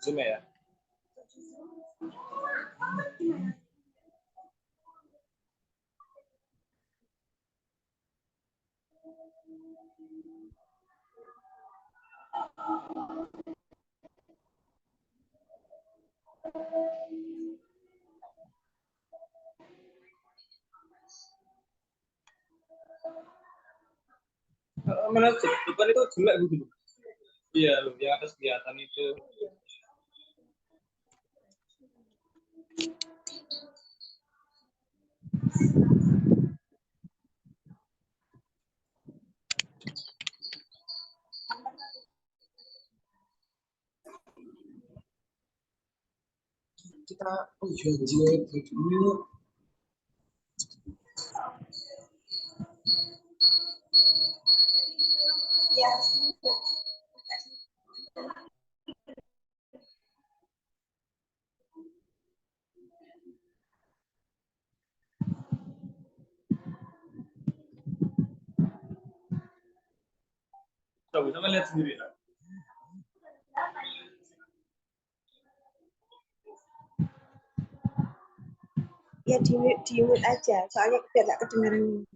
Zoom ya. Mana depan itu jelek begitu. Iya loh, yang atas kelihatan itu. Kita janji dulu. Ya. Coba lihat sendiri. Ya di mute aja, soalnya biar nggak kedengeran.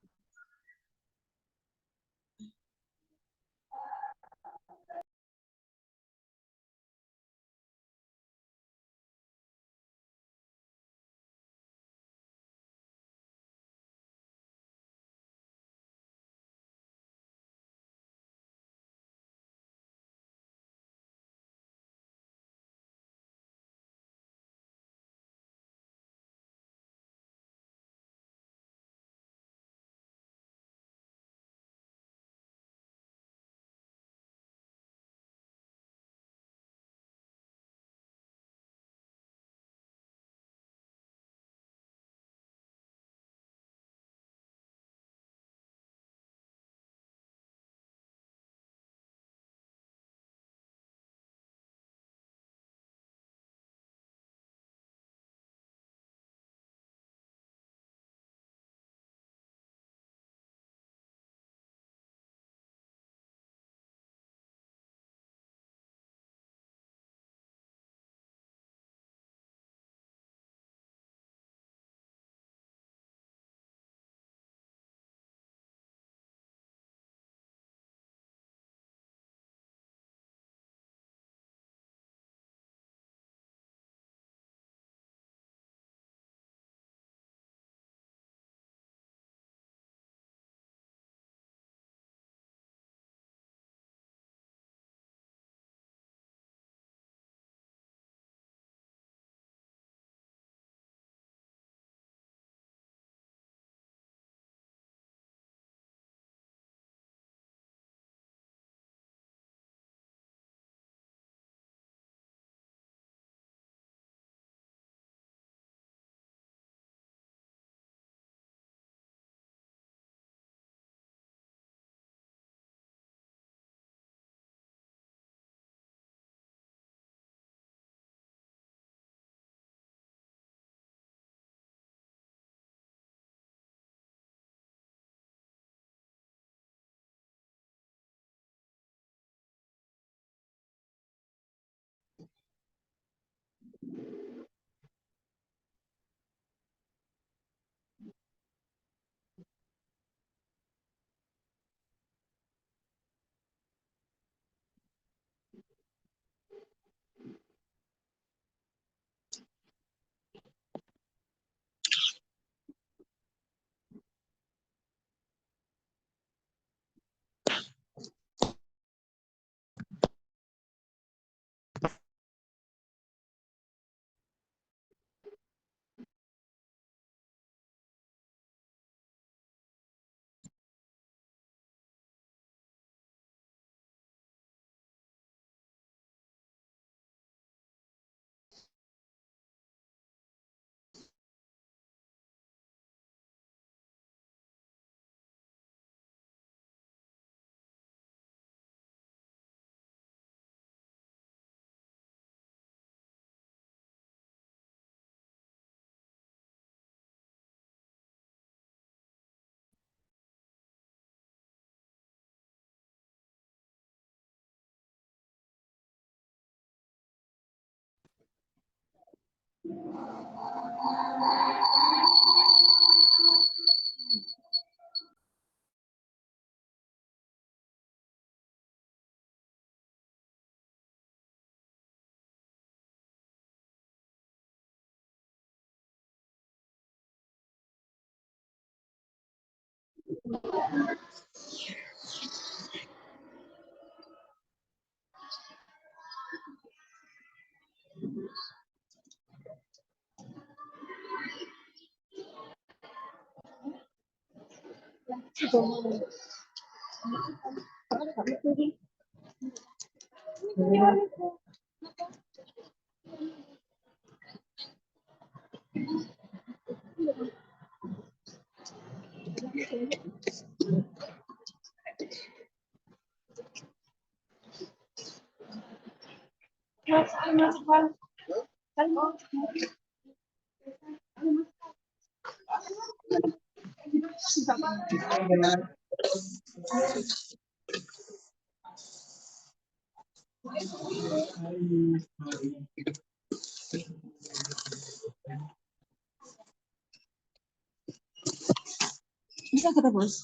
Bisa kata bos.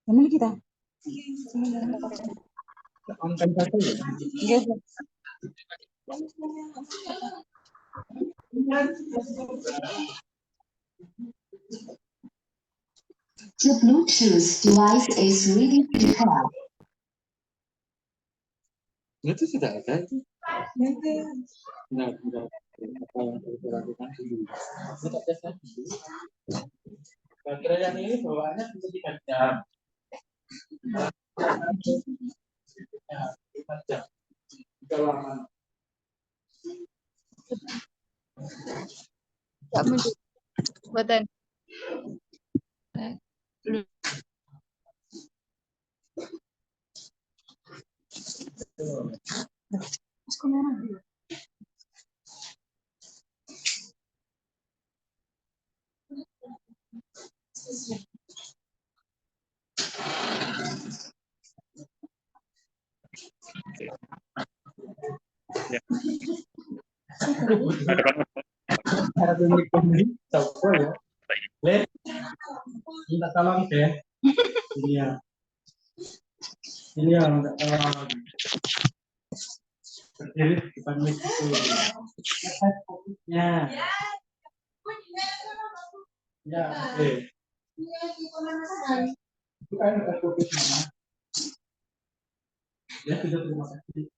Mana kita? Konten satu ya. Iya. The Bluetooth device is ready to pair. Itu sudah ada itu. Nah, apa yang harus dilakukan dulu. Kita tes lagi. Kira yang ini bawaannya bisa 3 jam. Ya, 5 jam. Kalau lama. Tak menunjuk. Buatan. Ada unik coba ya. Minta tolong deh. Ini ya. Ini yang minta tolong. Berdiri di depan mic itu. Ya. Ya, oke. Itu kan ada fokusnya. Ya, sudah terima kasih.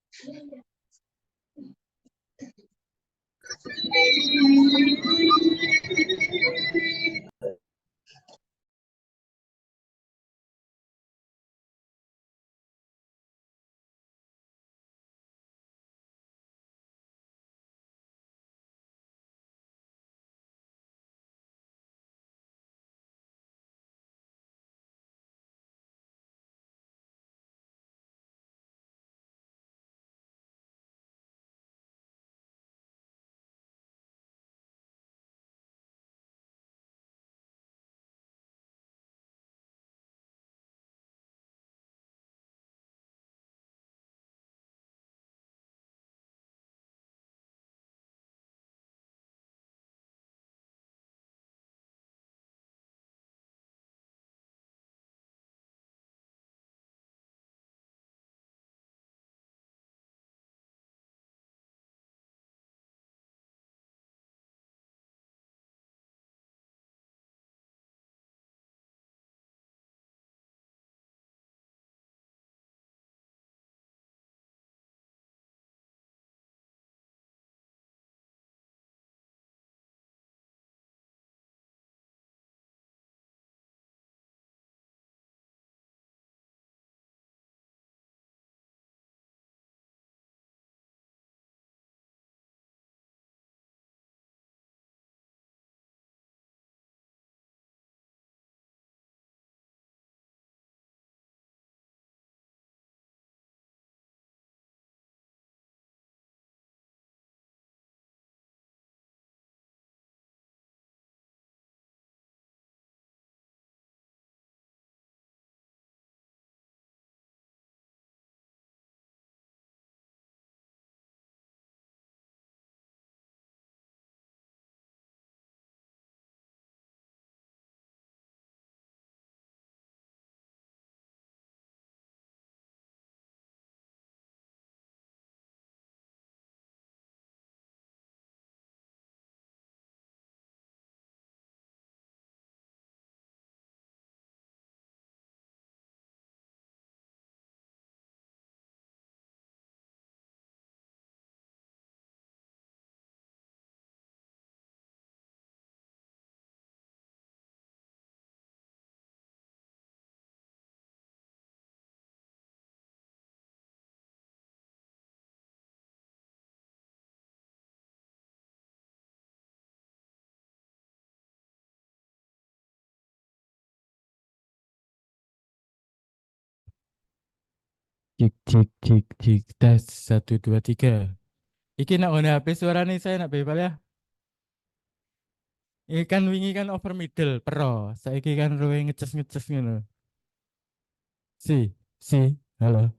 Cik cik cik cik tes 1 2 3. Iki nak ngone HP suara nih saya nak bebal ya. Ini kan wingi kan over middle pro. Saiki kan ruwe ngeces ngono. Si, halo.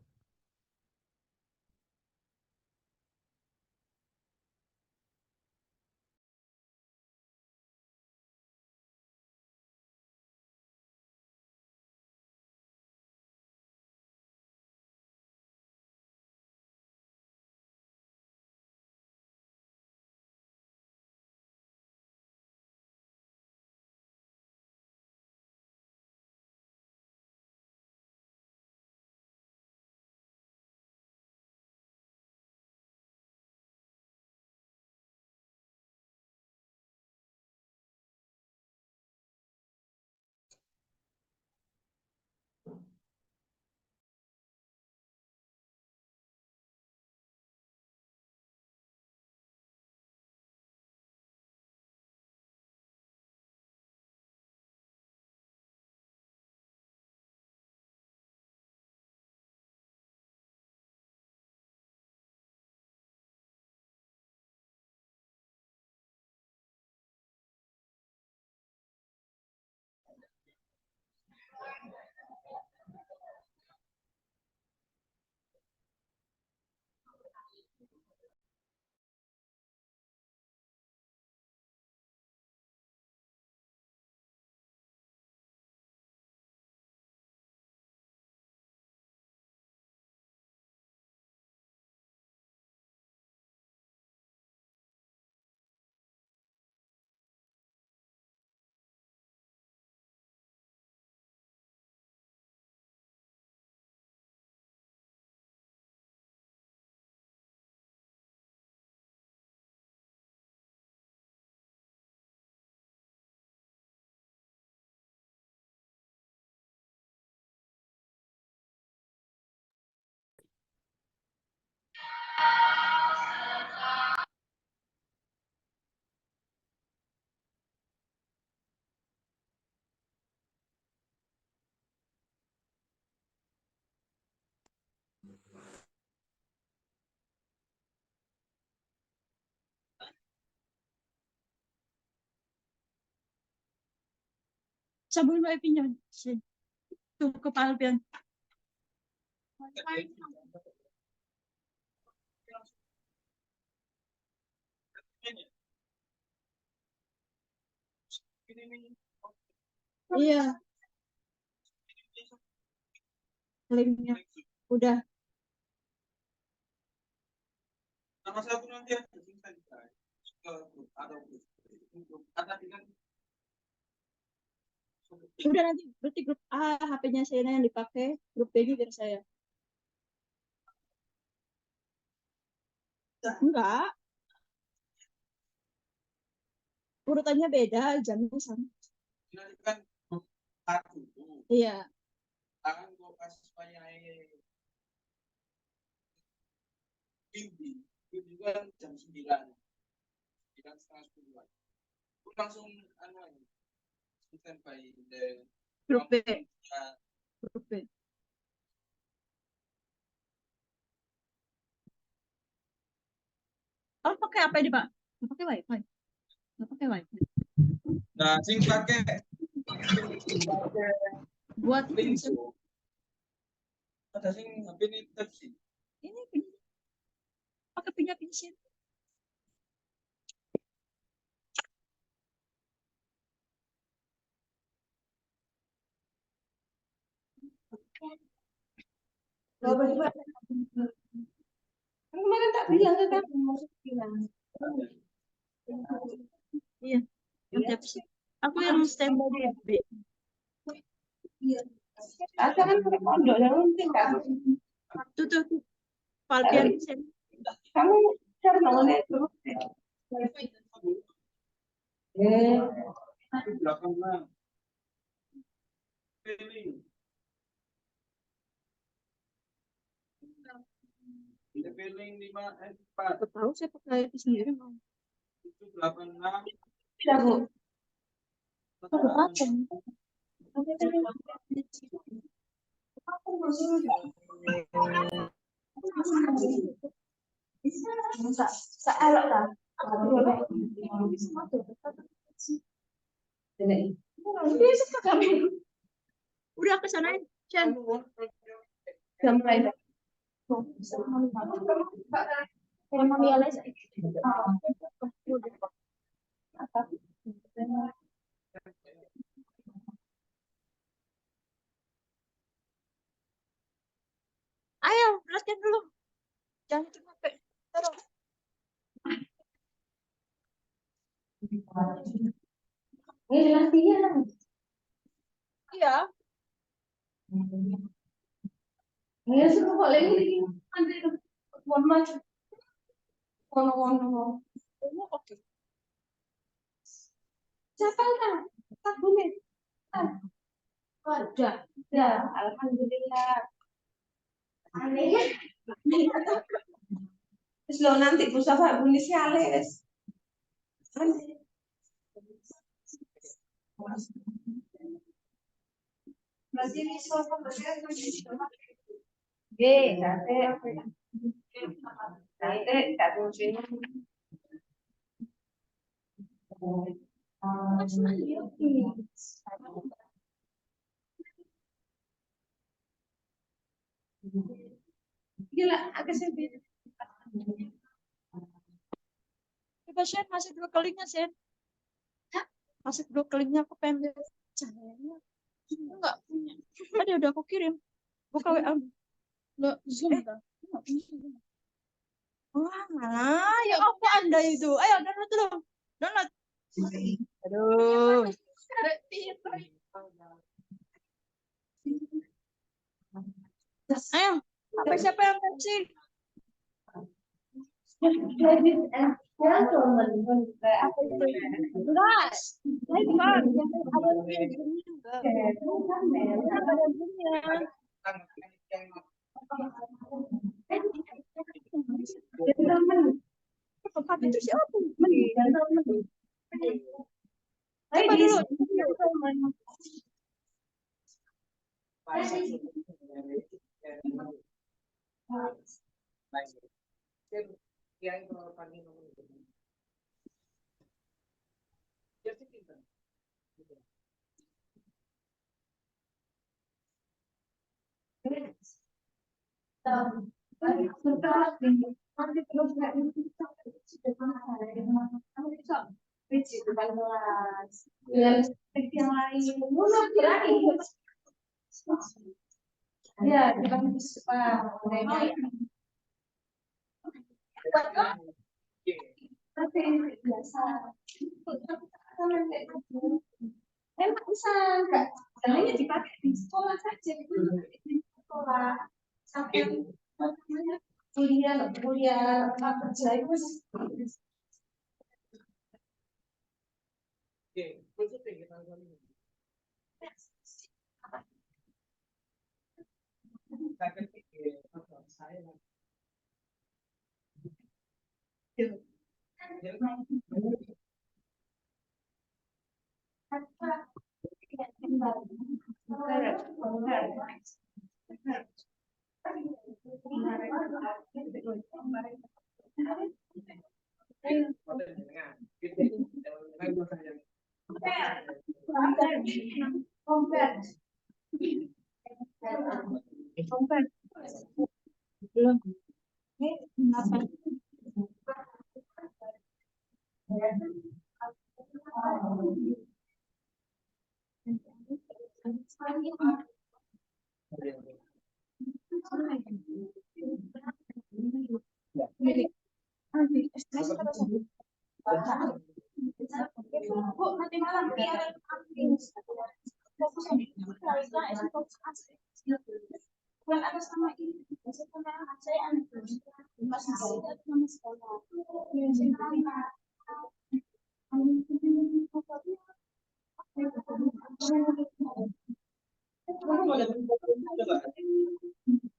Sabun wifi niya. Tuh kepala pian. Iya. Linknya udah. Nama satu nanti ada Udah nanti berarti grup A HP-nya saya yang dipakai, grup B-nya biar saya. Enggak, urutannya beda, jamnya sama. kan satu. Iya. Tangan gua kasih supaya Bibi juga jam 9. 9:30. Gua langsung standby the Grup B. Grup B. Oh, pakai apa ini, Pak? Nggak pakai wifi. Nggak pakai wifi. Nah, sing pakai Buat link ada sing ini Type-C. ini pakai punya pinset. Kemarin tak bilang ke kamu masuk bilang. Iya, Type-C. Aku yang standby di FB. Ada kan pondok yang penting kan? Tuh. Palpian kamu cara bangunnya itu. Feeling 5 Tahu saya pakai itu sendiri mau. 786. Tidak, Bu. Apa? elok kan? Udah ke sana, Chan. Udah mulai. Ayo, latihan dulu. Jangan capek. Terus. Ini latihan. Iya. Ini suruh kok lagi. Nanti mohon maaf. Ngono. Oke. Siapa kan? Tak boleh. Ada. Ya, alhamdulillah. Aneh ya. Terus lo nanti Mustafa bunyi siales. Masih bisa gila, agak sedih. Coba Sen, masih dua kalinya Sen. Masih dua kalinya aku pengen lihat cahayanya. Enggak punya. Tadi udah aku kirim. Buka WA. Lo Zoom dah. Wah, ya apa Anda itu? Ayo download dulu. Download. Aduh. Ayo, apa siapa yang kasih? Itu siapa? Coba dulu. Ya, kita biasa. Enak bisa enggak? Hanya dipakai di sekolah saja, di sekolah sampai kuliah kerja itu. Bu, nanti malam biar bukan atas nama ini, sama saya anak masih nama sekolah.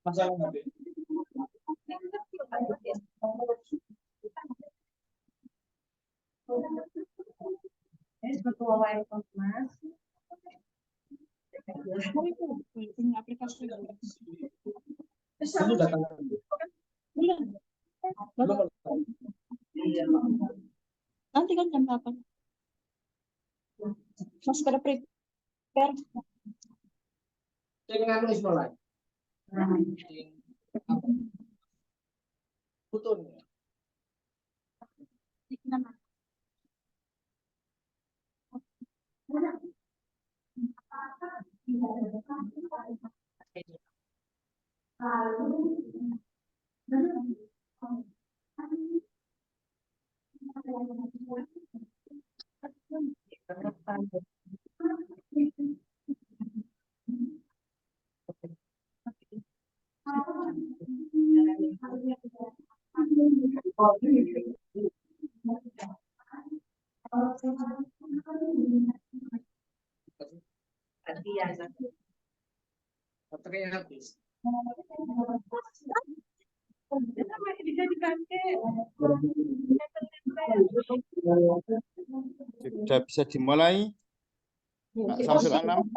Masalah aplikasi. Kenapa? Masih pada prepare. Dengan nulis mulai. Betul. Baterainya habis. Sudah bisa dimulai. Pak Samsul Anam.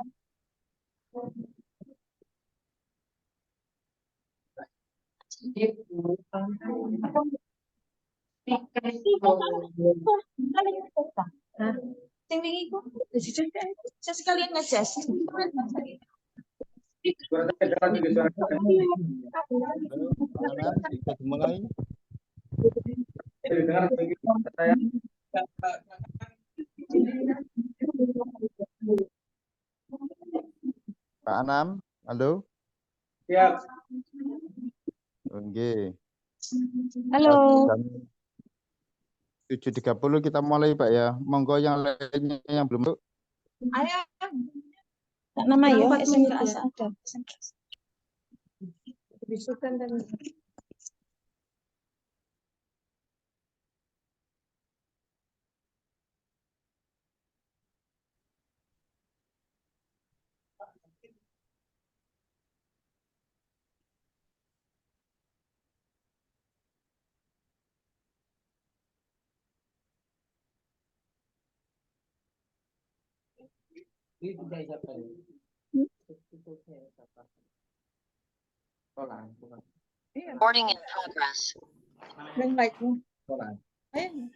Sing wingi iku saya sekalian ngejas. Anam, bisa dimulai. Pak Anam, halo. Siap. Oke. Halo. Jam 7.30 kita mulai Pak ya. Monggo yang lainnya yang belum. Ayo. Tak nama ya SMK ada. Bisukan dan Ini juga siapa ini? Tutupnya siapa? Tolan, bukan. Recording in progress. yang like-nya. Tolan. Ayo.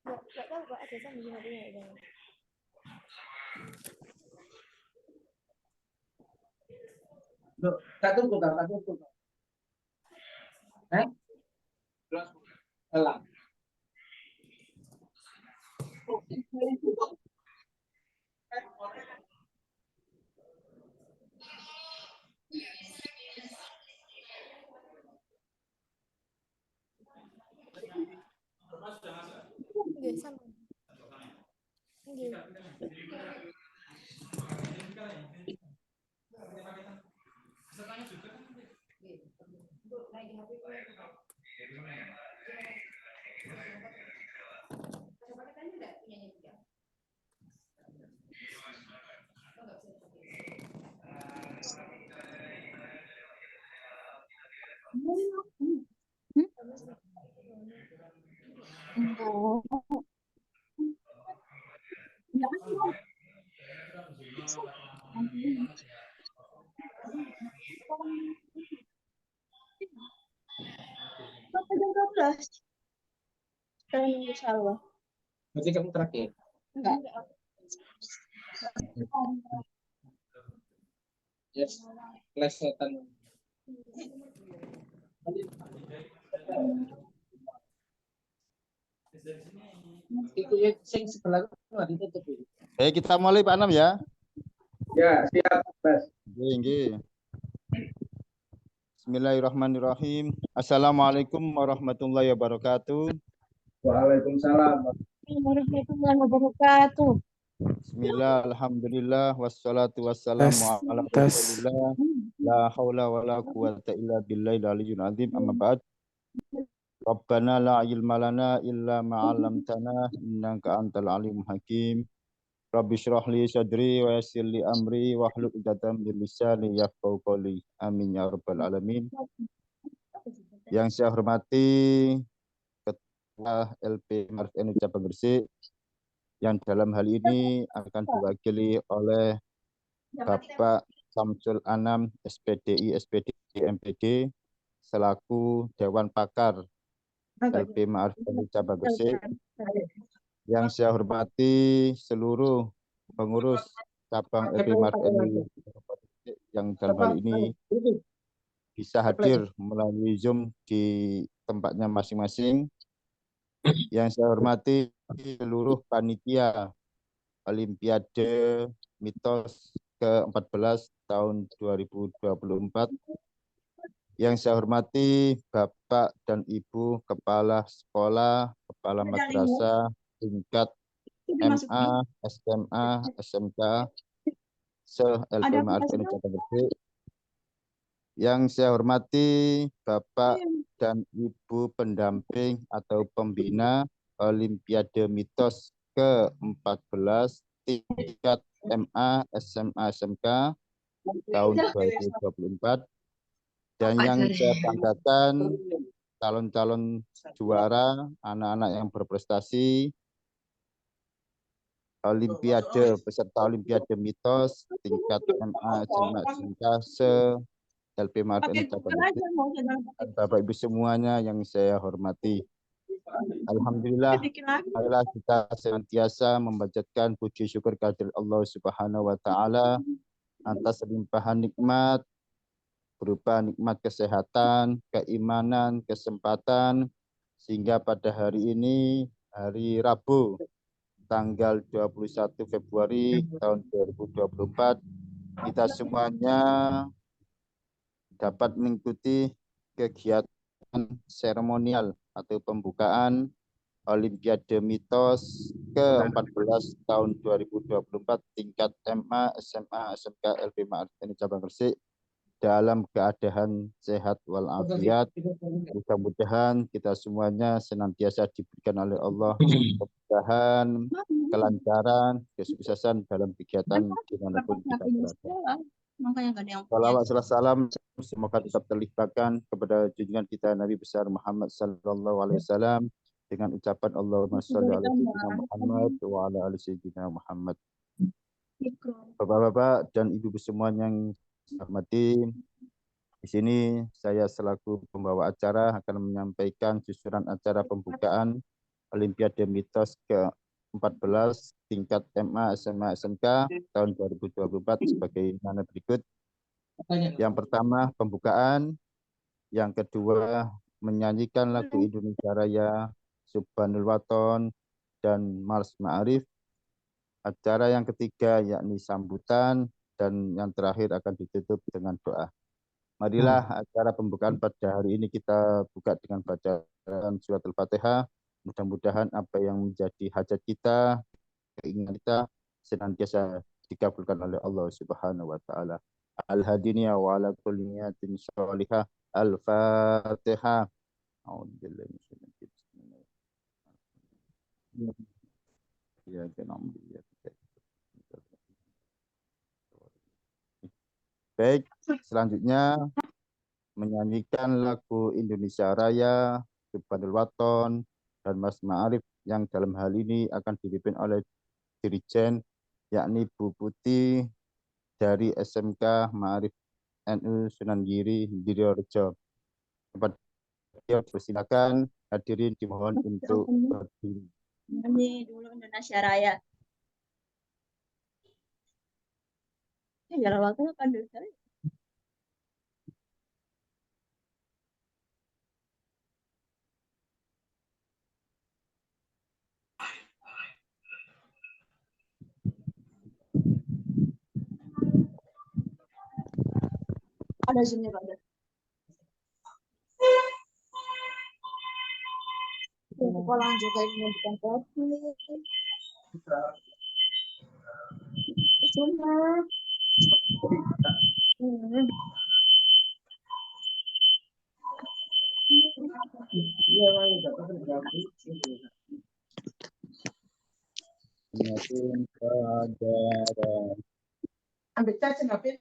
Nggak tahu Pak, ada sama harinya ya. Loh, tak tunggu, tak tunggu. Elang. Nggih, sama. Nggih. Sampai jam 12. Sekarang nunggu salwa. Berarti kamu terakhir. Enggak. Yes. Lesetan. Itu ya, sing sebelah nggak ditutup ini. Kita mulai Pak Anam ya. Ya, siap, Mas. Nggih. Bismillahirrahmanirrahim. Assalamualaikum warahmatullahi wabarakatuh. Waalaikumsalam. Warahmatullahi wabarakatuh. Bismillah, alhamdulillah, wassalatu wassalamu ala rasulillah. La haula wa la quwata illa billahil aliyyil azim. Amma ba'd. Rabbana la ilma lana illa ma 'allamtana innaka antal alimul hakim. Rabbi shrah li sadri wa yassir li amri wa hlul 'uqdatam min lisani yafqahu qawli. Amin ya rabbal alamin. Yang saya hormati Ketua LP Maarif NU Cabang Gresik yang dalam hal ini akan diwakili oleh Bapak Samsul Anam, SPDI, SPD, MPD, selaku Dewan Pakar LP Maarif Cabang Gresik. Yang saya hormati seluruh pengurus cabang LP Maarif yang dalam hal ini bisa hadir melalui Zoom di tempatnya masing-masing. Yang saya hormati seluruh panitia Olimpiade Mitos ke-14 tahun 2024. Yang saya hormati Bapak dan Ibu Kepala Sekolah, Kepala Madrasah, tingkat MA, SMA, SMK, se-LP Maarif Cabang Gresik. Yang saya hormati Bapak dan Ibu pendamping atau pembina Olimpiade Mitos ke-14 tingkat MA, SMA, SMK tahun 2024. Dan yang saya banggakan calon-calon juara, anak-anak yang berprestasi Olimpiade, peserta Olimpiade Mitos tingkat MA, SMA, SMK, LP Maarif Cabang Gresik, dan Bapak Ibu semuanya yang saya hormati. Alhamdulillah, marilah kita senantiasa memanjatkan puji syukur kehadirat Allah Subhanahu wa taala atas limpahan nikmat berupa nikmat kesehatan, keimanan, kesempatan, sehingga pada hari ini, hari Rabu, tanggal 21 Februari tahun 2024, kita semuanya dapat mengikuti kegiatan seremonial atau pembukaan Olimpiade Mitos ke-14 tahun 2024 tingkat MA, SMA, SMK, LP Maarif Cabang Gresik dalam keadaan sehat walafiat. Mudah-mudahan kita semuanya senantiasa diberikan oleh Allah kemudahan, kelancaran, kesuksesan dalam kegiatan dimanapun kita berada. Salawat serta salam semoga tetap terlimpahkan kepada junjungan kita Nabi besar Muhammad sallallahu alaihi wasallam dengan ucapan Allahumma sholli ala sayyidina Muhammad wa ala ali sayyidina Muhammad. Bapak-bapak dan ibu-ibu semuanya yang saya hormati, di sini saya selaku pembawa acara akan menyampaikan susunan acara pembukaan Olimpiade Mitos ke-14 tingkat MA, SMA, SMK tahun 2024 sebagaimana berikut. Yang pertama, pembukaan. Yang kedua, menyanyikan lagu Indonesia Raya, Subhanul Waton, dan Mars Maarif. Acara yang ketiga yakni sambutan, dan yang terakhir akan ditutup dengan doa. Marilah acara pembukaan pada hari ini kita buka dengan bacaan surat Al-Fatihah. Mudah-mudahan apa yang menjadi hajat kita, keinginan kita senantiasa dikabulkan oleh Allah Subhanahu wa taala. Al-hadiniya wa ala kulli niyatin sholihah. Al-Fatihah. A'udzubillahi minasyaitonir rajim. Ya, baik, selanjutnya menyanyikan lagu Indonesia Raya, Subhanul Waton, dan Mas Maarif yang dalam hal ini akan dipimpin oleh Dirijen, yakni Bu Putih dari SMK Maarif NU Sunan Giri, Giriorejo. Persilakan hadirin dimohon untuk berdiri. Nyanyi dulu Indonesia Raya. Ya, waktu kan dulu. Ada sini ada. Sekolah juga menunjukkan kopi. Cuma. Ambil caca ngapain?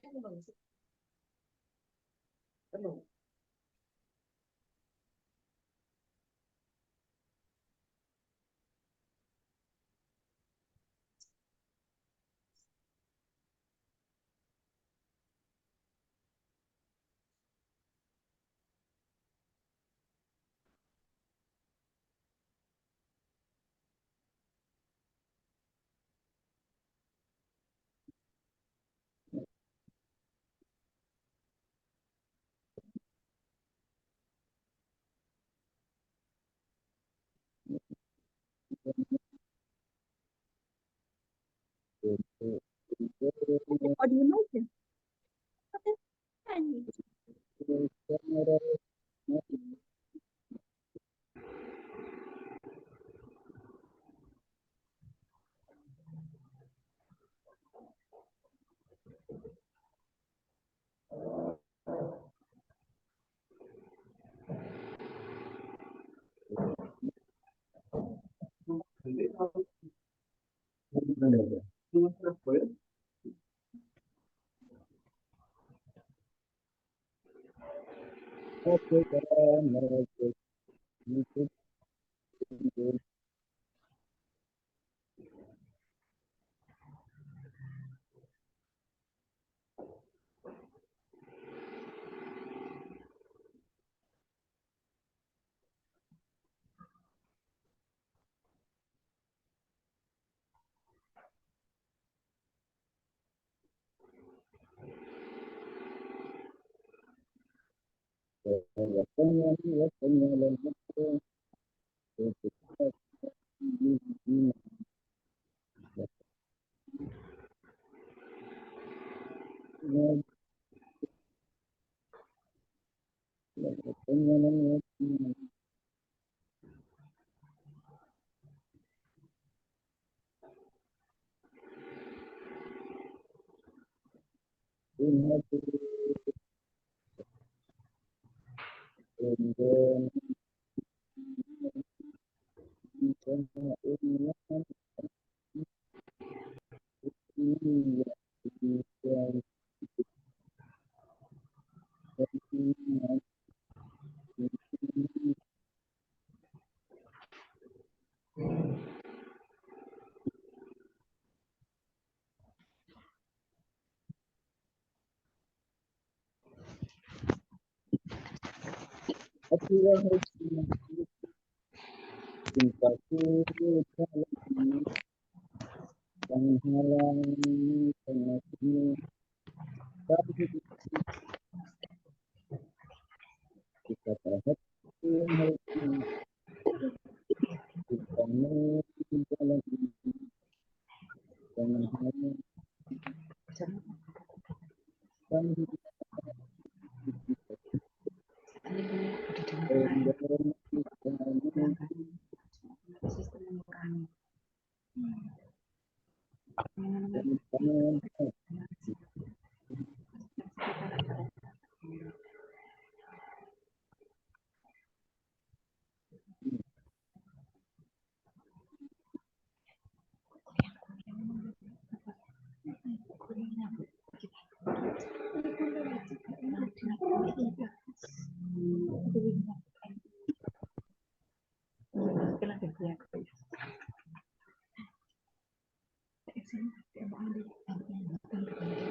Oh, diem aja. Nyanyi.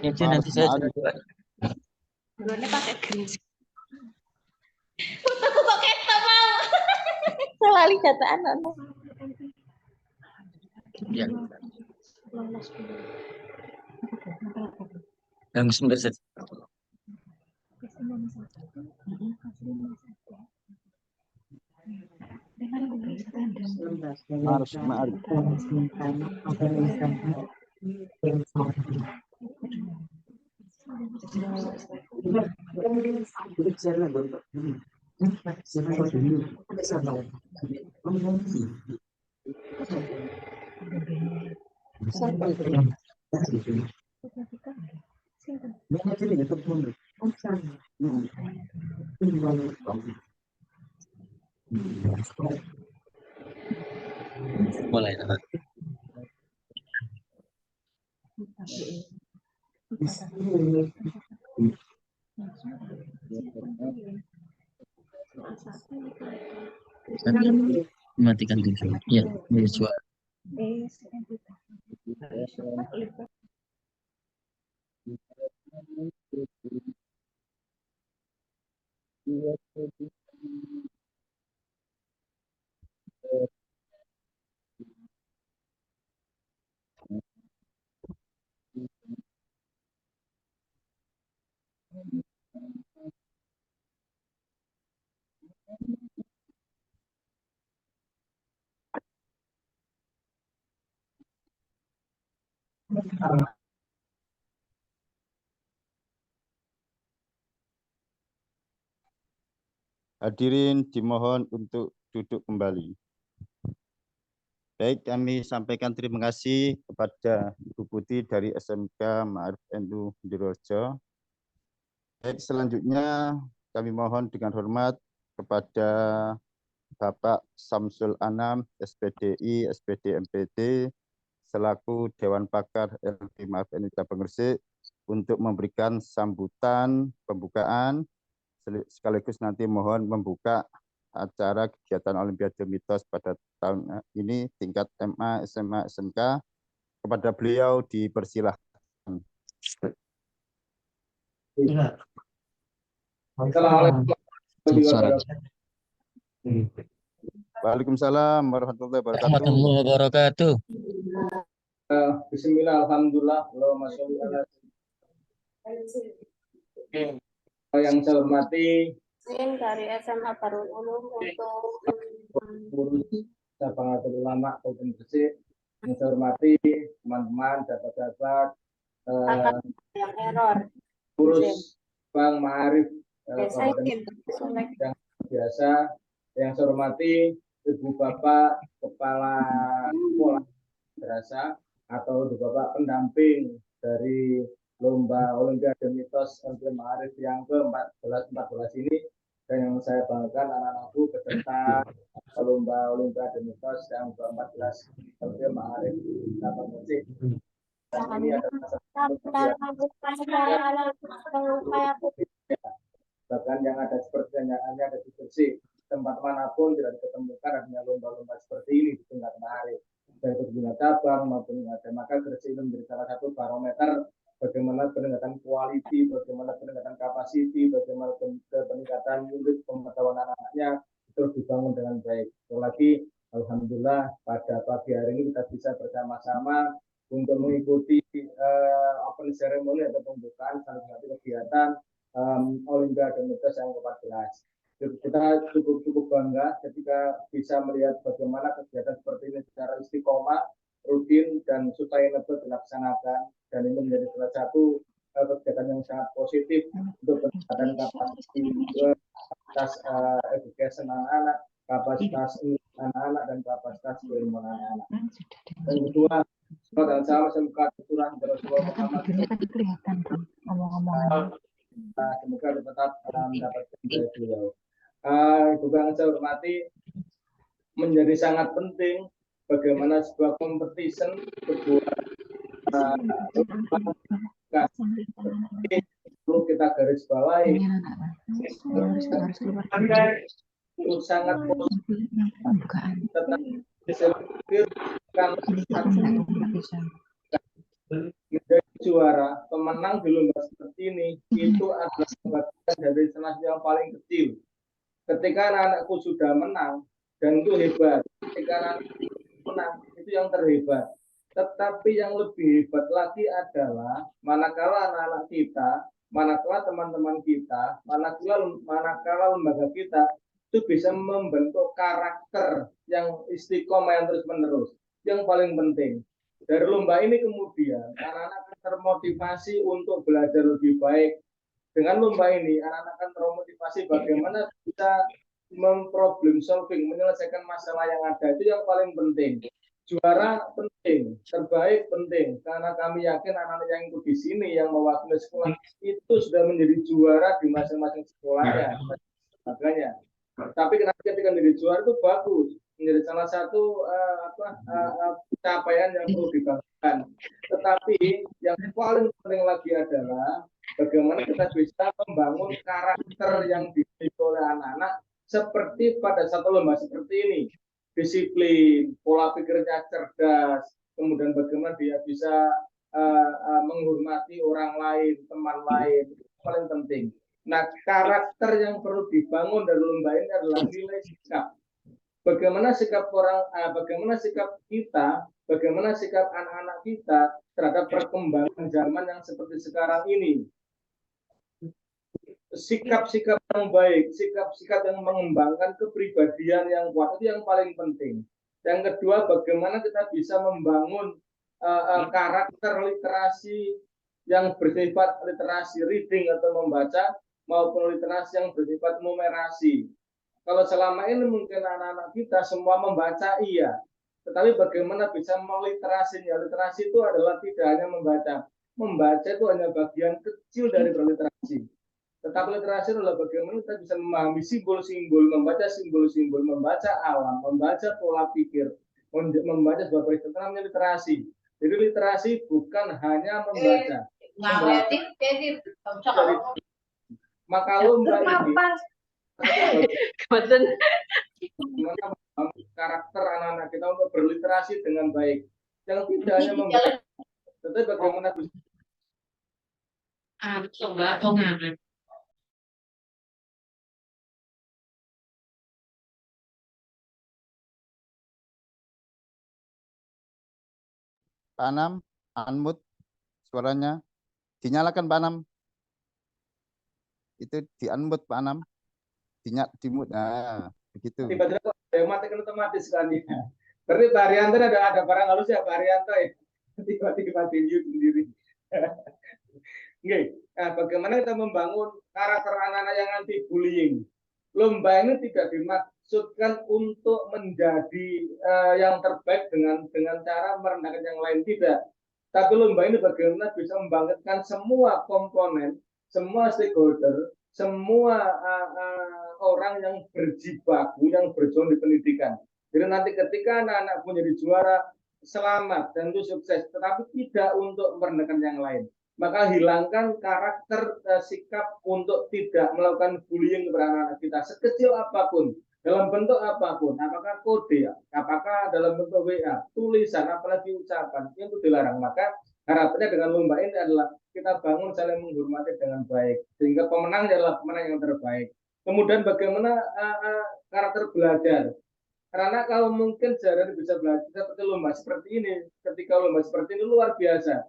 Ya, Jen, nanti saya Maarif. coba. Dulunya pakai Gresik. Fotoku kok ketok mau. Selali data anak. Ya. Yang sebentar saja. Maarif. Mulai. Matikan dulu. Ya, suara. Hadirin dimohon untuk duduk kembali. Baik, kami sampaikan terima kasih kepada Ibu Putih dari SMK Maarif NU Dirojo. Baik, selanjutnya kami mohon dengan hormat kepada Bapak Samsul Anam, SPDI, SPD MPD, selaku Dewan Pakar LP Maarif NU Cabang Gresik untuk memberikan sambutan pembukaan sekaligus nanti mohon membuka acara kegiatan Olimpiade Mitos pada tahun ini tingkat MA, SMA, SMK. Kepada beliau dipersilahkan. Waalaikumsalam warahmatullahi wabarakatuh. Bismillah, alhamdulillah, Allahumma sholli ala sayyidina. Yang saya hormati dari SMA Darul Ulum untuk pengurus cabang ulama Kabupaten Gresik. Yang saya hormati teman-teman, sahabat-sahabat, yang error pengurus Bang Maarif Kabupaten yang biasa. Yang saya hormati Ibu Bapak Kepala Sekolah Madrasah atau Ibu Bapak pendamping dari lomba Olimpiade Mitos LP Maarif yang ke-14 ini, dan yang saya banggakan anak-anakku peserta lomba Olimpiade Mitos yang ke-14 LP Maarif Cabang Gresik. Ini adalah bahkan yang ada seperti yang ada di Gresik, tempat manapun tidak diketemukan adanya lomba-lomba seperti ini di tingkat Maarif, baik itu tingkat cabang maupun ada. Maka Gresik ini menjadi salah satu barometer bagaimana peningkatan quality, bagaimana peningkatan kapasiti, bagaimana peningkatan unit pengetahuan anak-anaknya terus dibangun dengan baik. Lagi, alhamdulillah pada pagi hari ini kita bisa bersama-sama untuk mengikuti open ceremony atau pembukaan salah satu kegiatan Olimpiade Mitos yang ke-14. Kita cukup bangga ketika bisa melihat bagaimana kegiatan seperti ini secara istiqomah, rutin, dan sustainable dilaksanakan, dan ini menjadi salah satu kegiatan yang sangat positif untuk peningkatan kapasitas education anak-anak, kapasitas anak-anak, dan kapasitas keilmuan anak-anak. Dan kedua, dan sama semoga keturunan Rasulullah Muhammad semoga tetap mendapatkan dari beliau. Juga yang saya hormati, menjadi sangat penting bagaimana sebuah competition, sebuah perlu kita garis bawahi itu sangat positif, tetapi menjadi juara, pemenang di lomba seperti ini itu adalah bagian dari salah yang paling kecil. Ketika anak-anakku sudah menang, dan itu hebat. Ketika anak menang, itu yang terhebat. Tetapi yang lebih hebat lagi adalah manakala anak-anak kita, manakala teman-teman kita, manakala lembaga kita itu bisa membentuk karakter yang istiqomah yang terus-menerus. Yang paling penting dari lomba ini kemudian anak-anak termotivasi untuk belajar lebih baik. Dengan lomba ini, anak-anak akan termotivasi bagaimana bisa memproblem solving, menyelesaikan masalah yang ada. Itu yang paling penting. Juara penting, terbaik penting, karena kami yakin anak-anak yang ikut di sini yang mewakili sekolah itu sudah menjadi juara di masing-masing sekolahnya. Makanya, tapi ketika menjadi juara itu bagus, menjadi salah satu pencapaian yang perlu dibanggakan. Tetapi yang paling penting lagi adalah bagaimana kita bisa membangun karakter yang dimiliki oleh anak-anak seperti pada satu lomba seperti ini. Disiplin, pola pikirnya cerdas, kemudian bagaimana dia bisa menghormati orang lain, teman lain, itu paling penting. Nah, karakter yang perlu dibangun dari lomba ini adalah nilai sikap. Bagaimana sikap bagaimana sikap kita, bagaimana sikap anak-anak kita terhadap perkembangan zaman yang seperti sekarang ini. Sikap-sikap yang baik, sikap-sikap yang mengembangkan kepribadian yang kuat itu yang paling penting. Yang kedua, bagaimana kita bisa membangun karakter literasi yang bersifat literasi reading atau membaca maupun literasi yang bersifat numerasi. Kalau selama ini mungkin anak-anak kita semua membaca iya, tetapi bagaimana bisa meliterasinya? Literasi itu adalah tidak hanya membaca. Membaca itu hanya bagian kecil dari berliterasi. Tetapi literasi adalah bagaimana kita bisa memahami simbol-simbol, membaca simbol-simbol, membaca alam, membaca pola pikir, membaca sebuah peristiwa, namanya literasi. Jadi literasi bukan hanya membaca. Maka lomba ini karakter anak-anak kita untuk berliterasi dengan baik, yang tidak hanya membaca, tetapi bagaimana bisa Pak Anam, unmute suaranya. Dinyalakan Pak Anam. Itu di unmute Pak Anam. Dimute. Nah, begitu. tiba-tiba matikan otomatis kan ya. Berarti Pak Arianto ada barang halus ya Pak Arianto ya. Tiba-tiba di mute sendiri. Oke, nah, bagaimana kita membangun karakter anak-anak yang anti bullying? Lomba ini tidak dimaksudkan untuk menjadi yang terbaik dengan cara merendahkan yang lain, tidak. Tapi lomba ini bagaimana bisa membangkitkan semua komponen, semua stakeholder, semua orang yang berjibaku, yang berjuang di pendidikan. Jadi nanti ketika anak-anak menjadi juara, selamat dan itu sukses, tetapi tidak untuk merendahkan yang lain. Maka hilangkan karakter sikap untuk tidak melakukan bullying kepada anak-anak kita sekecil apapun, dalam bentuk apapun, apakah kode, apakah dalam bentuk WA, tulisan, apalagi ucapan, itu dilarang. Maka harapannya dengan lomba ini adalah kita bangun saling menghormati dengan baik, sehingga pemenang adalah pemenang yang terbaik. Kemudian bagaimana karakter belajar? Karena kalau mungkin sehari bisa belajar seperti lomba seperti ini, ketika lomba seperti ini luar biasa.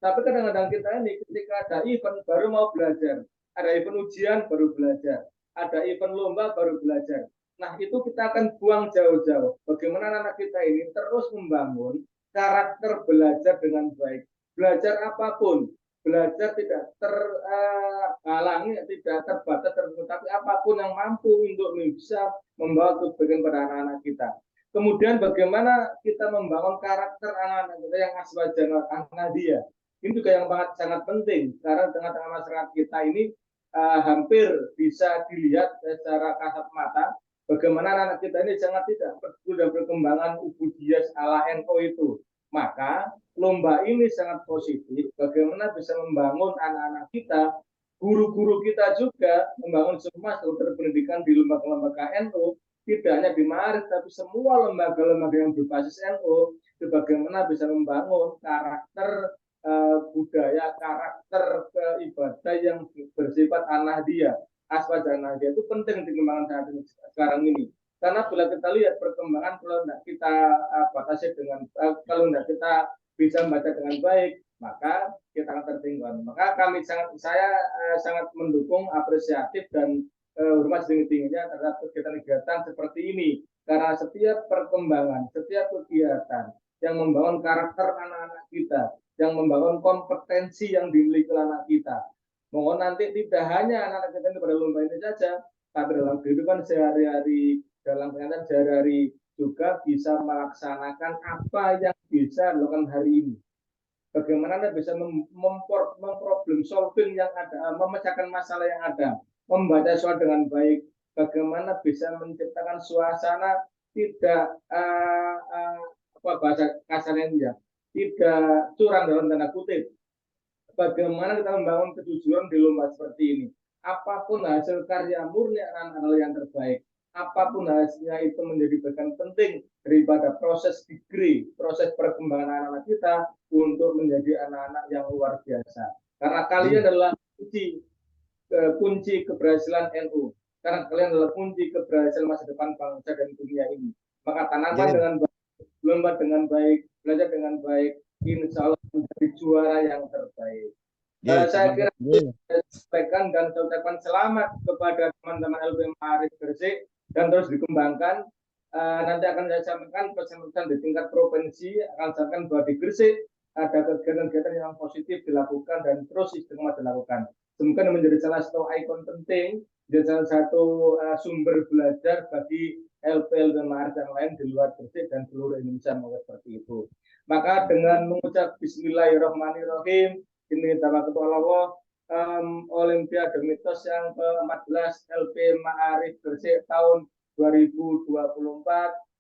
Tapi kadang-kadang kita ini ketika ada event baru mau belajar, ada event ujian baru belajar, ada event lomba baru belajar. Nah itu kita akan buang jauh-jauh. Bagaimana anak kita ini terus membangun karakter belajar dengan baik. Belajar apapun, belajar tidak terhalangi, tidak terbatas, tapi apapun yang mampu untuk bisa membawa kebaikan pada anak-anak kita. Kemudian bagaimana kita membangun karakter anak-anak kita yang aswajan dia. Ini juga yang sangat penting karena tengah-tengah masyarakat kita ini hampir bisa dilihat secara kasat mata bagaimana anak kita ini sangat tidak peduli dengan perkembangan ubudiyah ala NU itu. Maka lomba ini sangat positif bagaimana bisa membangun anak-anak kita, guru-guru kita juga membangun semua struktur pendidikan di lembaga-lembaga NU, tidak hanya di Maarif tapi semua lembaga-lembaga yang berbasis NU, bagaimana bisa membangun karakter budaya, karakter ibadah yang bersifat anahdia, aswaja anahdia itu penting dikembangkan saat ini, sekarang ini. Karena bila kita lihat perkembangan, kalau tidak kita batasi dengan, kalau tidak kita bisa membaca dengan baik, maka kita akan tertinggal. Maka saya sangat mendukung, apresiatif dan hormat setinggi-tingginya terhadap kegiatan-kegiatan seperti ini. Karena setiap perkembangan, setiap kegiatan yang membangun karakter anak-anak kita, yang membangun kompetensi yang dimiliki anak kita. Mohon nanti tidak hanya anak-anak kita ini pada lomba ini saja, tapi dalam kehidupan sehari-hari, dalam kegiatan sehari-hari juga bisa melaksanakan apa yang bisa dilakukan hari ini. Bagaimana Anda bisa memproblem solving yang ada, memecahkan masalah yang ada, membaca soal dengan baik, bagaimana bisa menciptakan suasana tidak bahasa kasarnya ya, tidak curang dalam tanda kutip. Bagaimana kita membangun kejujuran di lomba seperti ini? Apapun hasil karya murni anak-anak yang terbaik, apapun hasilnya itu menjadi bagian penting daripada proses degree, proses perkembangan anak-anak kita untuk menjadi anak-anak yang luar biasa. Karena kalian adalah kunci keberhasilan NU. Karena kalian adalah kunci keberhasilan masa depan bangsa dan dunia ini. Maka tanamkan dengan baik, lomba dengan baik, belajar dengan baik, insya Allah menjadi juara yang terbaik. Saya kira sampaikan dan saya ucapkan selamat kepada teman-teman LB Maarif Gresik dan terus dikembangkan. nanti akan saya sampaikan pesan-pesan di tingkat provinsi, akan sampaikan bahwa di Gresik ada kegiatan-kegiatan yang positif dilakukan dan terus istiqomah dilakukan. Semoga menjadi salah satu ikon penting, menjadi salah satu sumber belajar bagi LPL dan Maarif yang lain di luar Gresik dan seluruh Indonesia, seperti itu. Maka dengan mengucap Bismillahirrahmanirrahim, ini tawakkaltu Allah, Olimpiade Mitos yang ke-14 LP Maarif Gresik tahun 2024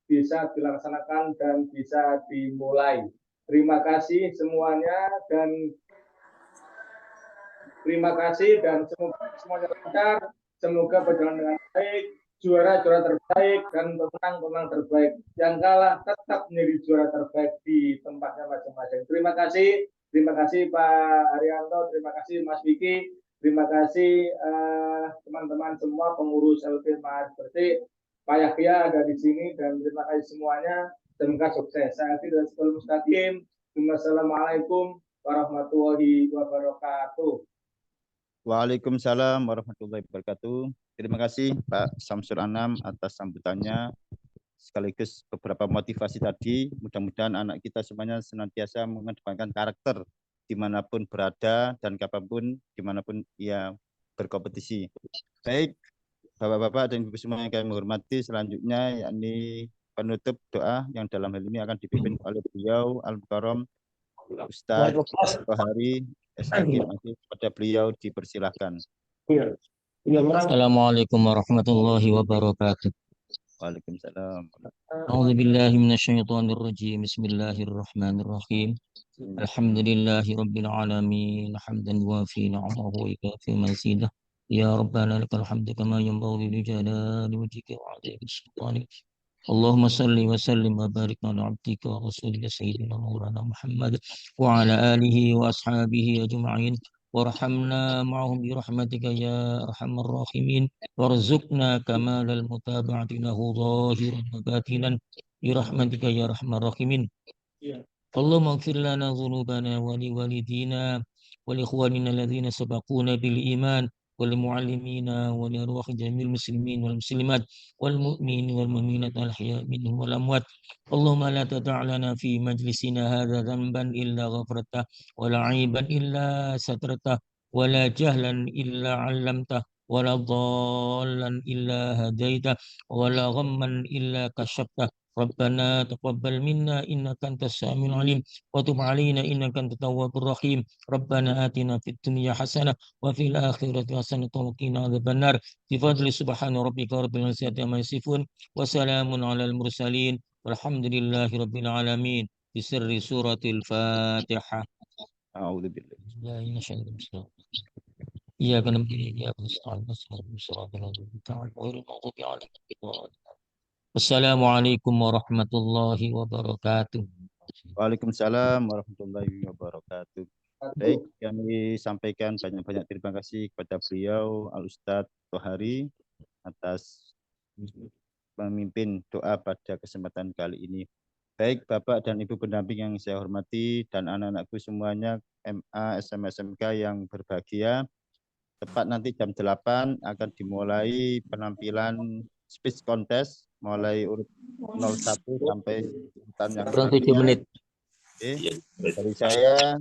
bisa dilaksanakan dan bisa dimulai. Terima kasih semuanya dan semoga lancar, semoga berjalan dengan baik, juara-juara terbaik dan pemenang-pemenang terbaik. Yang kalah tetap menjadi juara terbaik di tempatnya masing-masing. Terima kasih Pak Arianto, terima kasih Mas Vicky, terima kasih teman-teman semua pengurus LP Maarif Gresik, Pak Yahya ada di sini, dan terima kasih semuanya. Semoga sukses. Saya akhiri dari sebelum mustaqim. Wassalamualaikum warahmatullahi wabarakatuh. Waalaikumsalam warahmatullahi wabarakatuh. Terima kasih Pak Samsul Anam atas sambutannya, sekaligus beberapa motivasi tadi. Mudah-mudahan anak kita semuanya senantiasa mengedepankan karakter dimanapun berada dan kapanpun dimanapun ia berkompetisi. Baik, Bapak-bapak dan Ibu semua yang kami hormati, selanjutnya yakni penutup doa yang dalam hal ini akan dipimpin oleh beliau Al-Mukarram Ustadz Tohari SIM. Pada beliau dipersilahkan. Assalamualaikum warahmatullahi wabarakatuh. Waalaikumsalam. A'udzu billahi minasyaitonir rajim. Bismillahirrahmanirrahim. Alhamdulillahi rabbil alamin. Hamdan wafi ni'amahu wa yukafi mazidah. Ya Rabbana lakal hamdu kama yanbaghi li jalali wajhika wa 'azimi sultanik. Allahumma salli wa sallim wa barik ala abdika wa rasulika sayyidina maulana Muhammad wa ala alihi wa ashabihi ajma'in. Warhamna ma'ahum bi rahmatika ya arhamar rahimin. Warzuqna kamalal mutaba'ati lahu zahiran wa batinan bi rahmatika ya arhamar rahimin. Allahumma ighfir lana dhunubana wa li walidina wa li ikhwanina alladhina sabaquna bil iman wa li muallimina wa li arwahi jamil muslimin wal muslimat wal mu'minin wal mu'minat al ahya minhum wal amwat. Allahumma la tada' lana fi majlisina hadha dhanban illa ghafartah wa la 'aiban illa satrtah wa la jahlan illa 'allamtah wa la dhallan illa hadaitah wa la ghamman illa kashafta. Rabbana taqabbal minna innaka antas samiul alim wa tub alaina innaka antat tawwabur rahim. Rabbana atina fid dunya hasanah wa fil akhirati hasanah wa qina adzabannar. Bi fadli subhana rabbika rabbil izzati amma yasifun wa salamun alal mursalin walhamdulillahi rabbil alamin. Bi sirri suratil Fatihah. A'udzu billahi. Ya inasya'allahu bismillah. Iyyaka na'budu wa iyyaka nasta'in. Ihdinas siratal mustaqim. Ghairil maghdubi 'alaihim waladdallin. Assalamualaikum warahmatullahi wabarakatuh. Waalaikumsalam warahmatullahi wabarakatuh. Baik, kami sampaikan banyak-banyak terima kasih kepada beliau Al-Ustadz Tohari atas memimpin doa pada kesempatan kali ini. Baik Bapak dan Ibu pendamping yang saya hormati dan anak-anakku semuanya MA, SMA, SMK yang berbahagia, tepat nanti jam 8 akan dimulai penampilan speech contest mulai urut 01 sampai urutan yang Kurang 7 menit. Oke. Dari saya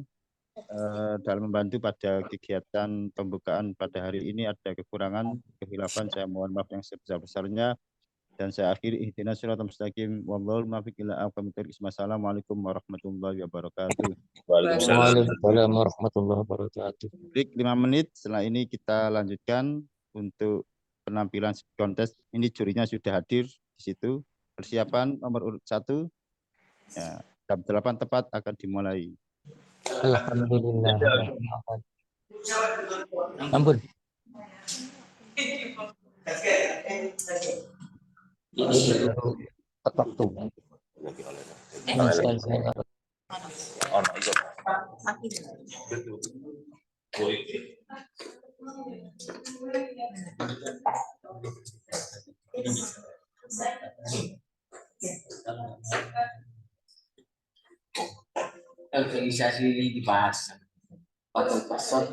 dalam membantu pada kegiatan pembukaan pada hari ini ada kekurangan, kehilafan, saya mohon maaf yang sebesar-besarnya. Dan saya akhiri ihdinas siratal mustaqim wallahul muwaffiq ila aqwamit thoriq. Wassalamualaikum warahmatullahi wabarakatuh. Waalaikumsalam warahmatullahi wabarakatuh. Break 5 menit, setelah ini kita lanjutkan untuk penampilan kontes. Ini jurinya sudah hadir di situ. Persiapan nomor urut 1. Ya, jam 8 tepat akan dimulai. Alhamdulillah. Ampun. Tepat waktu. Organisasi dibahas pasal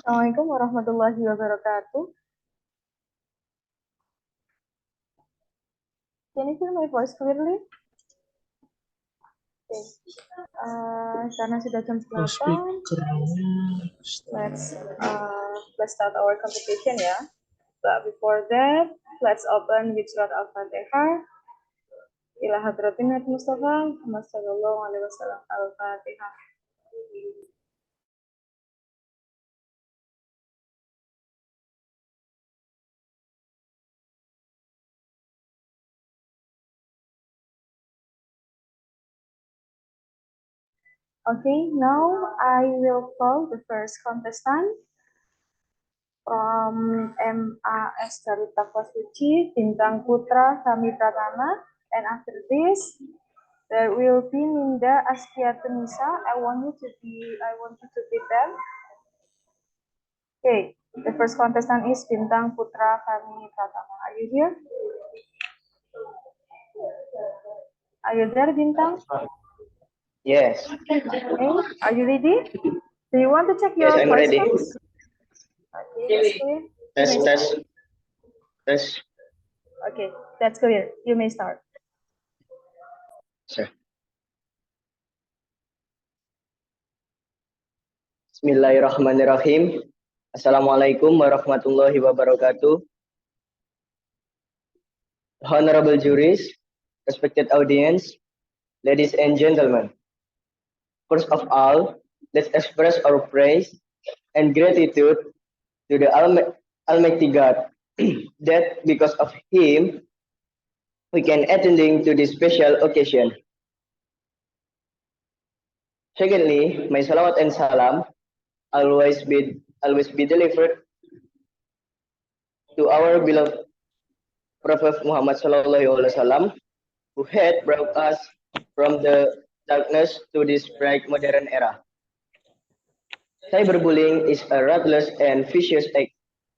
Assalamualaikum warahmatullahi wabarakatuh. Can you hear my voice clearly? Okay. Karena sudah jam 8, let's start our competition ya. But before that, let's open with surat Al-Fatihah. Ila hadratin Nabi Mustafa, Muhammad sallallahu alaihi wasallam. Al-Fatihah. Okay, now I will call the first contestant from MAS dari Takwa Suci, Bintang Putra Kami Pratama, and after this there will be Ninda Askiatunisa. I want you to beat them. Okay, the first contestant is Bintang Putra Kami Pratama. Are you here? Are you there, Bintang? Yes. Okay, are you ready? Do you want to check your Yes, I'm ready. questions? Okay, that's clear. Test. Okay, that's clear. You may start. Sure. Bismillahirrahmanirrahim. Assalamualaikum warahmatullahi wabarakatuh. Honorable juries, respected audience, ladies and gentlemen. First of all, let's express our praise and gratitude to the Almighty God that because of Him, we can attending to this special occasion. Secondly, my salawat and salam always be delivered to our beloved Prophet Muhammad sallallahu alaihi wasallam, who had brought us from the darkness to this bright modern era. Cyberbullying is a ruthless and vicious act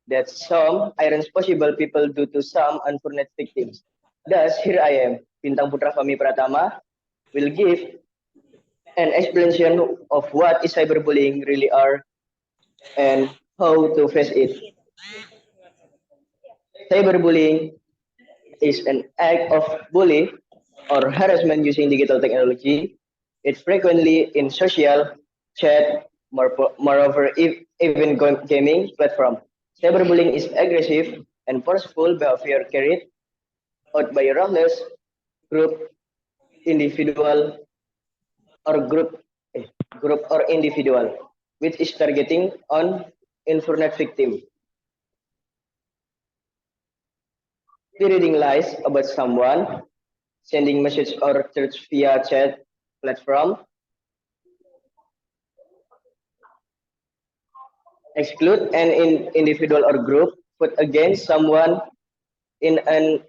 that some irresponsible people do to some unfortunate victims. Thus, here I am, Bintang Putra Kami Pratama, will give an explanation of what is cyberbullying really are and how to face it. Cyberbullying is an act of bully or harassment using digital technology. It's frequently in social, chat, moreover, even gaming platform. Cyberbullying is aggressive and forceful behavior carried out by a ruthless group, individual, or group or individual, which is targeting on unfortunate victim. Spreading lies about someone, sending message or threats via chat platform, exclude an individual or group, put against someone in an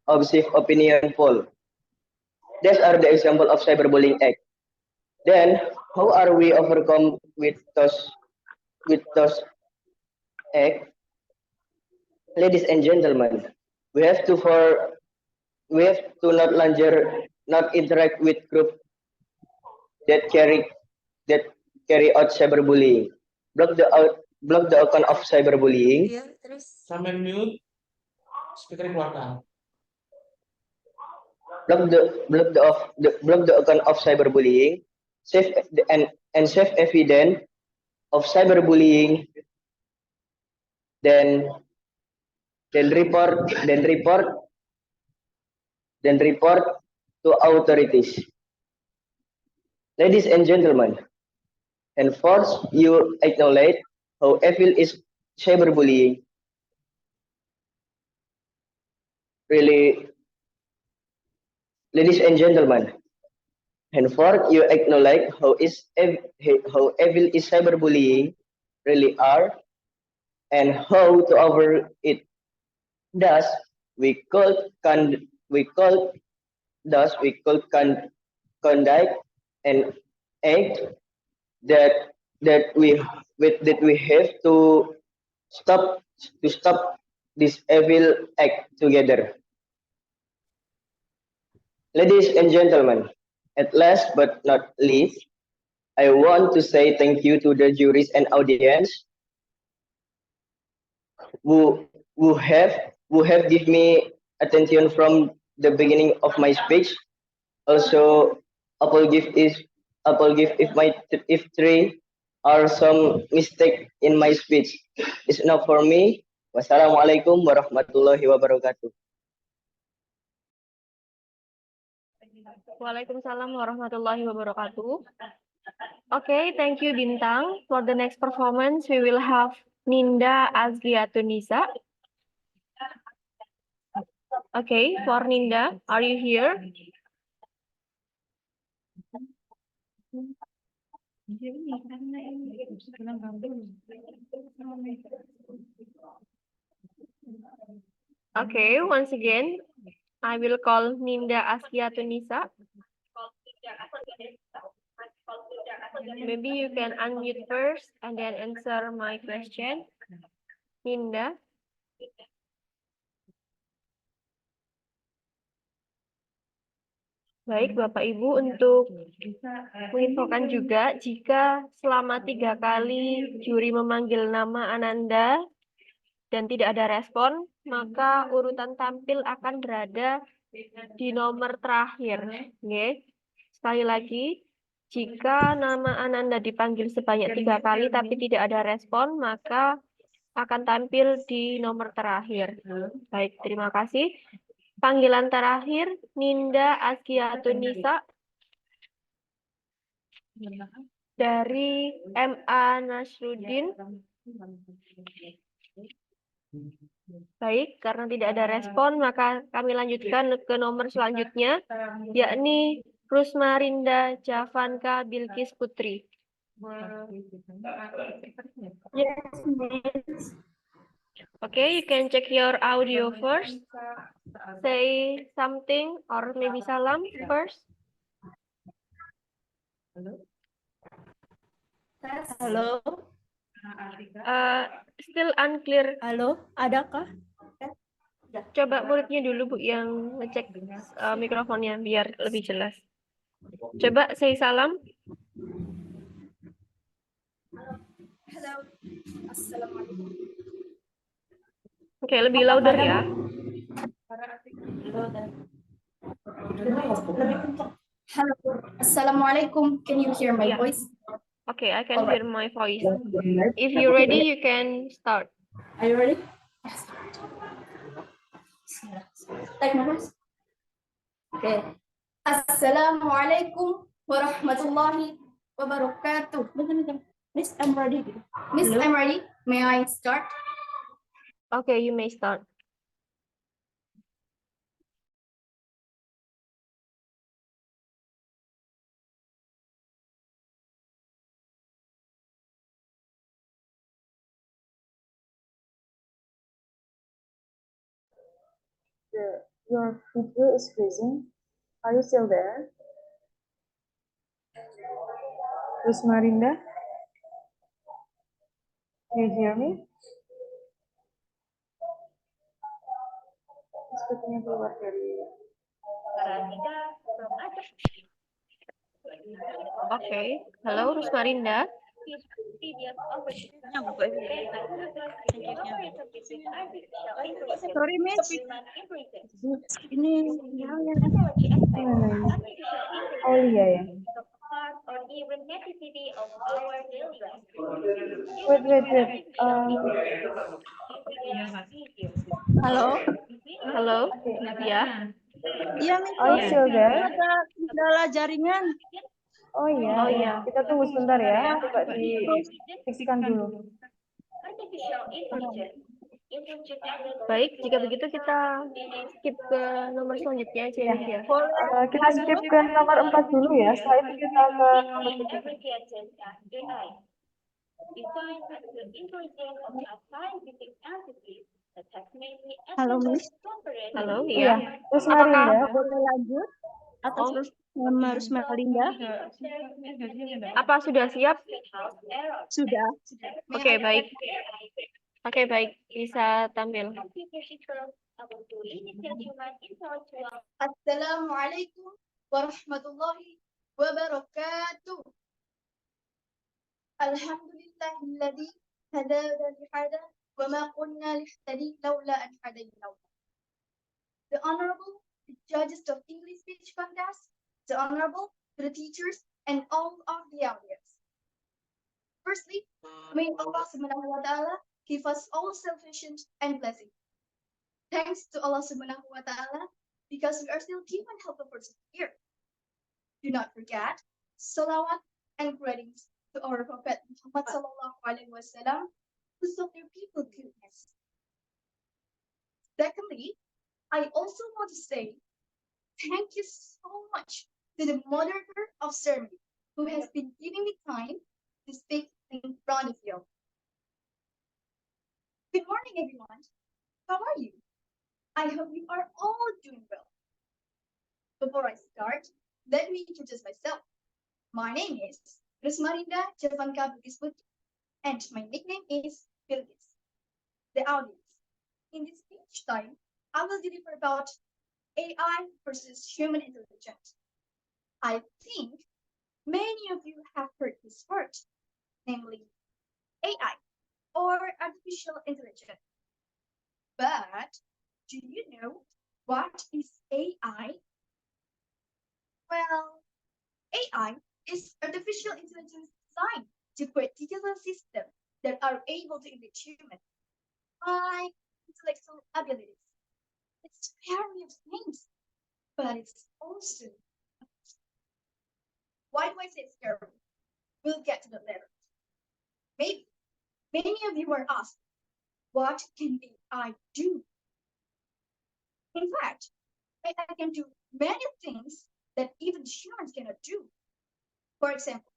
obsessive opinion poll. These are the example of cyberbullying act. Then, how are we overcome with those act? Ladies and gentlemen, we have to not interact with group that carry out cyberbullying. Block the account of cyberbullying. Sampai mute. Speaker keluarkan. Block the account of cyberbullying. Save evidence of cyberbullying. Then report to authorities. Ladies and gentlemen, and first you acknowledge how evil is cyberbullying. Really, ladies and gentlemen, and fourth you acknowledge how evil is cyberbullying really are, and how to avoid it. Thus, we could conduct an act that we have to stop this evil act together. Ladies and gentlemen, at last but not least, I want to say thank you to the juries and audience who have give me attention from the beginning of my speech. Also, apologize if three are some mistake in my speech. It's enough for me. Wassalamualaikum warahmatullahi wabarakatuh. Waalaikumsalam warahmatullahi wabarakatuh. Okay, thank you Bintang. For the next performance, we will have Ninda Azliatunisa. Okay, for Ninda, are you here? Okay, once again, I will call Ninda Azliatunisa. Maybe you can unmute first and then answer my question. Ninda. Baik, Bapak Ibu, untuk menginfokan juga jika selama 3 kali juri memanggil nama Ananda dan tidak ada respon, maka urutan tampil akan berada di nomor terakhir. Oke. Sekali lagi, jika nama Ananda dipanggil sebanyak 3 kali tapi tidak ada respon, maka akan tampil di nomor terakhir. Baik, terima kasih. Panggilan terakhir, Ninda Azkiatunisa dari MA Nasruddin. Baik, karena tidak ada respon, maka kami lanjutkan ke nomor selanjutnya, yakni Rusmarinda Javanka Bilkis Putri. Yes, Miss. Okay, you can check your audio first. Say something or maybe salam first. Halo. Still unclear. Halo, adakah? Coba muridnya dulu Bu yang ngecek mikrofonnya biar lebih jelas. Coba say salam. Halo. Assalamualaikum. Oke, lebih louder ya. Halo. Assalamualaikum. Can you hear my voice? Okay, I can hear my voice. If you're ready, you can start. Are you ready? Take my voice. Okay. Assalamualaikum warahmatullahi wabarakatuh. Miss, I'm ready. Miss, I'm ready. May I start? Okay, you may start. Your video is freezing. Are you still there? Rusmarinda? Can you hear me? Sepertinya keluar dari... Okay. Hello, Rusmarinda. Sorry, Miss. Ini Oh iya ya. Wait. halo. Halo. Ya. Iya, Miss. Are you still there? Ada kendala jaringan. Oh iya. Oh iya. Kita tunggu sebentar ya. Coba difixkan dulu. Baik, jika begitu kita skip ke nomor selanjutnya aja ya. Kita skip ke nomor 4 dulu ya. Setelah itu kita ke nomor 7. Halo, Miss. Halo, Iya. ya. Terus Apakah Marinda. Boleh lanjut atas nama Rusmarinda? apa sudah siap? Sudah. Oke, baik. Oke, baik. Bisa tampil. Assalamualaikum warahmatullahi wabarakatuh. Alhamdulillahilladzi hadana lihada wa ma kunna lihtadi laula an hadana Allah. The Honorable, the judges of English speech contest, the Honorable, the teachers, and all of the audience. Firstly, may Allah subhanahu wa ta'ala give us all salvation and blessing. Thanks to Allah subhanahu wa ta'ala, because we are still given health for here. Do not forget salawat and greetings to our Prophet Muhammad sallallahu alaihi wasallam, who served their people goodness. Secondly, I also want to say thank you so much to the moderator of ceremony who has been giving me time to speak in front of you. Good morning, everyone. How are you? I hope you are all doing well. Before I start, let me introduce myself. My name is Rusmarinda Javanka Bugisbuti, and my nickname is Bilgis. The audience. In this speech time, I will deliver about AI versus human intelligence. I think many of you have heard this word, namely AI, or artificial intelligence. But do you know what is AI? Well, AI is artificial intelligence designed to create digital systems that are able to imitate human, like intellectual abilities. It's very of things, but it's also. Why do I say it's scary? We'll get to that later. Maybe many of you are asked, what can AI do? In fact, AI can do many things that even humans cannot do. For example,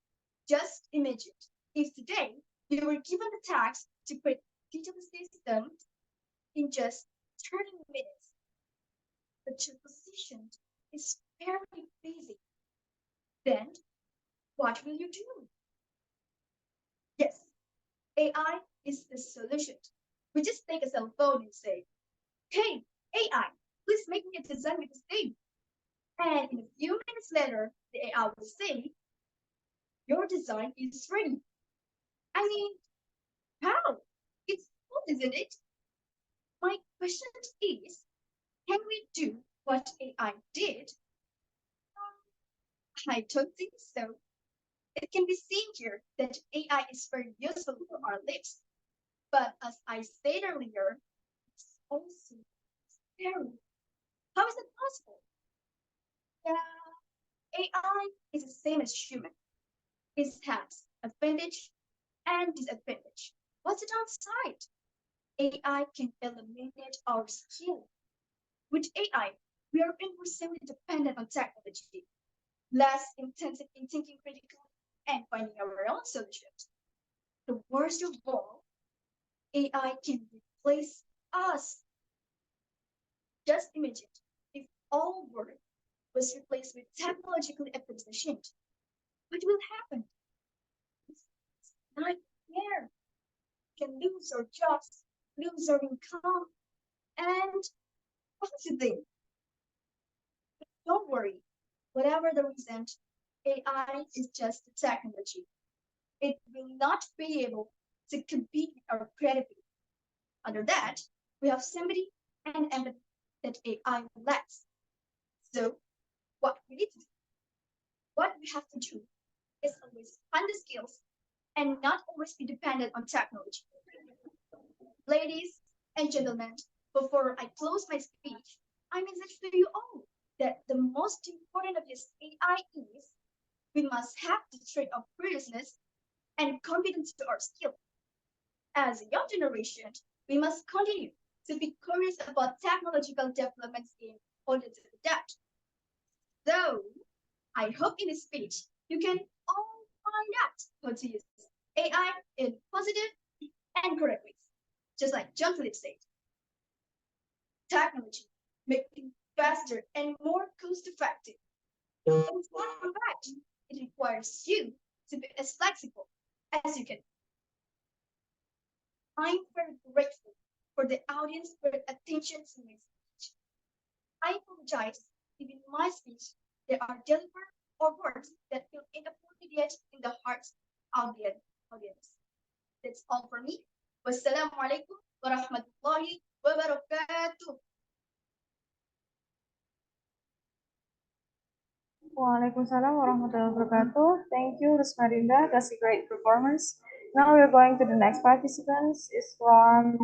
just imagine if today you were given the task to create digital systems in just 30 minutes, but your position is very busy. Then what will you do? Yes, AI is the solution. We just take a cell phone and say, hey, AI, please make me a design with this thing. And in a few minutes later, the AI will say, your design is ready. I mean, how? It's cool, isn't it? My question is, can we do what AI did? I don't think so. It can be seen here that AI is very useful for our lives. But as I said earlier, it's also scary. How is it possible? Yeah, AI is the same as human. It has advantage and disadvantage. What's the downside? AI can eliminate our skill. With AI, we are increasingly dependent on technology, less intensive in thinking critically and finding our own solutions. The worst of all, AI can replace us. Just imagine if all work was replaced with technologically advanced machines. What will happen? It's a nightmare. We can lose our jobs, lose our income, and what do you think? Don't worry. Whatever the reason, AI is just a technology. It will not be able to compete with our creativity. Under that, we have sympathy and empathy that AI lacks. So, what we need to do, what we have to do, is always find the skills and not always be dependent on technology. Ladies and gentlemen, before I close my speech, I message to you all that the most important of this AI is we must have the trait of fearlessness and confidence to our skill. As a young generation, we must continue to be curious about technological developments in order to adapt. So, I hope in this speech you can all find out how to use AI in positive and correct ways, just like John Philip said. Technology making faster and more cost-effective. It's not correct. It requires you to be as flexible as you can. I'm very grateful for the audience for attention to my speech. I apologize if in my speech there are delivered or words that feel inappropriate in the hearts of the audience. audience. That's all for me. Wassalamualaikum warahmatullahi wabarakatuh. Waalaikumsalam warahmatullahi wabarakatuh. Thank you, Rusmarinda. That's a great performance. Now we're going to the next participants. It's from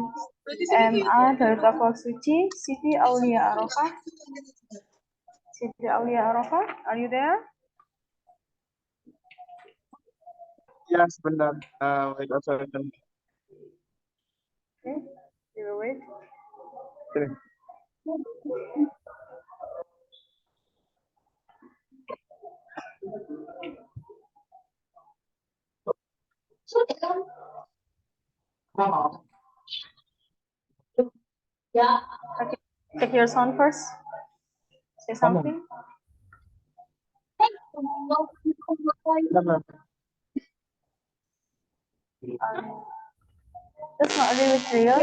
MA dari Babak Suci, Siti Aulia Arafah. Siti Aulia Arafah, are you there? Ya, sebentar. Wait a second. Okay, you will wait. Okay. Okay, take your sound first. Say something. That's not really clear.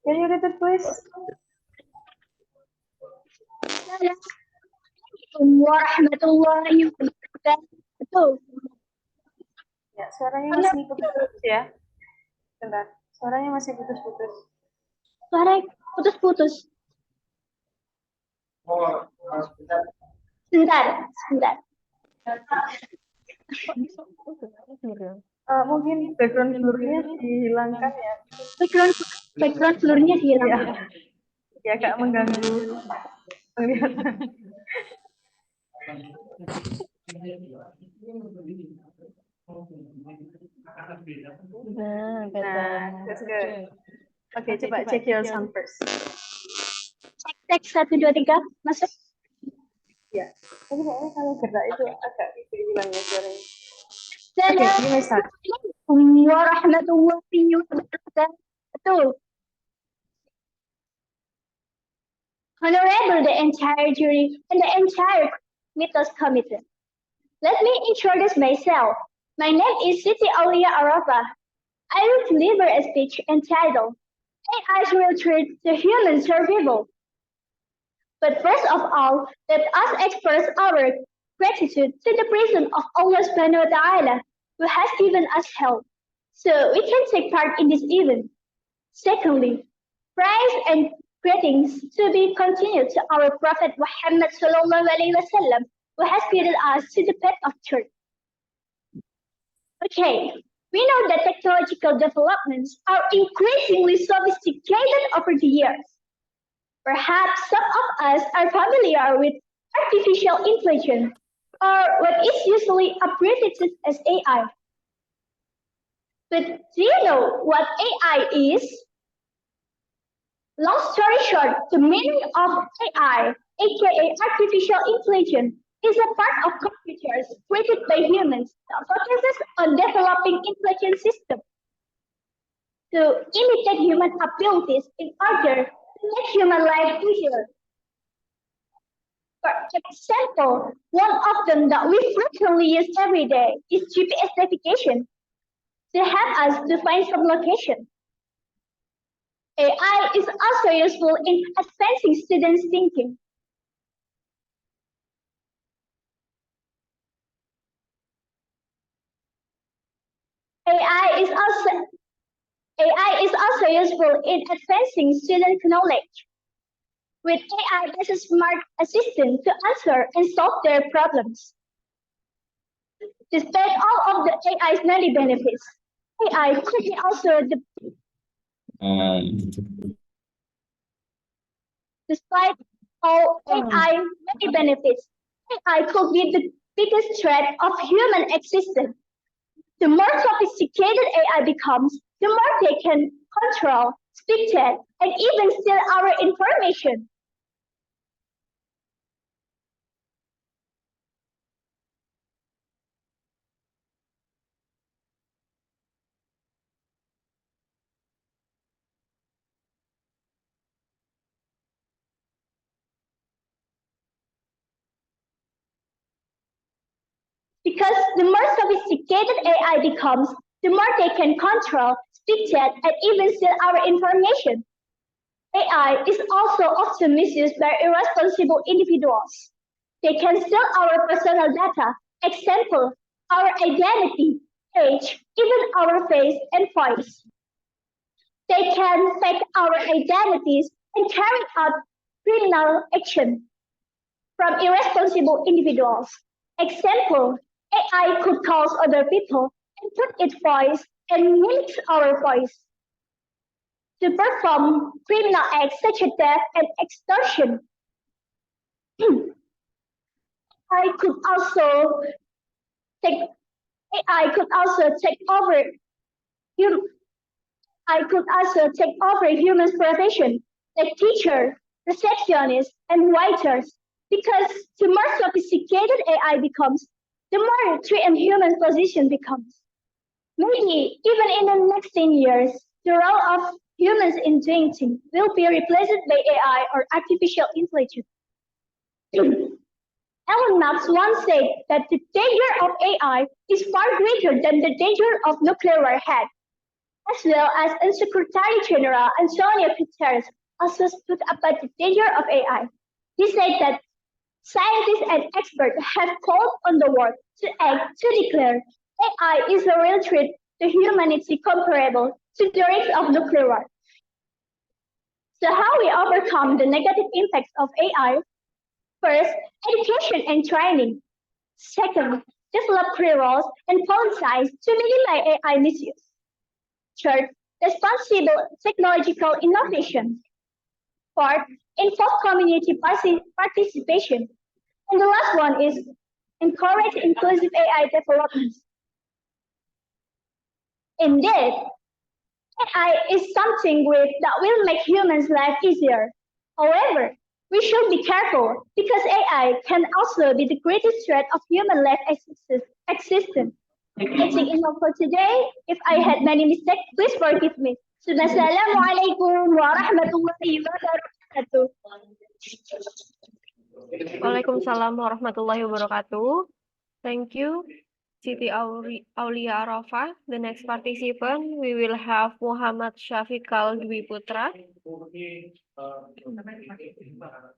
Can you repeat, please? Warahmatullahi wabarakatuh. Ya, suaranya masih putus-putus ya. Bentar, suaranya masih putus-putus. Suara putus-putus. Sebentar. Mungkin background blur-nya dihilangkan ya. Background blur-nya dihilangkan. Ya, agak mengganggu penglihatan. Nah, that's good. Oke, coba check your sound first. Cek 1, 2, 3, masuk. Ya, tapi kayaknya kalau gerak itu agak hilang ya suaranya. Oke, gimana start? Warahmatullahi wabarakatuh. Honorable the entire jury and the entire Mitos committee. Let me introduce myself. My name is Siti Aulia Arafah. I will deliver a speech entitled AI's Real Threat to Human Survival. But first of all, let us express our gratitude to the presence of Allah Subhanahu wa Ta'ala, who has given us health, so we can take part in this event. Secondly, praise and greetings to be continued to our Prophet Muhammad Sallallahu Alaihi Wasallam, who has guided us to the path of truth. Okay, we know that technological developments are increasingly sophisticated over the years. Perhaps some of us are familiar with artificial intelligence, or what is usually abbreviated as AI. But do you know what AI is? Long story short, the meaning of AI, aka artificial intelligence, is a part of computers created by humans that focuses on developing intelligent systems to imitate human abilities in order to make human life easier. For example, one of them that we frequently use every day is GPS navigation to help us to find some location. AI is also useful in advancing students' thinking. AI is also useful in advancing student knowledge. With AI as a smart assistant to answer and solve their problems. Despite all of the AI's many benefits, AI could be also the Despite all AI many benefits, AI could be the biggest threat of human existence. The more sophisticated AI becomes, the more they can control, speak chat, and even steal our information. Because the more sophisticated AI becomes, the more they can control, speak chat, and even steal our information. AI is also often misused by irresponsible individuals. They can steal our personal data, example, our identity, age, even our face and voice. They can fake our identities and carry out criminal action from irresponsible individuals. Example, AI could call other people and put its voice and mimic our voice to perform criminal acts such as theft and extortion. I could also take AI could also take over hum, I could also take over human profession like teacher, receptionists, and waiters. Because the more sophisticated AI becomes, the more threatened human position becomes. Maybe even in the next 10 years, the role of humans in doing things will be replaced by AI or artificial intelligence. Elon Musk once said that the danger of AI is far greater than the danger of nuclear warhead, as well as Secretary General Antonio Guterres also spoke about the danger of AI. He said that scientists and experts have called on the world to act to declare AI is a real threat to humanity comparable to the risk of nuclear war. So how we overcome the negative impacts of AI? First, education and training. Second, develop pre-rules and policies to minimize AI misuse. Third, responsible technological innovation. Fourth, involve community participation. And the last one is encourage inclusive AI development. Indeed, AI is something that will make humans' life easier. However, we should be careful because AI can also be the greatest threat of human life existence. I think enough for today. If I had many mistakes, please forgive me. Assalamualaikum warahmatullahi wabarakatuh. Waalaikumsalam warahmatullahi wabarakatuh. Thank you, Siti Aulia Arafah. The next participant, we will have Muhammad Syafiqal Dwi Putra.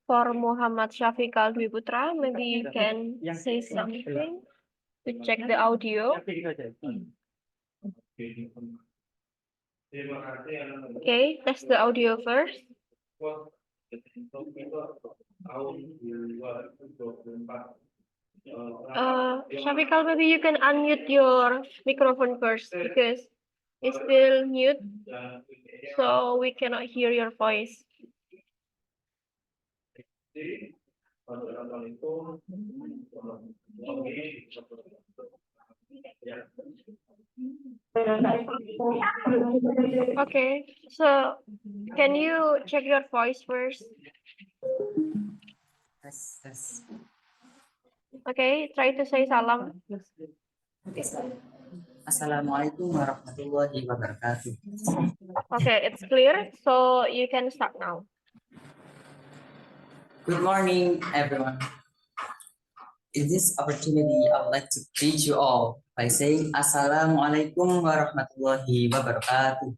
For Muhammad Syafiqal Dwi Putra, maybe you can say something to check the audio. Okay, test the audio first. Syafiqal, maybe you can unmute your microphone first because it's still mute, so we cannot hear your voice. Okay, so can you check your voice first? Yes. Okay, try to say salam. Okay, Assalamualaikum warahmatullahi wabarakatuh. Okay, it's clear, so you can start now. Good morning, everyone. In this opportunity, I would like to greet you all by saying Assalamualaikum warahmatullahi wabarakatuh.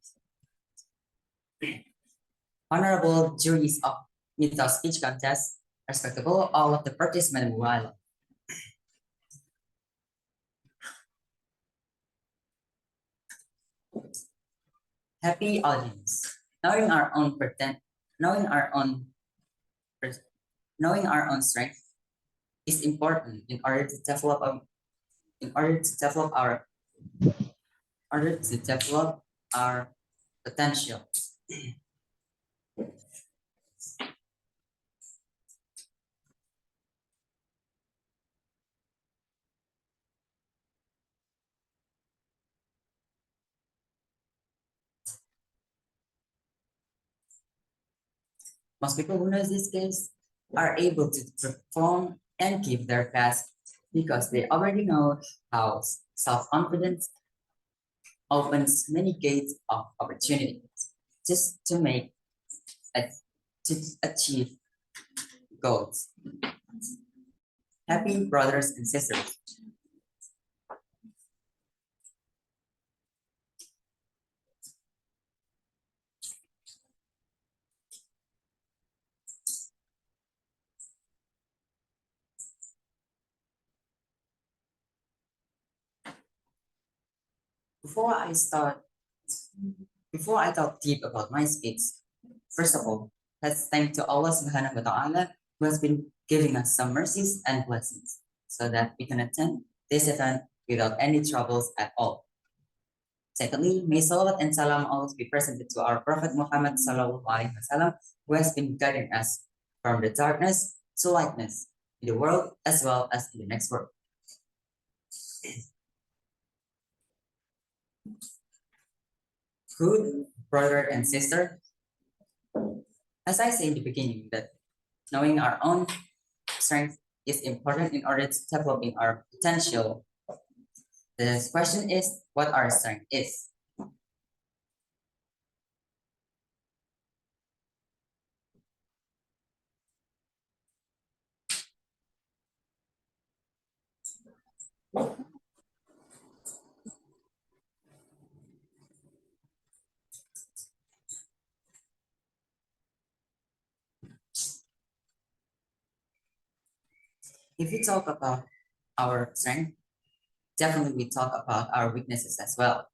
Honorable juries of Mitos speech contest, respectable all of the participants worldwide. Happy audience. Knowing our own strength is important in order to develop our potential. Most people who know this case are able to perform and give their best because they already know how self-confidence opens many gates of opportunities just to achieve goals. Happy brothers and sisters. Before I start, before I talk deep about my speech, first of all, let's thank to Allah Subhanahu wa Taala who has been giving us some mercies and blessings so that we can attend this event without any troubles at all. Secondly, may salawat and salam always be presented to our Prophet Muhammad Sallallahu Alaihi Wasallam, who has been guiding us from the darkness to lightness in the world as well as in the next world. Good brother and sister, as I say in the beginning, that knowing our own strength is important in order to developing our potential. The question is what our strength is. If we talk about our strength, definitely we talk about our weaknesses as well.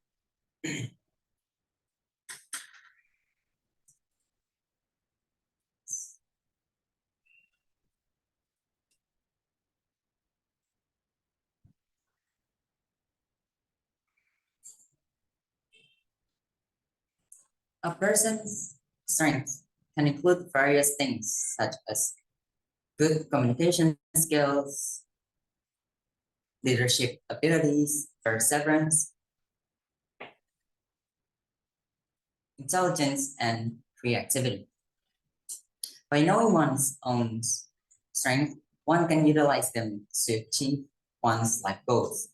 A person's strengths can include various things such as good communication skills, leadership abilities, perseverance, intelligence, and creativity. By knowing one's own strength, one can utilize them to achieve one's life goals.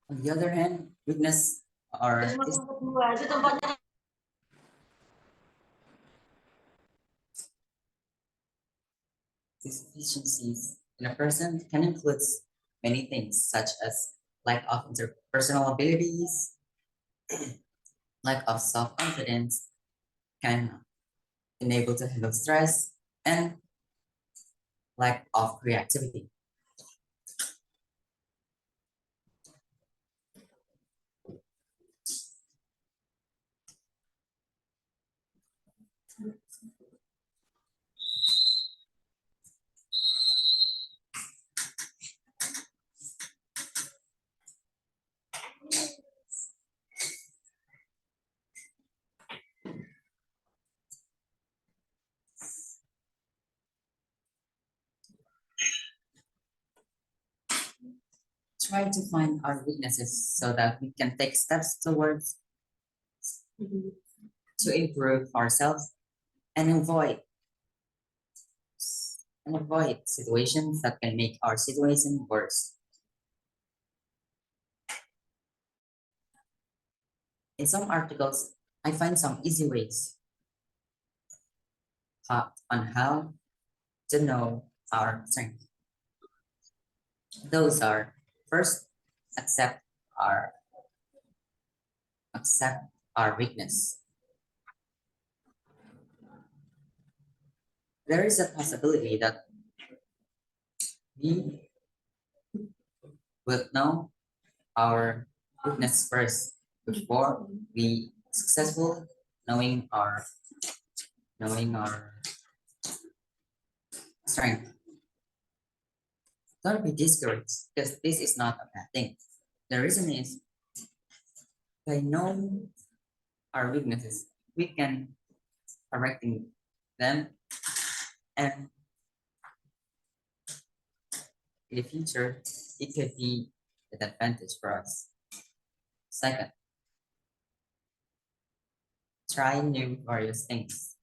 On the other hand, weakness are deficiencies in a person can include many things such as lack of interpersonal abilities, lack of self-confidence, can enable to handle stress, and lack of creativity. Try to find our weaknesses so that we can take steps towards to improve ourselves and avoid situations that can make our situation worse. In some articles, I find some easy ways on how to know our strength. Those are first, accept our weakness. There is a possibility that we will know our weakness first before we successful knowing our strength. Don't be discouraged because this is not a bad thing. The reason is by knowing our weaknesses, we can correcting them, and in the future, it could be an advantage for us. Second, try new various things.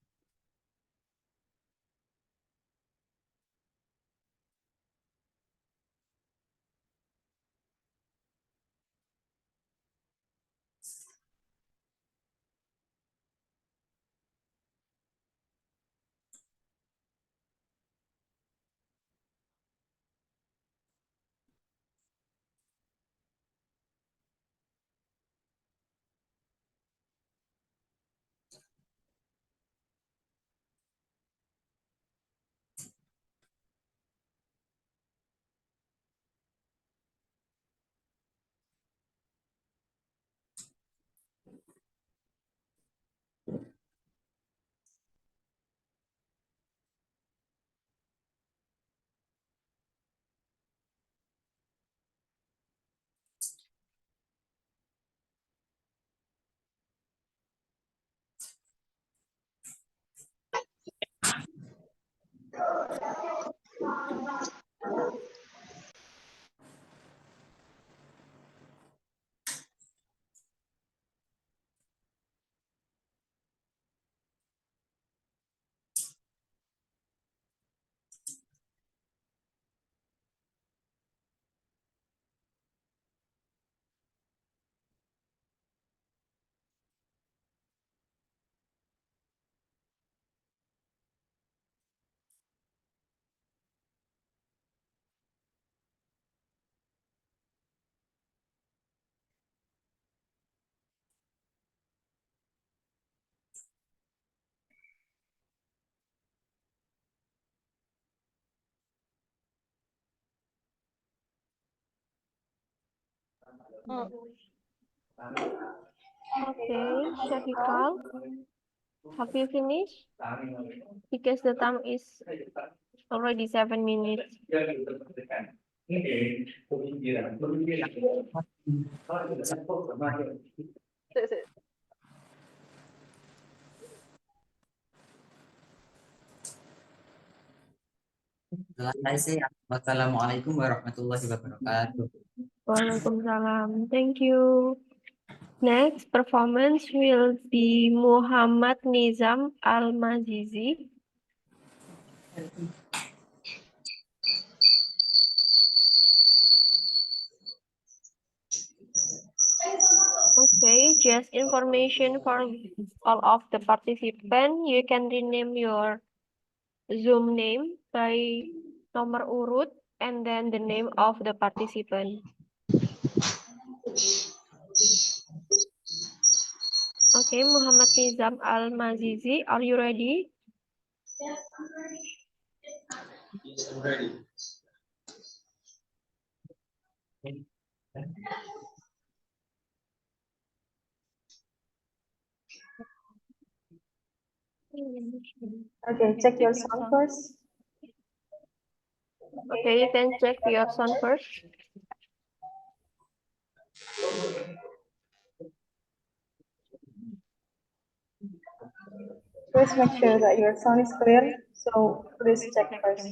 Okay, Shahikal, have you finished? Because the time is already 7 minutes. Selesai sih. Wassalamualaikum warahmatullahi wabarakatuh. Waalaikumsalam. Thank you. Next performance will be Muhammad Nizam Al-Mazizi. Okay, just information for all of the participants. You can rename your Zoom name by nomor urut and then the name of the participant. Okay, Muhammad Nizam Al-Mazizi, are you ready? Yes, I'm ready. Okay, check your sound first. Okay, you can check your sound first. Please make sure that your sound is clear. So please check first.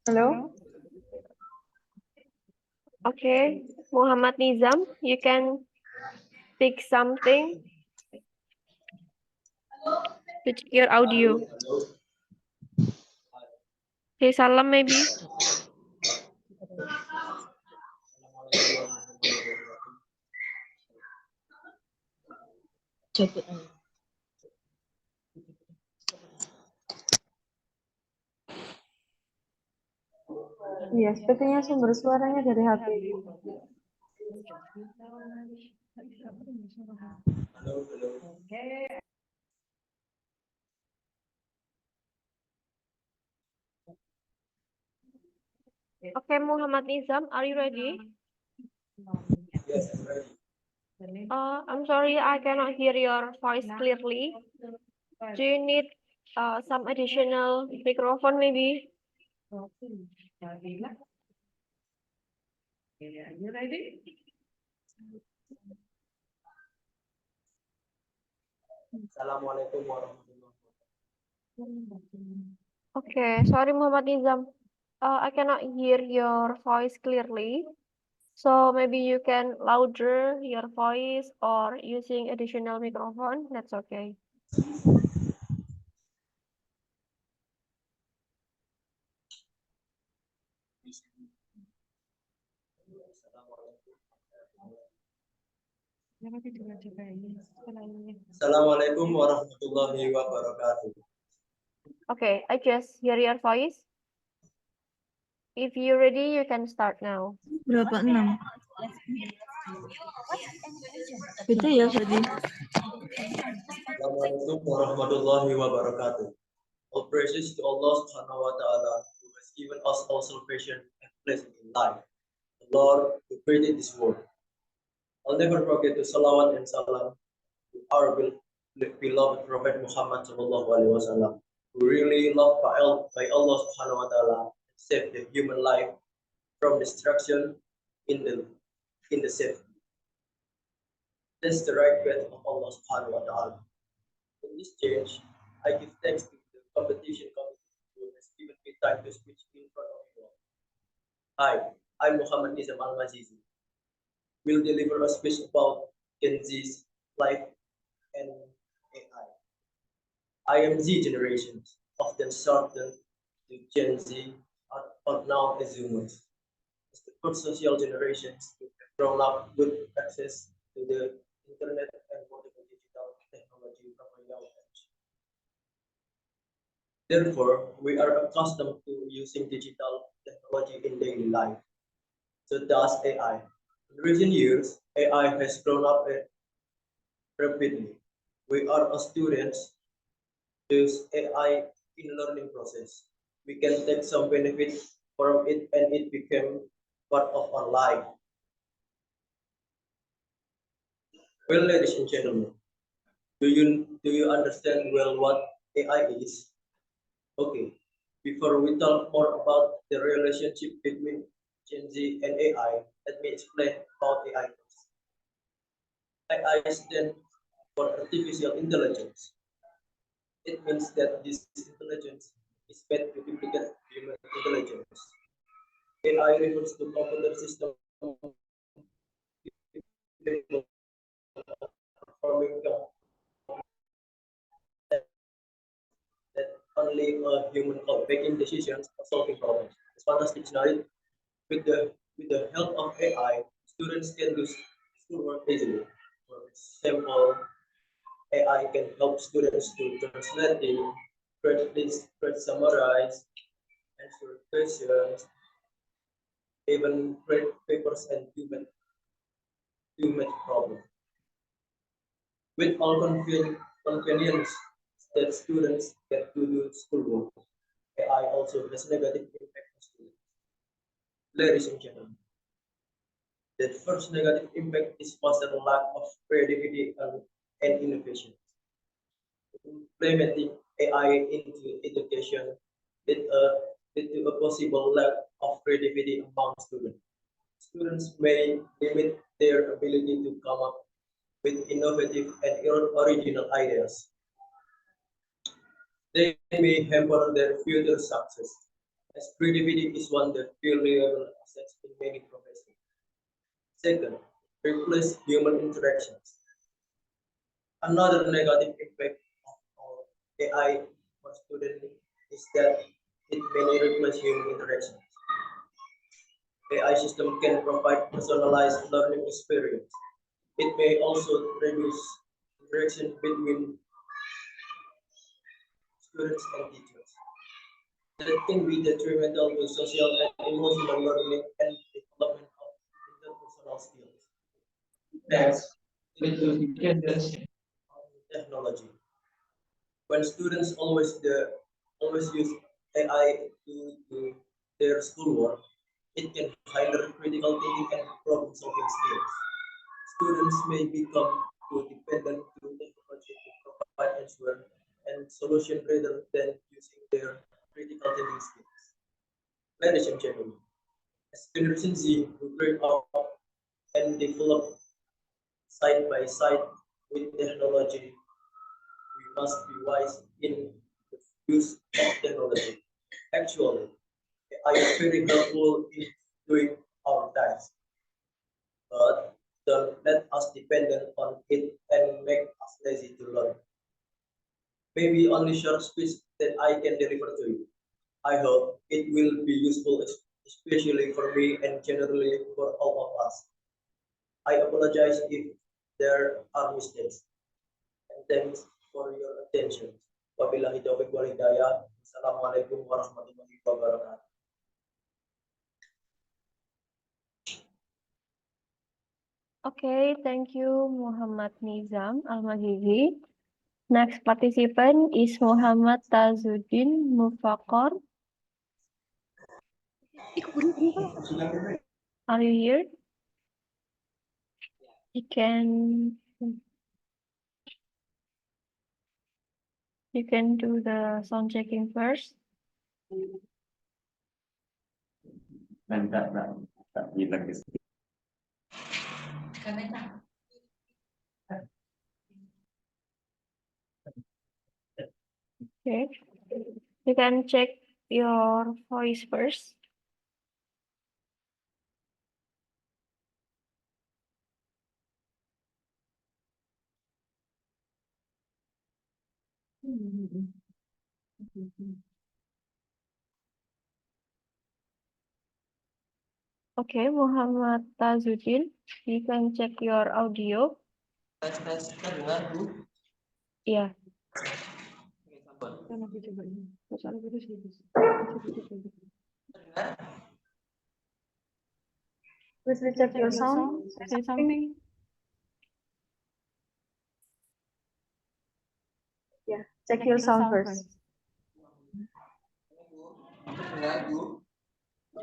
Hello? Okay, Muhammad Nizam, you can pick something to check your audio. Say salam maybe. Iya, sepertinya sumber suaranya dari HP. Okay, Muhammad Nizam, are you ready? Yes, I'm ready. I'm sorry, I cannot hear your voice clearly. Do you need some additional microphone maybe? Assalamualaikum warahmatullahi Okay, sorry Muhammad Nizam. I cannot hear your voice clearly. So maybe you can louder your voice or using additional microphone. That's okay. Assalamualaikum warahmatullahi wabarakatuh. Okay, I just hear your voice. If you're ready, you can start now. Berapa 6? Beda ya berarti. Assalamualaikum warahmatullahi wabarakatuh. All praises to Allah Subhanahu wa Ta'ala, who has given us all salvation and blessing in life. The Lord who created this world. I'll never forget to salawat and salam to our beloved Prophet Muhammad Sallallahu Alaihi Wasallam, who really loved by Allah Subhanahu wa Ta'ala and saved the human life from destruction in the safety. That's the right path of Allah Subhanahu wa Ta'ala. In this change, I give thanks to the competition committee who has given me time to speak in front of you all. Hi, I'm Muhammad Nizam Al-Mazizi. Will deliver a speech about Gen Z's life and AI. I am Z generation, often shortened to Gen Z, or now as Zoomers. As the first social generations to have grown up with access to the internet and multiple digital technology from a young age. Therefore, we are accustomed to using digital technology in daily life. So does AI. In recent years, AI has grown up rapidly. We are as students use AI in learning process. We can take some benefit from it and it became part of our life. Well, ladies and gentlemen, do you understand well what AI is? Okay, before we talk more about the relationship between Gen Z and AI, let me explain about AI first. AI stands for artificial intelligence. It means that this intelligence is meant to duplicate human intelligence. AI refers to computer system performing that only a human can making decisions or solving problems. It's fantastic, right? With the help of AI, students can do schoolwork easily. For example, AI can help students to translate, create lists, create summarize, answer questions, even create papers and do math problems. With all convenience that students get to do schoolwork, AI also has negative impact on students. Ladies and gentlemen, the first negative impact is foster lack of creativity and innovation. Implementing AI into education led to a possible lack of creativity among students. Students may limit their ability to come up with innovative and original ideas. They may hamper their future success, as creativity is one of the few reliable assets in many professions. Second, replace human interactions. Another negative impact of AI for students is that it may replace human interactions. AI system can provide personalized learning experience. It may also reduce interaction between students and teachers. That can be detrimental to social and emotional learning and development of interpersonal skills. Next, technology. When students always use AI to do their schoolwork, it can hinder critical thinking and problem solving skills. Students may become too dependent to technology to provide answer and solution rather than using their critical thinking skills. Ladies and gentlemen, as Generation Z, we bring up and develop side by side with technology. We must be wise in the use of technology. Actually, AI is very helpful in doing our tasks, but don't let us dependent on it and make us lazy to learn. Maybe only short speech that I can deliver to you. I hope it will be useful, especially for me and generally for all of us. I apologize if there are mistakes. And thanks for your attention. Wabillahi taufiq wal hidayah. Assalamualaikum warahmatullahi wabarakatuh. Okay, thank you, Muhammad Nizam Al-Maghribi. Next participant is Muhammad Tazuddin Mufakor. Are you here? You can do the sound checking first. Okay, you can check your voice first. Okay, Muhammad Tazuddin, you can check your audio. Iya. Please check your sound. Say something. Yeah, check your sound first.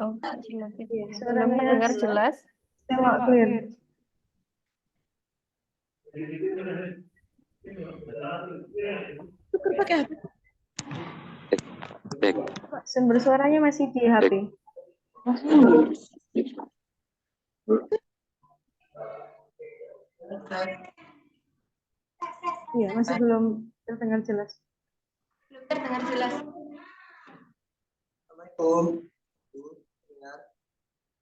Oh, belum terdengar jelas. Not clear. Tuker pakai HP. Sumber suaranya masih di HP. Iya, masih belum terdengar jelas. Belum terdengar jelas. Assalamualaikum.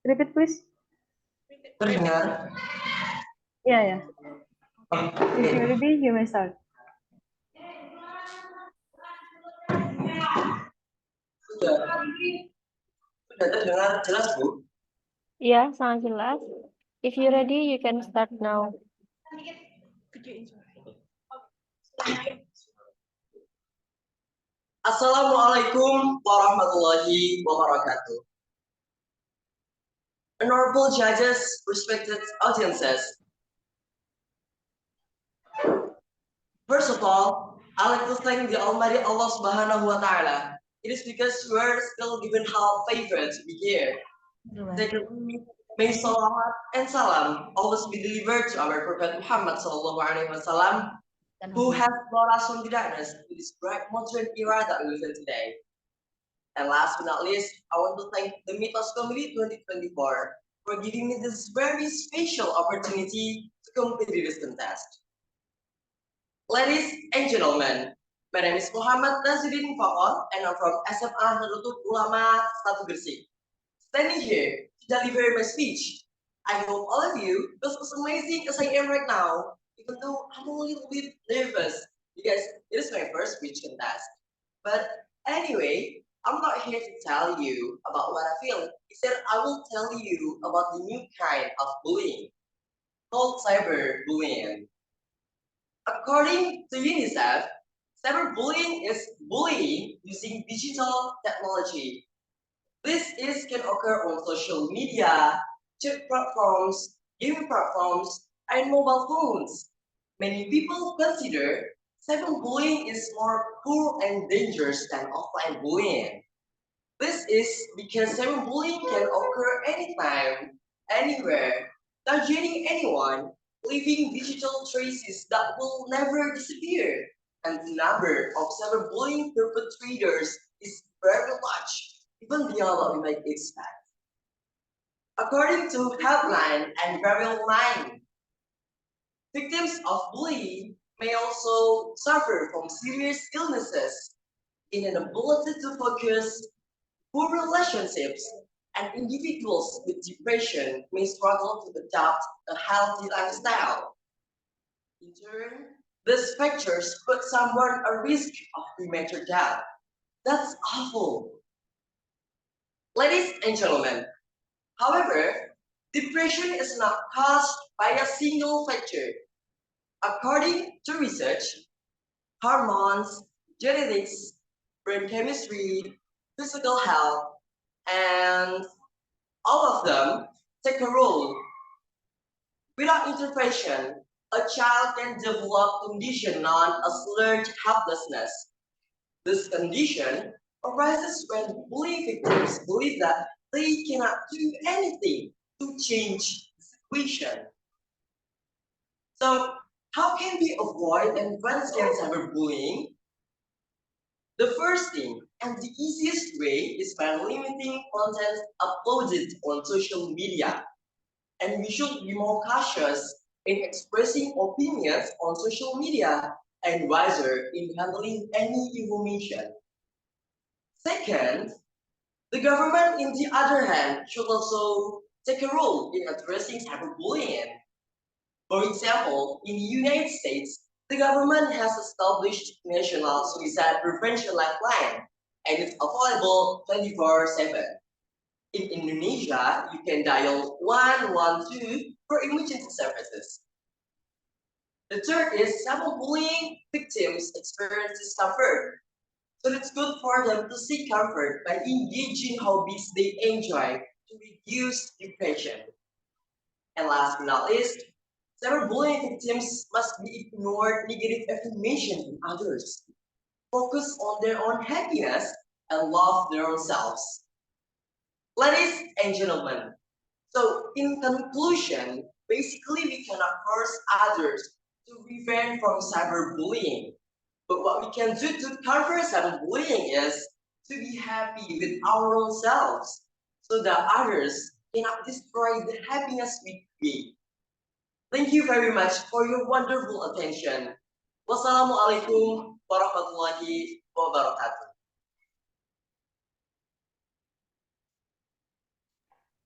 Repeat, please. Terdengar? Yeah, yeah. If you're ready, you may start. Sudah terdengar jelas, Bu? Iya, sangat jelas. If you're ready, you can start now. Assalamualaikum warahmatullahi wabarakatuh. Honorable judges, respected audiences. First of all, I'd like to thank the Almighty Allah Subhanahu wa Ta'ala. It is because we are still given our favor to be here. Secondly, may salawat and salam always be delivered to our Prophet Muhammad Sallallahu Alaihi Wasallam, who has brought us from the darkness to this bright modern era that we live in today. And last but not least, I want to thank the Mitos Committee 2024 for giving me this very special opportunity to compete in this contest. Ladies and gentlemen, my name is Muhammad Tazuddin Fakor, and I'm from SMA Nahdlatul Ulama 1 Gresik. Standing here to deliver my speech, I hope all of you feel as amazing as I am right now, even though I'm a little bit nervous because it is my first speech contest. But anyway, I'm not here to tell you about what I feel. Instead, I will tell you about the new kind of bullying called cyberbullying. According to UNICEF, cyberbullying is bullying using digital technology. This can occur on social media, chat platforms, gaming platforms, and mobile phones. Many people consider cyberbullying is more cruel and dangerous than offline bullying. This is because cyberbullying can occur anytime, anywhere, targeting anyone, leaving digital traces that will never disappear. And the number of cyberbullying perpetrators is very large, even beyond what we might expect. According to Healthline and Burial Line, Victims of bullying may also suffer from serious illnesses, inability to focus, poor relationships, and individuals with depression may struggle to adopt a healthy lifestyle. In turn, these factors put someone at risk of premature death. That's awful. Ladies and gentlemen, however, depression is not caused by a single factor. According to research, hormones, genetics, brain chemistry, physical health, and all of them take a role. Without intervention, a child can develop a condition known as learned helplessness. This condition arises when bullying victims believe that they cannot do anything to change the situation. So, how can we avoid and prevent cyberbullying? The first thing and the easiest way is by limiting content uploaded on social media. And we should be more cautious in expressing opinions on social media and wiser in handling any information. Second, the government, on the other hand, should also take a role in addressing cyberbullying. For example, in the United States, the government has established National Suicide Prevention Lifeline, and it's available 24/7. In Indonesia, you can dial 112 for emergency services. The third is cyberbullying victims experience discomfort. So it's good for them to seek comfort by engaging hobbies they enjoy to reduce depression. And last but not least, cyberbullying victims must be ignored negative information from others. Focus on their own happiness and love their own selves. Ladies and gentlemen, so in conclusion, basically we cannot force others to refrain from cyberbullying. But what we can do to counter cyberbullying is to be happy with our own selves so that others cannot destroy the happiness we create. Thank you very much for your wonderful attention. Wassalamualaikum warahmatullahi wabarakatuh.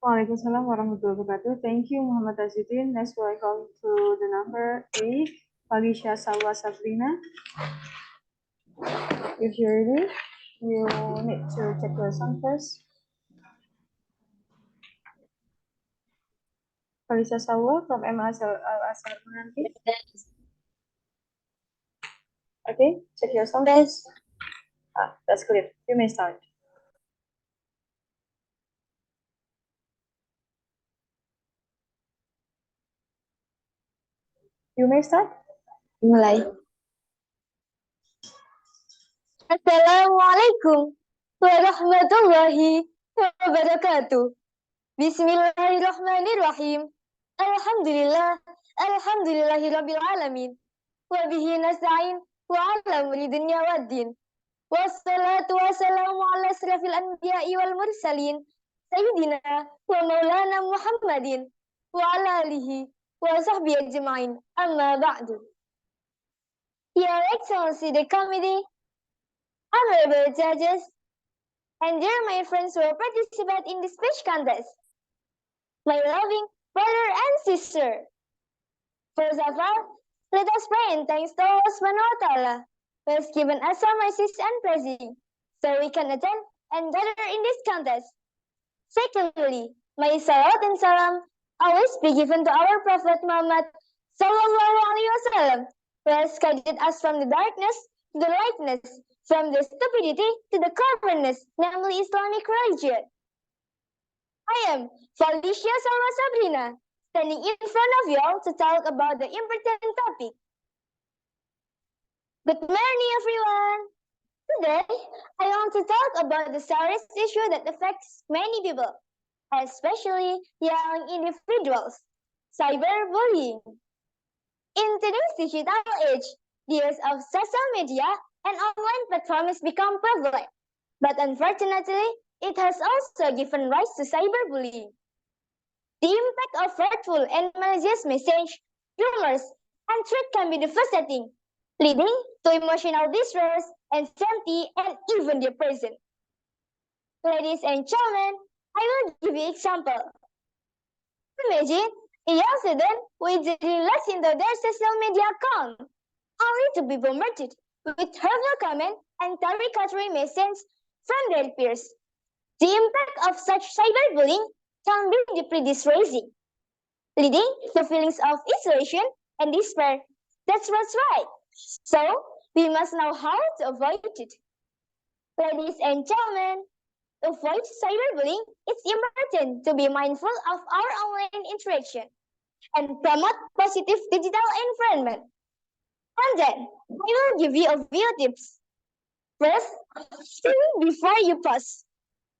Waalaikumsalam warahmatullahi wabarakatuh. Thank you, Muhammad Azuddin. Next, we'll go to the number 8, Felicia Salwa Sabrina. If you're ready, you need to check your sound first. Felicia Salwa from Al-Azhar Menanti. Okay, check your sound first. That's clear. You may start. You may start. Mulai. Assalamualaikum warahmatullahi wabarakatuh. Bismillahirrahmanirrahim. Alhamdulillahirabbil alamin. Wa bihi nasta'in wa 'ala umuri dunya waddin. Wassalatu wassalamu ala asrafil anbiya'i wal mursalin. Sayyidina wa maulana Muhammadin wa ala alihi wa sahbihi ajma'in. Amma ba'du. Your Excellency, the committee, honorable judges, and dear my friends who participate in this speech contest, my loving brother and sister. First of all, let us pray and thanks to Allah Subhanahu wa Ta'ala, who has given us some mercies and blessings, so we can attend and gather in this contest. Secondly, may salawat and salam always be given to our Prophet Muhammad Sallallahu Alaihi Wasallam, who has guided us from the darkness to the lightness, from the stupidity to the cleverness, namely Islamic religion. I am Felicia Salwa Sabrina, standing in front of you all to talk about the important topic. Good morning, everyone. Today, I want to talk about the serious issue that affects many people, especially young individuals, cyberbullying. In today's digital age, the use of social media and online platforms become prevalent, but unfortunately, it has also given rise to cyberbullying. The impact of hurtful and malicious messages, rumors, and threat can be devastating, leading to emotional distress, anxiety, and even depression. Ladies and gentlemen, I will give you an example. Imagine a young student who is relaxed into their social media account, only to be bombarded with hurtful comments and derogatory messages from their peers. The impact of such cyberbullying can be deeply distressing, leading to feelings of isolation and despair. That's what's right. So, we must know how to avoid it. Ladies and gentlemen, to avoid cyberbullying, it's important to be mindful of our online interaction and promote positive digital environment. And then, I will give you a few tips. First, think before you post.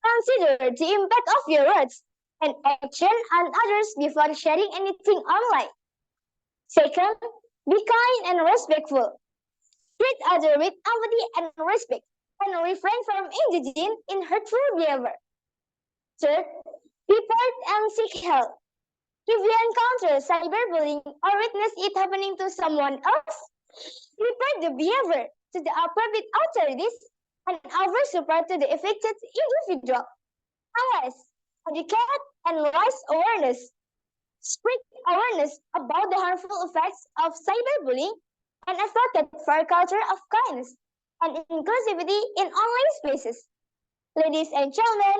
Consider the impact of your words and action on others before sharing anything online. Second, be kind and respectful. Treat others with empathy and respect, and refrain from engaging in hurtful behavior. Third, report and seek help. If you encounter cyberbullying or witness it happening to someone else, report the behavior to the appropriate authorities and offer support to the affected individual. Alas, educate and raise awareness. Spread awareness about the harmful effects of cyberbullying and advocate for a culture of kindness and inclusivity in online spaces. Ladies and gentlemen,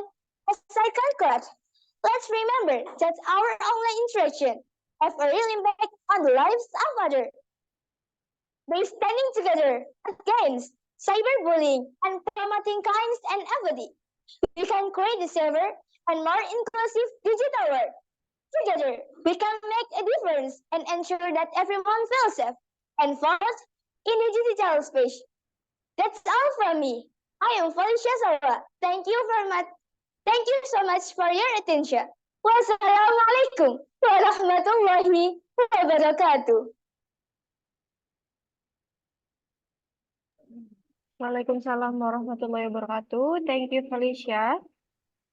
as I conclude, let's remember that our online interaction have a real impact on the lives of others. By standing together against cyberbullying and promoting kindness and empathy, we can create a safer and more inclusive digital world. Together, we can make a difference and ensure that everyone feels safe and fun in the digital space. That's all from me. I am Felicia Sawa. Thank you very much. Thank you so much for your attention. Wassalamualaikum warahmatullahi wabarakatuh. Waalaikumsalam warahmatullahi wabarakatuh. Thank you, Felicia.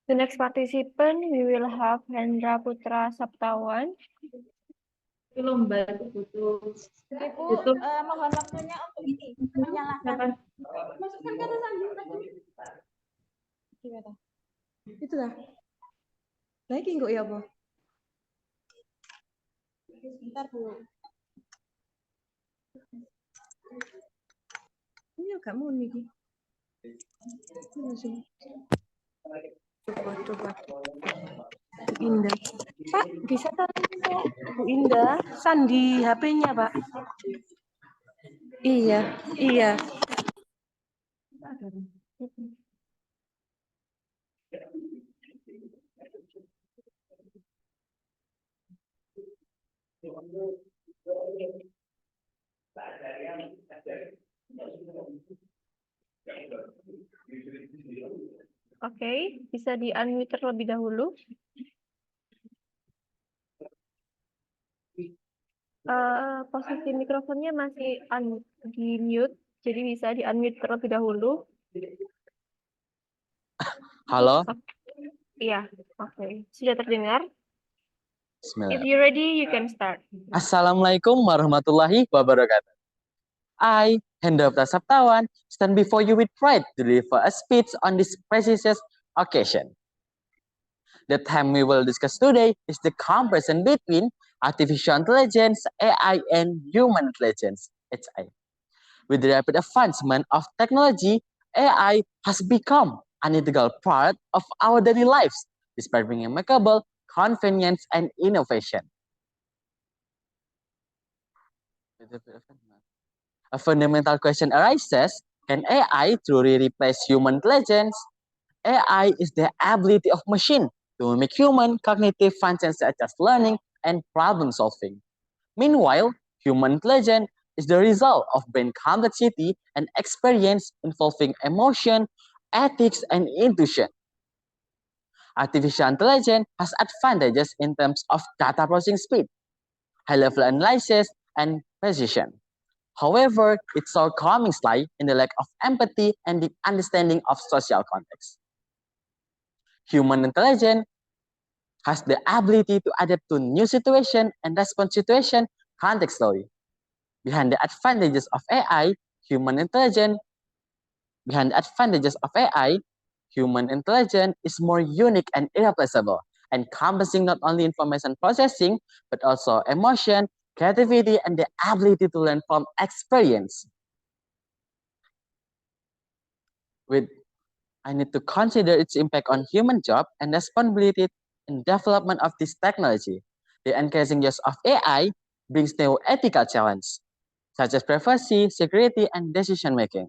The next participant, we will have Hendra Putra Saptawan. Belum putus. Ibu, mohon waktunya untuk ini menyalakan. Masukkan kata sambung tadi. Gimana? Itu lah. Lagi enggak ya, Bu? Sebentar, Bu. Ini agak mau nih. Coba. Indah. Pak, bisa tolong Bu Indah sandi HP-nya, Pak? Iya. Oke, bisa di-unmute terlebih dahulu. Posisi mikrofonnya masih di mute, jadi bisa di-unmute terlebih dahulu. Halo? Iya, oke. Sudah terdengar? Bismillah. If you're ready, you can start. Assalamualaikum warahmatullahi wabarakatuh. I, Hendra Putra Saptawan, stand before you with pride to deliver a speech on this precious occasion. The theme we will discuss today is the comparison between artificial intelligence, AI, and human intelligence, HI. With the rapid advancement of technology, AI has become an integral part of our daily lives, despite bringing remarkable convenience and innovation. A fundamental question arises, can AI truly replace human intelligence? AI is the ability of machine to mimic human cognitive functions such as learning and problem solving. Meanwhile, human intelligence is the result of brain complexity and experience involving emotion, ethics, and intuition. Artificial intelligence has advantages in terms of data processing speed, high-level analysis, and precision. However, its shortcomings lie in the lack of empathy and the understanding of social context. Human intelligence has the ability to adapt to new situations and respond to situation contextually. Behind the advantages of AI, human intelligence, behind the advantages of AI, human intelligence is more unique and irreplaceable, encompassing not only information processing, but also emotion, creativity, and the ability to learn from experience. I need to consider its impact on human job and responsibility in development of this technology. The increasing use of AI brings new ethical challenges, such as privacy, security, and decision making.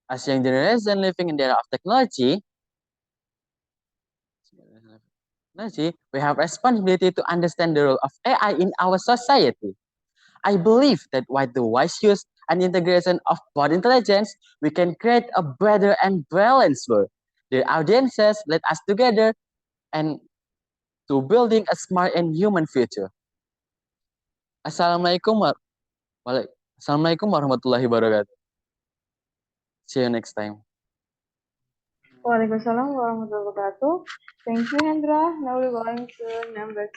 As young generation living in the era of technology, we have responsibility to understand the role of AI in our society. I believe that with the wise use and integration of both intelligence, we can create a better and balanced world. The audiences let us together and to building a smart and human future. Assalamualaikum warahmatullahi wabarakatuh. See you next time. Waalaikumsalam warahmatullahi wabarakatuh. Thank you, Hendra. Now we're going to number 10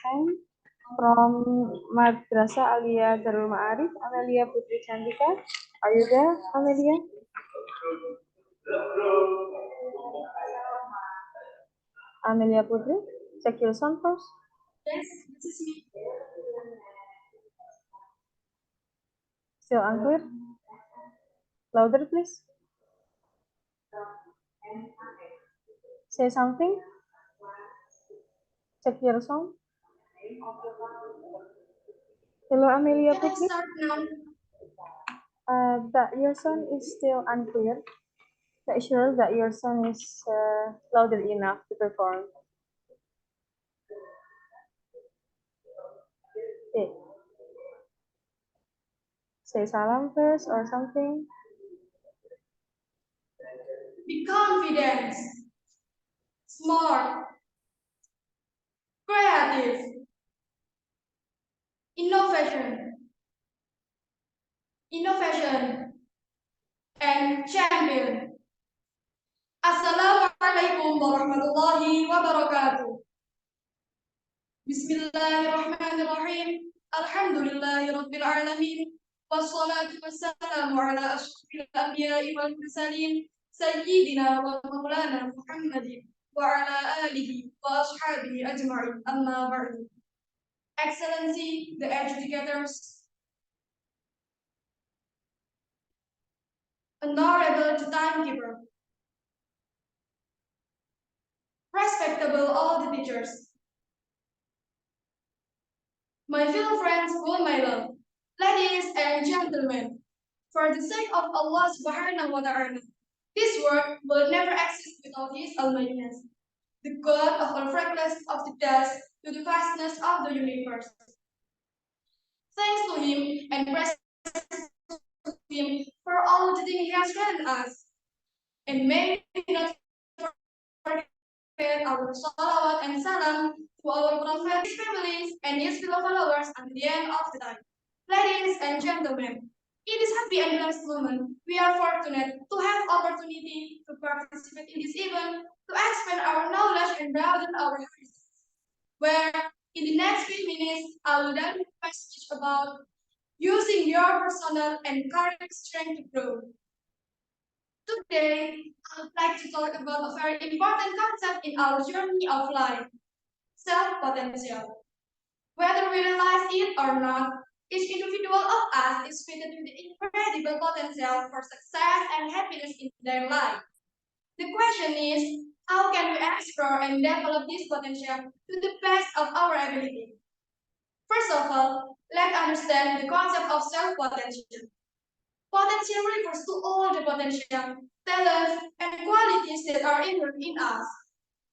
from Madrasah Alia Darul Maarif, Amelia Putri Chandika. Are you there, Amelia? Amelia Putri, check your sound first. Yes, this is me. Still unclear? Louder, please. Say something. Check your sound. Hello, Amelia Can I Putri. start now? That your sound is still unclear. Make sure that your sound is louder enough to perform. Okay. Say salam first or something. Be confident, smart, creative, innovation, and champion. Assalamualaikum warahmatullahi wabarakatuh. Bismillahirrahmanirrahim. Alhamdulillahirabbil alamin. Wassalatu wassalamu ala asyrafil anbiya'i wal mursalin sayyidina wa maulana Muhammadin wa ala alihi wa ashabihi ajma'in. Amma ba'du. Excellency, the educators, honorable timekeeper, respectable all the teachers, my fellow friends whom I love, ladies and gentlemen, for the sake of Allah subhanahu wa ta'ala, this world will never exist without His almightiness, the God of all fragrance of the dust to the vastness of the universe. Thanks to Him and praise to Him for all the things He has granted us. And may we not forget our salawat and salam to our Prophet, his families, and his fellow followers until the end of the time. Ladies and gentlemen, in this happy and blessed moment, we are fortunate to have opportunity to participate in this event, to expand our knowledge and broaden our horizons. Where in the next few minutes, I will then message about using your personal and character strength to grow. Today, I would like to talk about a very important concept in our journey of life, self-potential. Whether we realize it or not, each individual of us is fitted with the incredible potential for success and happiness in their life. The question is, how can we explore and develop this potential to the best of our ability? First of all, let's understand the concept of self-potential. Potential refers to all the potential, talents, and qualities that are inherent in us.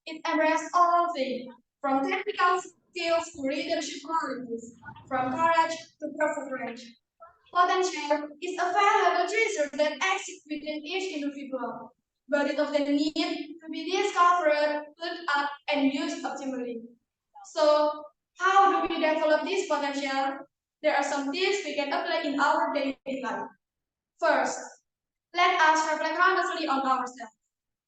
It embraces all things, from technical skills to leadership qualities, from courage to perseverance. Potential is a valuable treasure that exists within each individual, but it often needs to be discovered, built up, and used optimally. So, how do we develop this potential? There are some tips we can apply in our daily life. First, let us reflect honestly on ourselves.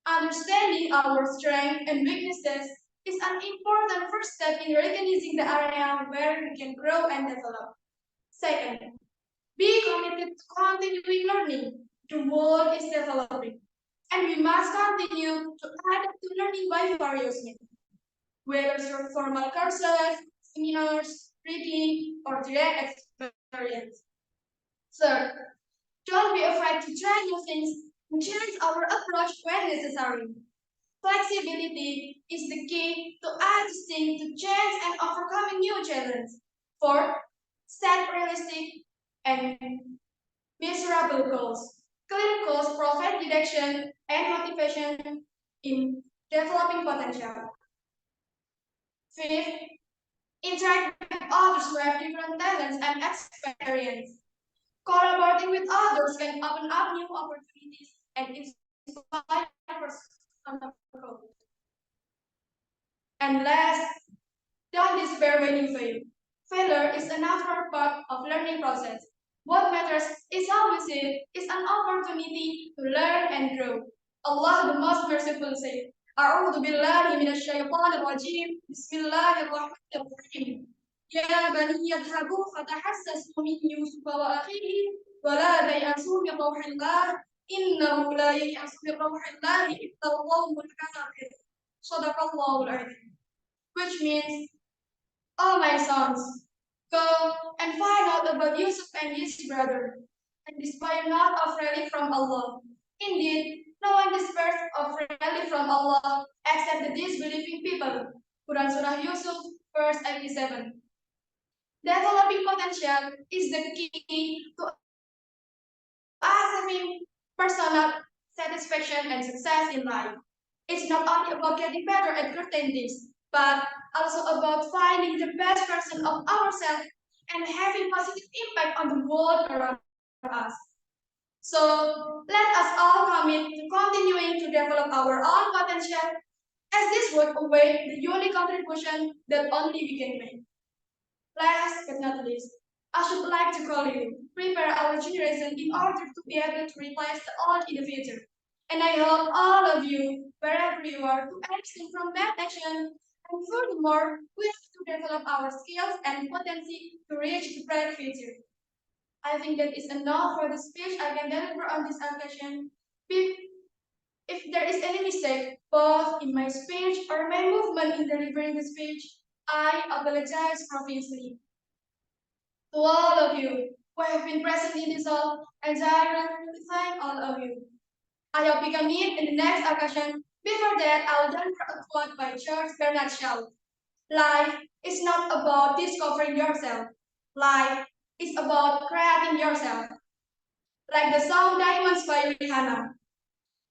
Understanding our strengths and weaknesses is an important first step in recognizing the area where we can grow and develop. Second, be committed to continuing learning. The world is developing, and we must continue to adapt to learning by various means, whether through formal courses, seminars, reading, or direct experience. Third, don't be afraid to try new things and change our approach when necessary. Flexibility is the key to adjusting to change and overcoming new challenges. Fourth, set realistic and measurable goals. Clear goals provide direction and motivation in developing potential. Fifth, interact with others who have different talents and experience. Collaborating with others can open up new opportunities and inspire personal growth. And last, don't despair when you fail. Failure is a natural part of learning process. What matters is how we see it is an opportunity to learn and grow. Allah the most merciful said, أعوذ بالله من الشيطان الرجيم بسم الله الرحمن الرحيم يا بني اذهبوا فتحسسوا من يوسف وأخيه ولا تيأسوا من روح الله إنه لا ييأس من روح الله إلا القوم الكافرون صدق الله العظيم. Which means, oh my sons, go and find out about Yusuf and his brother, and despair not of rally from Allah. Indeed, no one despairs of rally from Allah except the disbelieving people. Quran Surah Yusuf, verse 87. Developing potential is the key to achieving personal satisfaction and success in life. It's not only about getting better at certain things, but also about finding the best version of ourselves and having positive impact on the world around us. So let us all commit to continuing to develop our own potential, as this would await the unique contribution that only we can make. Last but not least, I should like to call you, prepare our generation in order to be able to replace the old in the future. And I hope all of you, wherever you are, to abstain from bad action. And furthermore, we have to develop our skills and potency to reach the bright future. I think that is enough for the speech I can deliver on this occasion. If there is any mistake, both in my speech or my movement in delivering the speech, I apologize profusely. To all of you who have been present in this hall, and I really thank all of you. I hope we can meet in the next occasion. Before that, I will deliver a quote by George Bernard Shaw. Life is not about discovering yourself. Life is about creating yourself. Like the song Diamonds by Rihanna.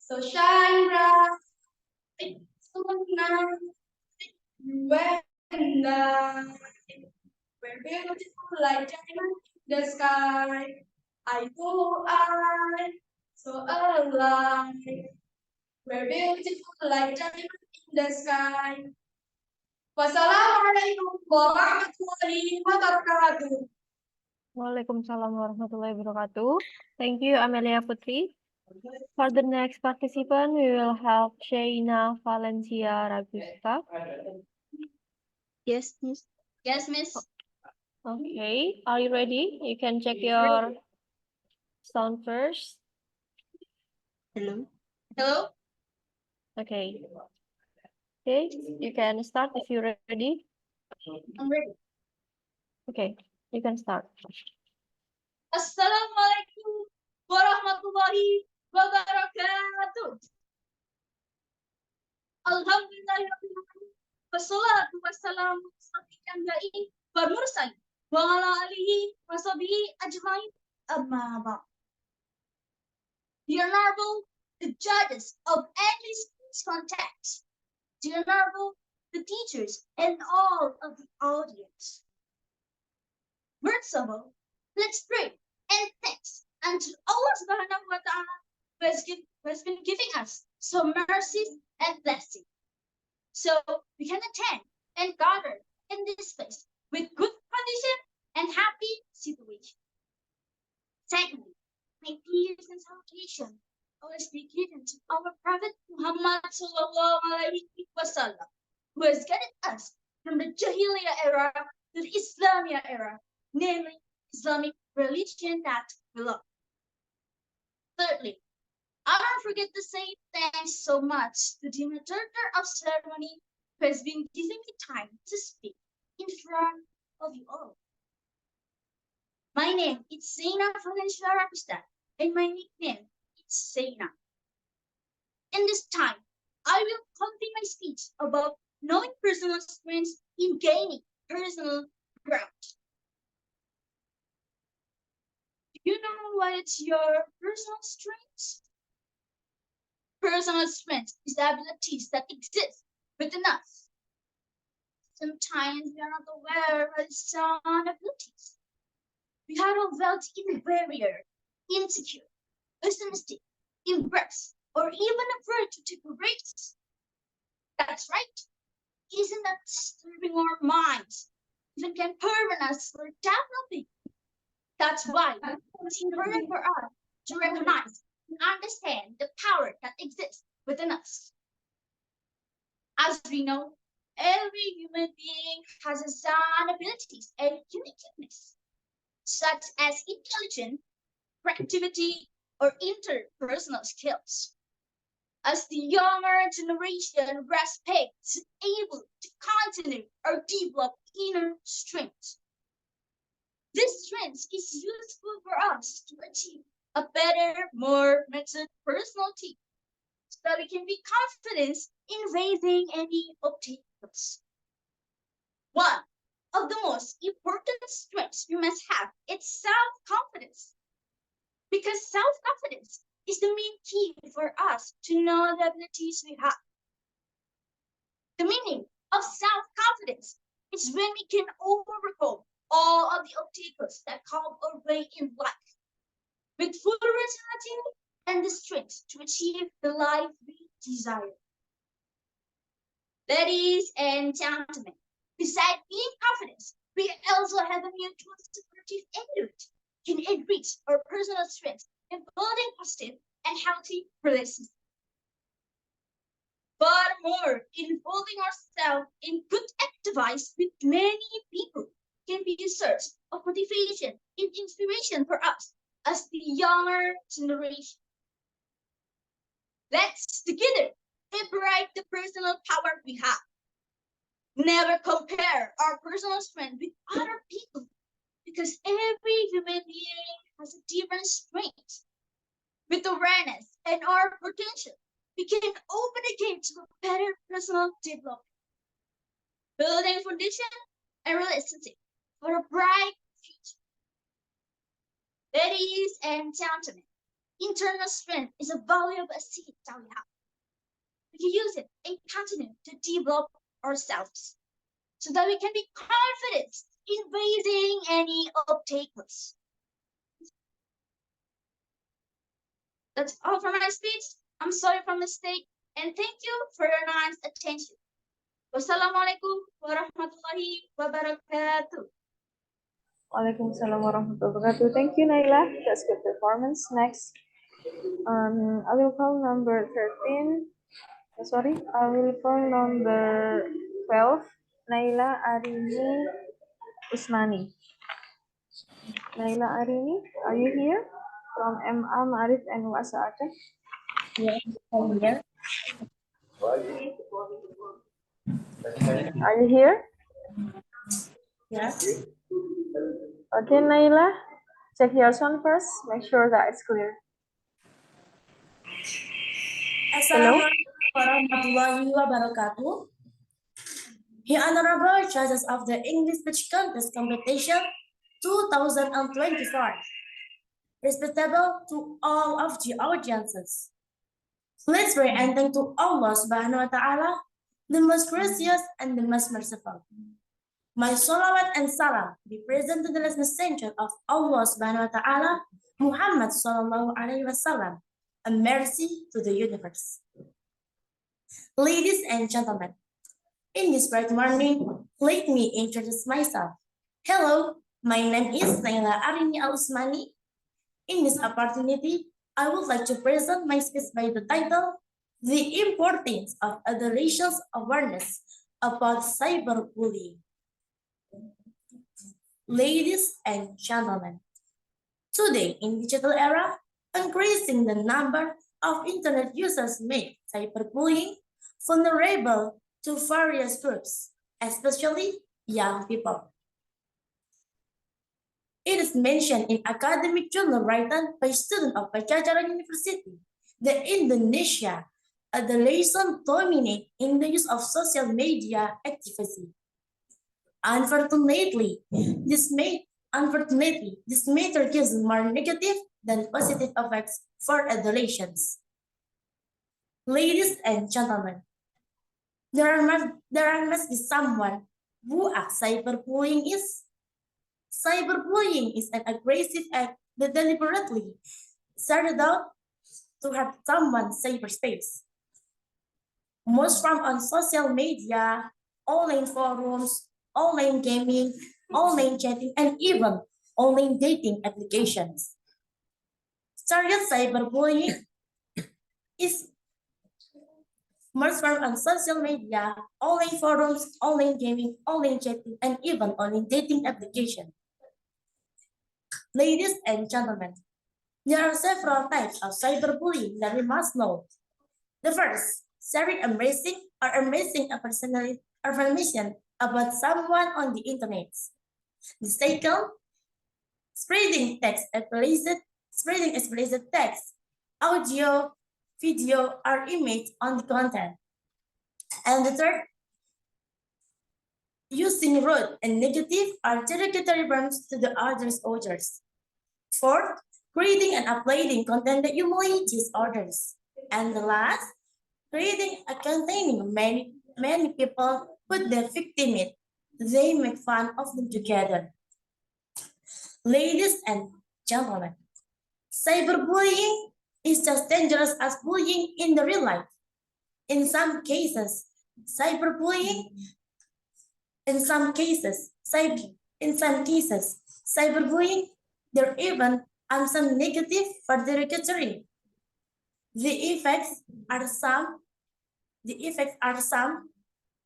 So shine bright, so night, you and I. We're beautiful like diamonds in the sky. I know I, so alive. We're beautiful like diamonds in the sky. Wassalamualaikum warahmatullahi wabarakatuh. Waalaikumsalam warahmatullahi wabarakatuh. Thank you, Amelia Putri. For the next participant, we will have Shaina Valencia Ragusta. Yes, Miss. Yes, Miss. Okay, are you ready? You can check your sound first. Hello. Hello. Okay. Okay, you can start if you're ready. I'm ready. Okay, you can start. Assalamualaikum warahmatullahi wabarakatuh. Alhamdulillahirrahmanirrahim. Wassalatu wassalamu ala wal mursal wa ala alihi wa sahbihi ajmain amma ba'd. The Honorable, the judges of any speech contest, the Honorable, the teachers, and all of the audience. First of all, let's pray and thanks unto Allah Subhanahu wa Ta'ala who has been giving us some mercies and blessings, so we can attend and gather in this place with good condition and happy situation. Secondly, my prayers and salutation always be given to our Prophet Muhammad sallallahu alaihi wasallam, who has guided us from the Jahiliyyah era to the Islamia era, namely Islamic religion that we love. Thirdly, I don't forget to say thanks so much to the Director of Ceremony who has been giving me time to speak in front of you all. My name is Zaina Valencia Rapistan, and my nickname is Zaina. In this time, I will complete my speech about knowing personal strengths in gaining personal ground. Do you know what is your personal strengths? Personal strength is the abilities that exist within us. Sometimes we are not aware of some abilities. We are all felt inferior, insecure, pessimistic, impressed, or even afraid to take a risk. That's right. Isn't that disturbing our minds? Even can prevent us for developing. That's why it's important for us to recognize and understand the power that exists within us. As we know, every human being has its own abilities and uniqueness, such as intelligence, creativity, or interpersonal skills. As the younger generation respects able to continue or develop inner strength. This strength is useful for us to achieve a better, more mature personality, so that we can be confident in facing any obstacles. One of the most important strengths we must have is self-confidence, because self-confidence is the main key for us to know the abilities we have. The meaning of self-confidence is when we can overcome all of the obstacles that come our way in life with full resilience and the strength to achieve the life we desire. Ladies and gentlemen, besides being confident, we also have a mutual supportive attitude can enrich our personal strength in building positive and healthy relationships. Furthermore, involving ourselves in good advice with many people can be a source of motivation and inspiration for us as the younger generation. Let's together liberate the personal power we have. Never compare our personal strength with other people, because every human being has a different strength. With awareness and our potential, we can open the gate to a better personal development, building foundation and relationship for a bright future. Ladies and gentlemen, internal strength is a valuable asset that we have. We can use it and continue to develop ourselves so that we can be confident in facing any obstacles. That's all for my speech. I'm sorry for mistake, and thank you for your nice attention. Wassalamualaikum warahmatullahi wabarakatuh. Waalaikumsalam warahmatullahi wabarakatuh. Thank you, Naila. That's good performance. Next, I will call number 13. I will call number 12. Naila Arini Usmani. Naila Arini, are you here? From MA Maarif and Wasa'ata? Yes, I'm here. Are you here? Yes. Okay, Naila, check your sound first. Make sure that it's clear. Assalamualaikum warahmatullahi wabarakatuh. The Honorable Judges of the English Speech Contest Competition 2024. Respectable to all of the audiences. Let's pray and thank to Allah Subhanahu wa Ta'ala, the most gracious and the most merciful. My salawat and salam be present to the last messenger of Allah Subhanahu wa Ta'ala, Muhammad Sallallahu Alaihi Wasallam, a mercy to the universe. Ladies and gentlemen, in this bright morning, let me introduce myself. Hello, my name is Naila Arini Al-Usmani. In this opportunity, I would like to present my speech by the title, The Importance of Adolescent Awareness about cyberbullying. Ladies and gentlemen, today in digital era, increasing the number of internet users make cyberbullying vulnerable to various groups, especially young people. It is mentioned in academic journal written by students of Pajajaran University that Indonesia the lesson dominate in the use of social media activity. Unfortunately, this matter gives more negative than positive effects for adolescents. Ladies and gentlemen, there must be someone who acts cyberbullying is. Cyberbullying is an aggressive act that deliberately started out to hurt someone's cyberspace. Most from on social media, online forums, online gaming, online chatting, and even online dating applications. Started cyberbullying is most from on social media, online forums, online gaming, online chatting, and even online dating applications. Ladies and gentlemen, there are several types of cyberbullying that we must know. The first, sharing embracing information about someone on the internet. The second, spreading explicit text, audio, video, or image on the content. And the third, using rude and negative or derogatory terms to the other's authors. Fourth, creating and uploading content that humiliates others. And the last, creating a containing many people put the victim in. They make fun of them together. Ladies and gentlemen, cyberbullying is just dangerous as bullying in the real life. In some cases, cyberbullying there even are some negative for derogatory. The effects are some,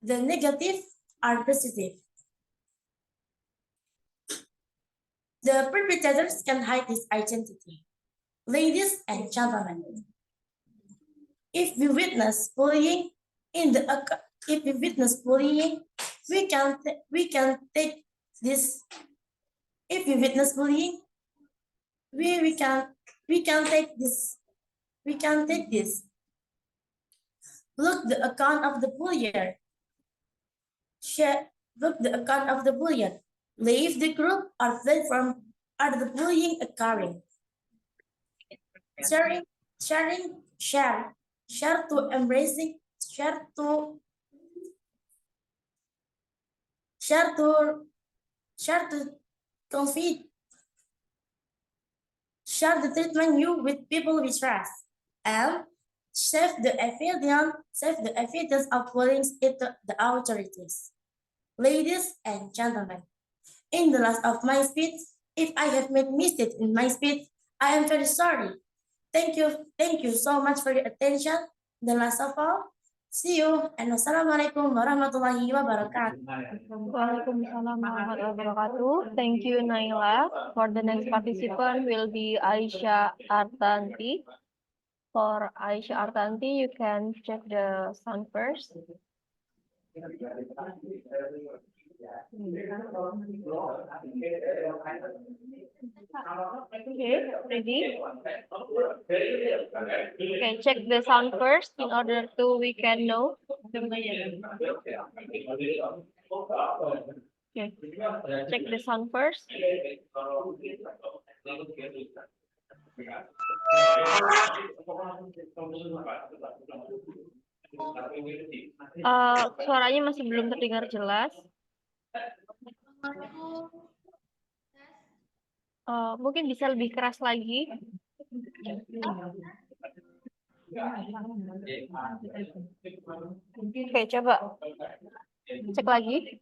the negative are positive. The perpetrators can hide his identity. Ladies and gentlemen, if we witness bullying, we can take this. If we witness bullying, we can take this. Look the account of the bullier. Look the account of the bullier. Leave the group or platform are the bullying occurring. Share to embracing, share to confide. Share the treatment you with people we trust. And save the evidence of bullying to the authorities. Ladies and gentlemen, in the last of my speech, if I have made mistakes in my speech, I am very sorry. Thank you so much for your attention. The last of all, see you and wassalamualaikum warahmatullahi wabarakatuh. Waalaikumsalam warahmatullahi wabarakatuh. Thank you, Naila. For the next participant will be Aisyah Artanti. For Aisyah Artanti, you can check the sound first. Okay, ready? Okay, check the sound first in order to we can know. Okay, check the sound first. Suaranya masih belum terdengar jelas. Mungkin bisa lebih keras lagi. Oke, coba cek lagi.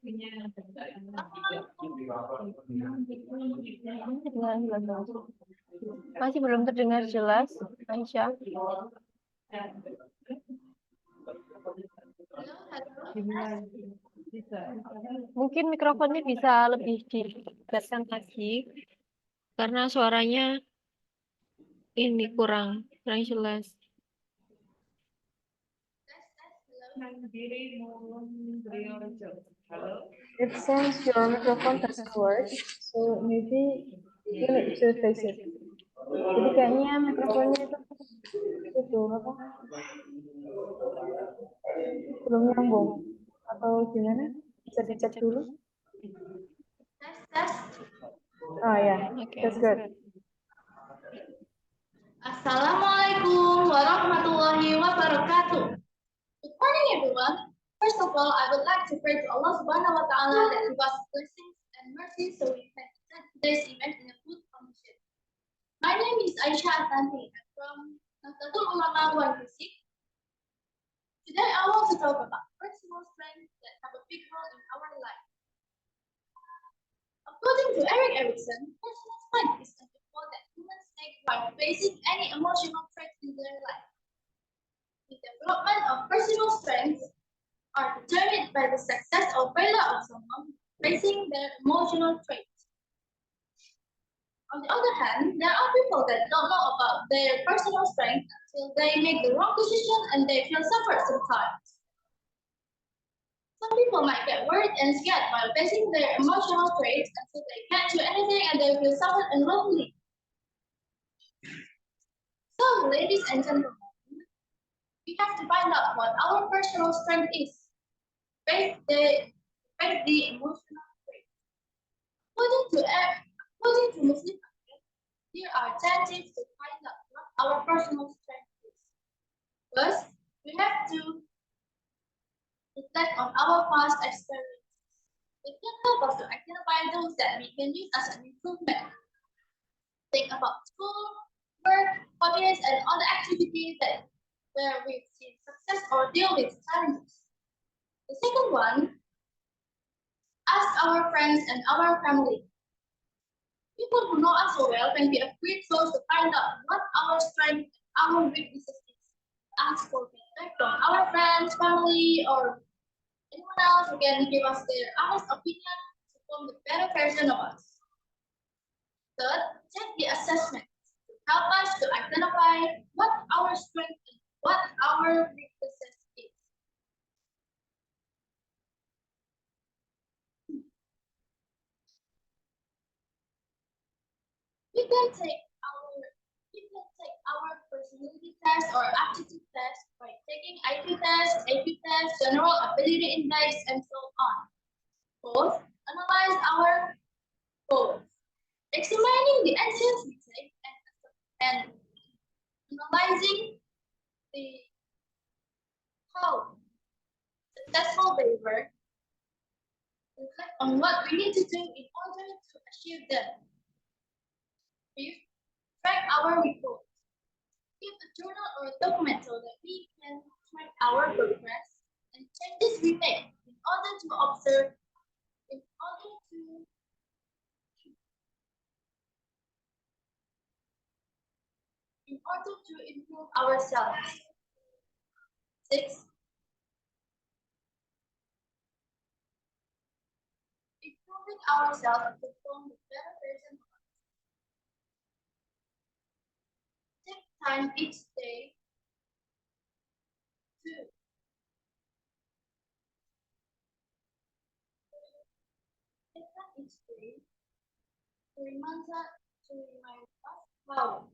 Masih belum terdengar jelas, Aisyah. Mungkin mikrofonnya bisa lebih didekatkan lagi karena suaranya ini kurang jelas. It seems your microphone doesn't work, so maybe you need to fix it. Jadi kayaknya mikrofonnya itu apa? Belum nyambung atau gimana? Bisa dicek dulu. Oh ya, that's good. Assalamualaikum warahmatullahi wabarakatuh. Good morning, everyone. First of all, I would like to pray to Allah Subhanahu wa Ta'ala that He was blessings and mercy so we can attend today's event in a good condition. My name is Aisha Atanti. I'm from Nahdlatul Ulama Gresik. Today, I want to talk about personal strengths that have a big role in our life. According to Erik Erikson, personal strength is an effort that humans take while facing any emotional threat in their life. The development of personal strengths are determined by the success or failure of someone facing their emotional traits. On the other hand, there are people that don't know about their personal strength until they make the wrong decision and they feel suffered sometimes. Some people might get worried and scared while facing their emotional traits until they can't do anything and they feel suffered and lonely. So, ladies and gentlemen, we have to find out what our personal strength is. Face the emotional trait. According to Muslim, here are 10 tips to find out what our personal strength is. First, we have to reflect on our past experiences. It can help us to identify those that we can use as an improvement. Think about school, work, hobbies, and other activities where we've seen success or deal with challenges. The second one, ask our friends and our family. People who know us so well can be a great source to find out what our strengths and our weaknesses is. Ask for feedback from our friends, family, or anyone else who can give us their honest opinion to form the better version of us. Third, check the assessment to help us to identify what our strengths and what our weaknesses is. We can take our personality test or aptitude test by taking IQ test, AP test, general ability index, and so on. Fourth, analyze our goals. Examining the actions we take and analyzing how successful they were. Reflect on what we need to do in order to achieve them. Fifth, track our reports. Keep a journal or a document so that we can track our progress and changes we make in order to observe, in order to improve ourselves. Six, improving ourselves to form the better version of us. Take time each day to remind us how.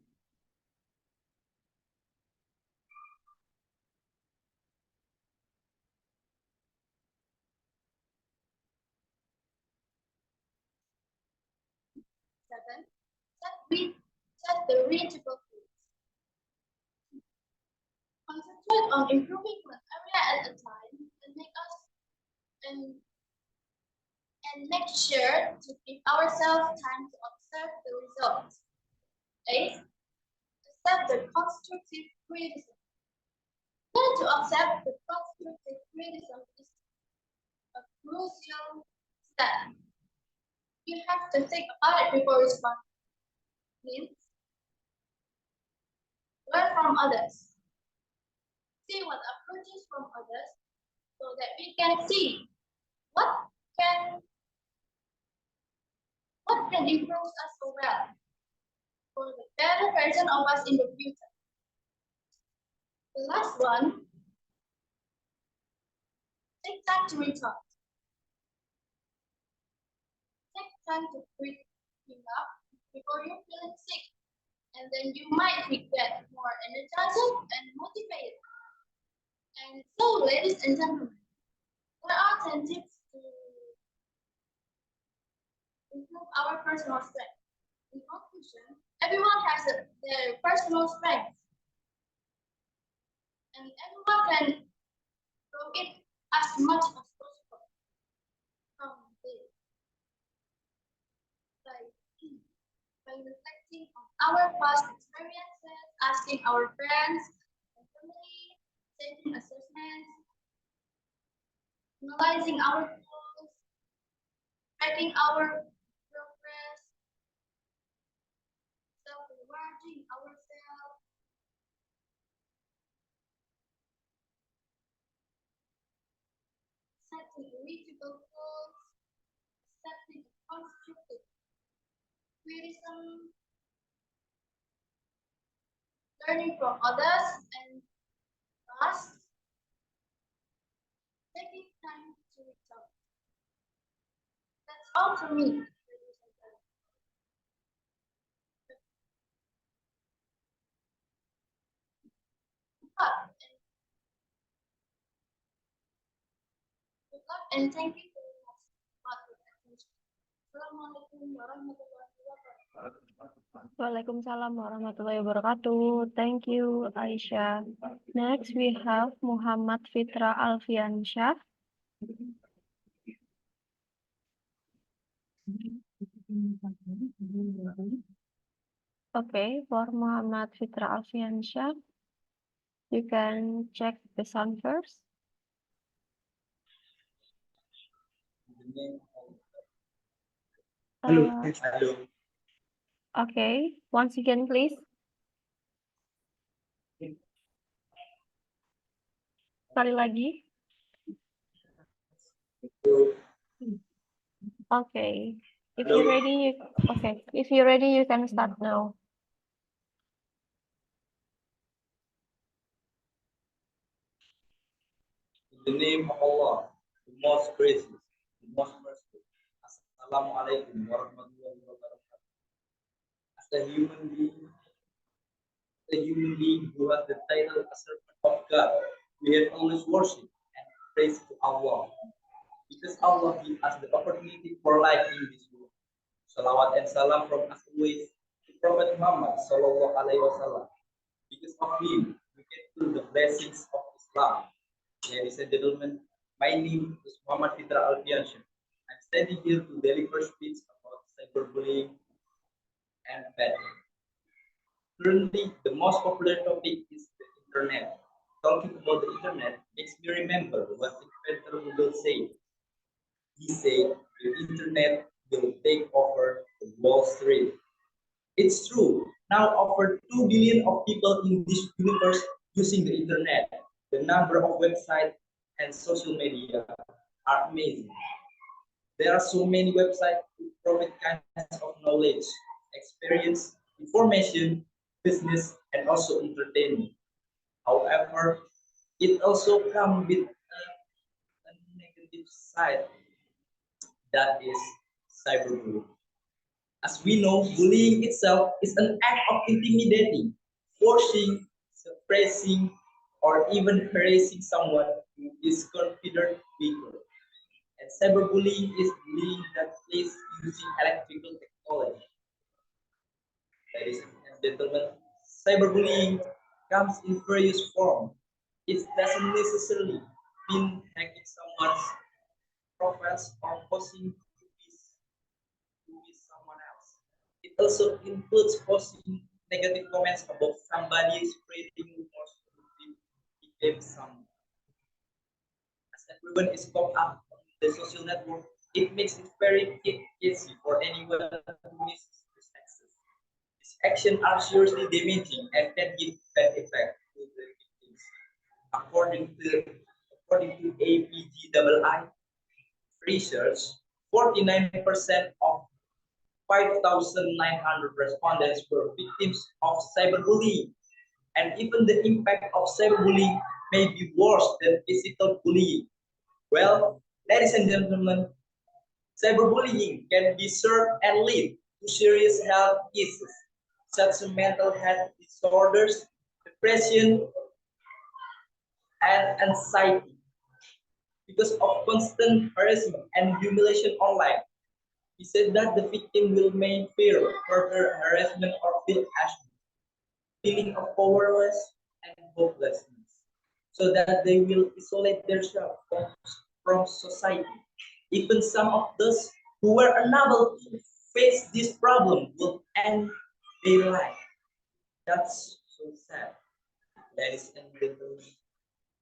Seven, set the reachable goals. Concentrate on improving one area at a time and make sure to give ourselves time to observe the results. 8. Accept the constructive criticism. Learn to accept the constructive criticism is a crucial step. You have to think about it before responding. Means learn from others. See what approaches from others so that we can see What can what can improve us so well for the better version of us in the future? The last one, take time to recharge. Take time to breathe enough before you're feeling sick, and then you might get more energized and motivated. And so, ladies and gentlemen, there are 10 tips to improve our personal strength. In conclusion, everyone has their personal strength, and everyone can grow it as much as possible. By reflecting on our past experiences, asking our friends and family, taking assessments, analyzing our goals, tracking our progress, self-rewarding ourselves, setting reachable goals, accepting constructive criticism, learning from others, and last, taking time to recharge. That's all for me. Good luck and thank you very much for your attention. Assalamualaikum warahmatullahi wabarakatuh. Waalaikumsalam warahmatullahi wabarakatuh. Thank you, Aisyah. Next, we have Muhammad Fitra Alfiansyah. Okay, for Muhammad Fitra Alfiansyah, you can check the sound first. Hello. Uh, Hello. Okay, once again, please. Sekali lagi. Okay. If you're ready, okay. If you're ready, you can start now. In the name of Allah, the most gracious, the most merciful. Assalamualaikum warahmatullahi wabarakatuh. As a human being who has the title as servant of God, we have always worship and praise to Allah. Because Allah gives us the opportunity for life in this world. Salawat and salam from us always to Prophet Muhammad sallallahu alaihi wasallam. Because of him, we get through the blessings of Islam. Ladies and gentlemen, my name is Muhammad Fitra Alfiansyah. I'm standing here to deliver speech about cyberbullying and batting. Currently, the most popular topic is the internet. Talking about the internet makes me remember what inventor Google said. He said the internet will take over the Wall Street. It's true. Now over 2 billion of people in this universe using the internet. The number of websites and social media are amazing. There are so many websites to provide kinds of knowledge, experience, information, business, and also entertainment. However, it also comes with a negative side, that is cyberbullying. As we know, bullying itself is an act of intimidating, forcing, suppressing, or even harassing someone who is considered weaker. And cyberbullying is bullying that is using electrical technology. Ladies and gentlemen, cyberbullying comes in various forms. It doesn't necessarily mean hacking someone's profiles or posting to be someone else. It also includes posting negative comments about somebody, spreading rumors to become someone. As everyone is caught up on the social network, it makes it very easy for anyone who misses this access. These actions are seriously damaging and can give bad effect to the victims. According to APGII, research, 49% of 5,900 respondents were victims of cyberbullying, and even the impact of cyberbullying may be worse than physical bullying. Well, ladies and gentlemen, cyberbullying can be served and lead to serious health issues such as mental health disorders, depression, and anxiety because of constant harassment and humiliation online. He said that the victim will may fear further harassment or feel ashamed, feeling of powerless and hopelessness, so that they will isolate themselves from society. Even some of those who were unable to face this problem will end their life. That's so sad. Ladies and gentlemen,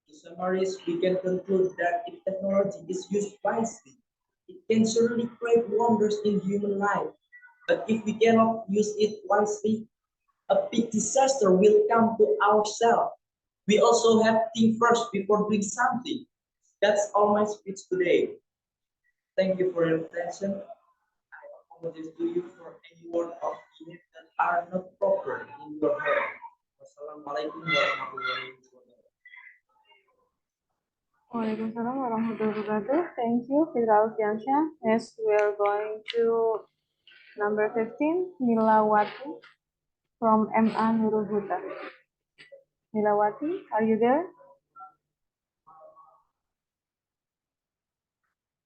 to summarize, we can conclude that if technology is used wisely, it can certainly create wonders in human life. But if we cannot use it wisely, a big disaster will come to ourselves. We also have to think first before doing something. That's all my speech today. Thank you for your attention. I apologize to you for any word of behavior that are not proper in your head. Wassalamualaikum warahmatullahi wabarakatuh. Waalaikumsalam warahmatullahi wabarakatuh. Thank you, Fitra Alfiansyah. Next, we are going to number 15, Milawati from MA Nurul Huda. Milawati, are you there?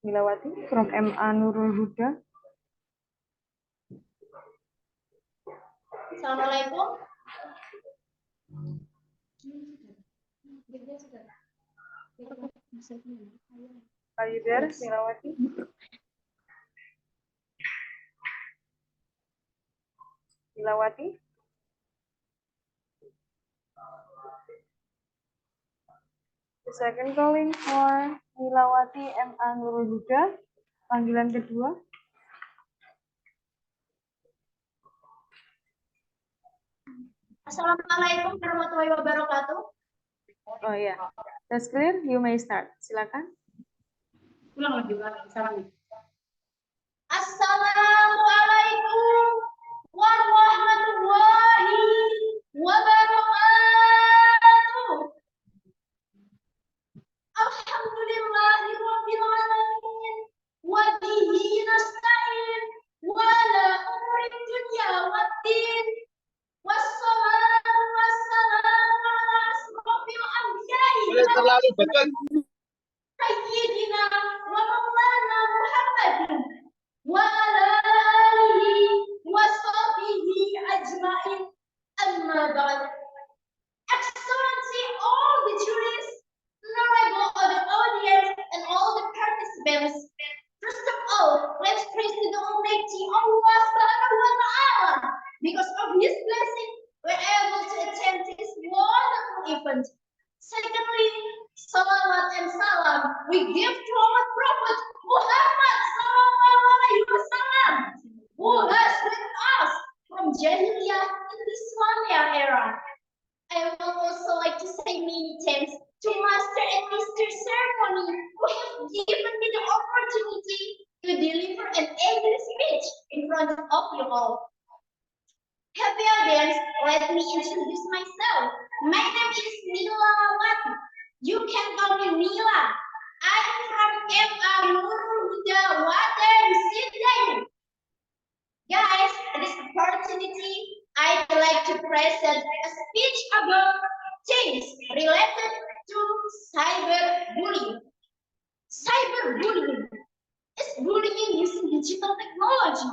Milawati from MA Nurul Huda. Assalamualaikum. Are you there, Milawati? Milawati? The second calling for Milawati MA Nurul Huda. Panggilan kedua. Assalamualaikum warahmatullahi wabarakatuh. Oh ya, that's clear. You may start. Silakan. Ulang lagi, salam. Assalamualaikum warahmatullahi wabarakatuh. Alhamdulillahi rabbil alamin. Wa bihi nasta'in. Wa la umuri dunya waddin. Wassalatu wassalamu ala asrofil anbiya'i Sayyidina wa maulana Muhammadin wa ala alihi wa sahbihi ajma'in. Amma ba'd. Excellency, all the jurists, honorable audience, and all the participants. First of all, let's praise to the Almighty Allah Subhanahu wa Ta'ala. Because of His blessing, we're able to attend this wonderful event. Secondly, salawat and salam we give to our Prophet Muhammad Sallallahu Alaihi Wasallam, who has with us from Jahiliyah in the Islamia era. I would also like to say many thanks to Master and Mr. Ceremony who have given me the opportunity to deliver an English speech in front of you all. Happy audience, let me introduce myself. My name is Milawati. You can call me Mila. I'm from MA Nurul Huda Water City. Guys, in this opportunity, I'd like to present a speech about things related to cyberbullying. Cyberbullying is bullying using digital technology.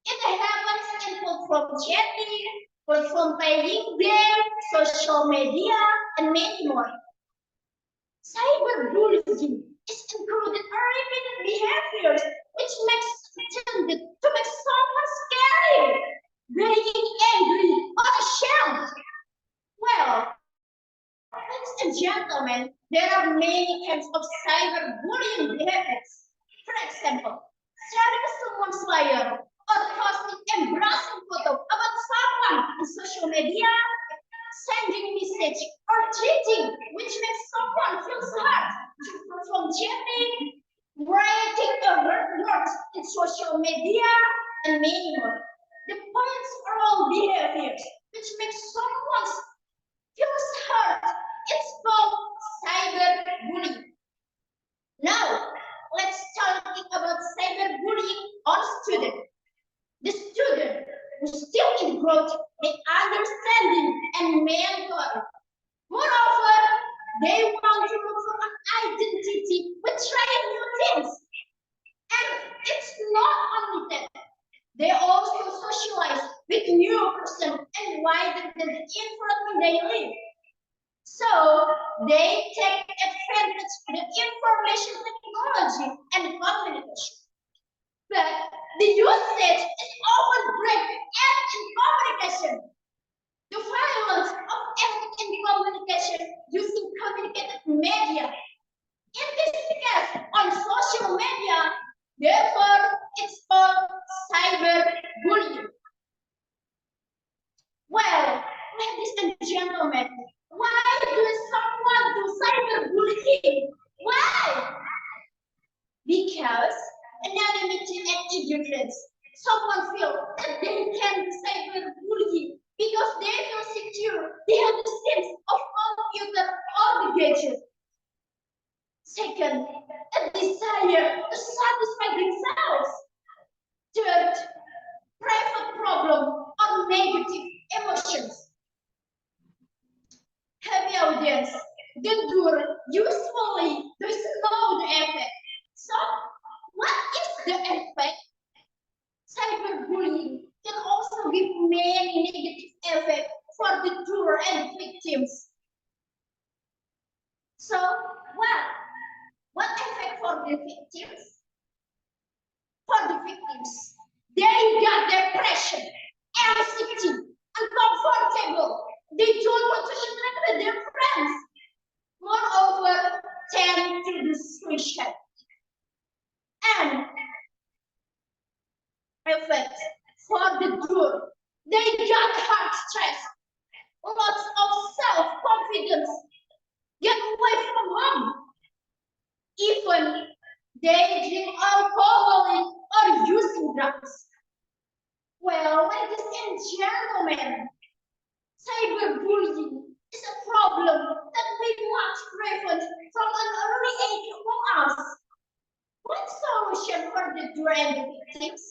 It happens in platform chatting, platform playing games, social media, and many more. Cyberbullying is included repeated behaviors which makes tended to make someone scary, being angry, or ashamed. Well, ladies and gentlemen, there are many kinds of cyberbullying behaviors. For example, sharing someone's flyer or posting embarrassing photo about someone on social media, sending message or tweeting which makes someone feel sad to perform chatting, writing social media, and many more. The points are all behaviors which make someone feel hurt. It's called cyberbullying. Now, let's talk about cyberbullying on students. The student who's still in growth in understanding and mentoring. Moreover, they want to look for an identity with trying new things. And it's not only that. They also socialize with new person and widen the environment they live. So they take advantage of the information technology and communication. But the usage is often break in communication. The violence of ethic in communication using communicated media. In this case, on social media, therefore, it's called cyberbullying. Well, ladies and gentlemen, why does someone do cyberbullying? Why? Because anonymity and ignorance. Someone feels that they can do cyberbullying because they feel secure. They have the sense of computer or the gadget. Second, a desire to satisfy themselves. Third, private problem or negative emotions. Heavy audience, the door usually does know the effect. So, what is the effect? Cyberbullying can also give many negative effects for the doer and victims. So, what effect for the victims? For the victims, they got depression, anxiety, uncomfortable. They don't want to interact with their friends. Moreover, tend to the suicide. And effect for the doer, they got heart stress, lots of self-confidence, get away from home. Even they drink alcohol or using drugs. Well, ladies and gentlemen, cyberbullying is a problem that we must prevent from an early age among us. What solution for the doer and the victims?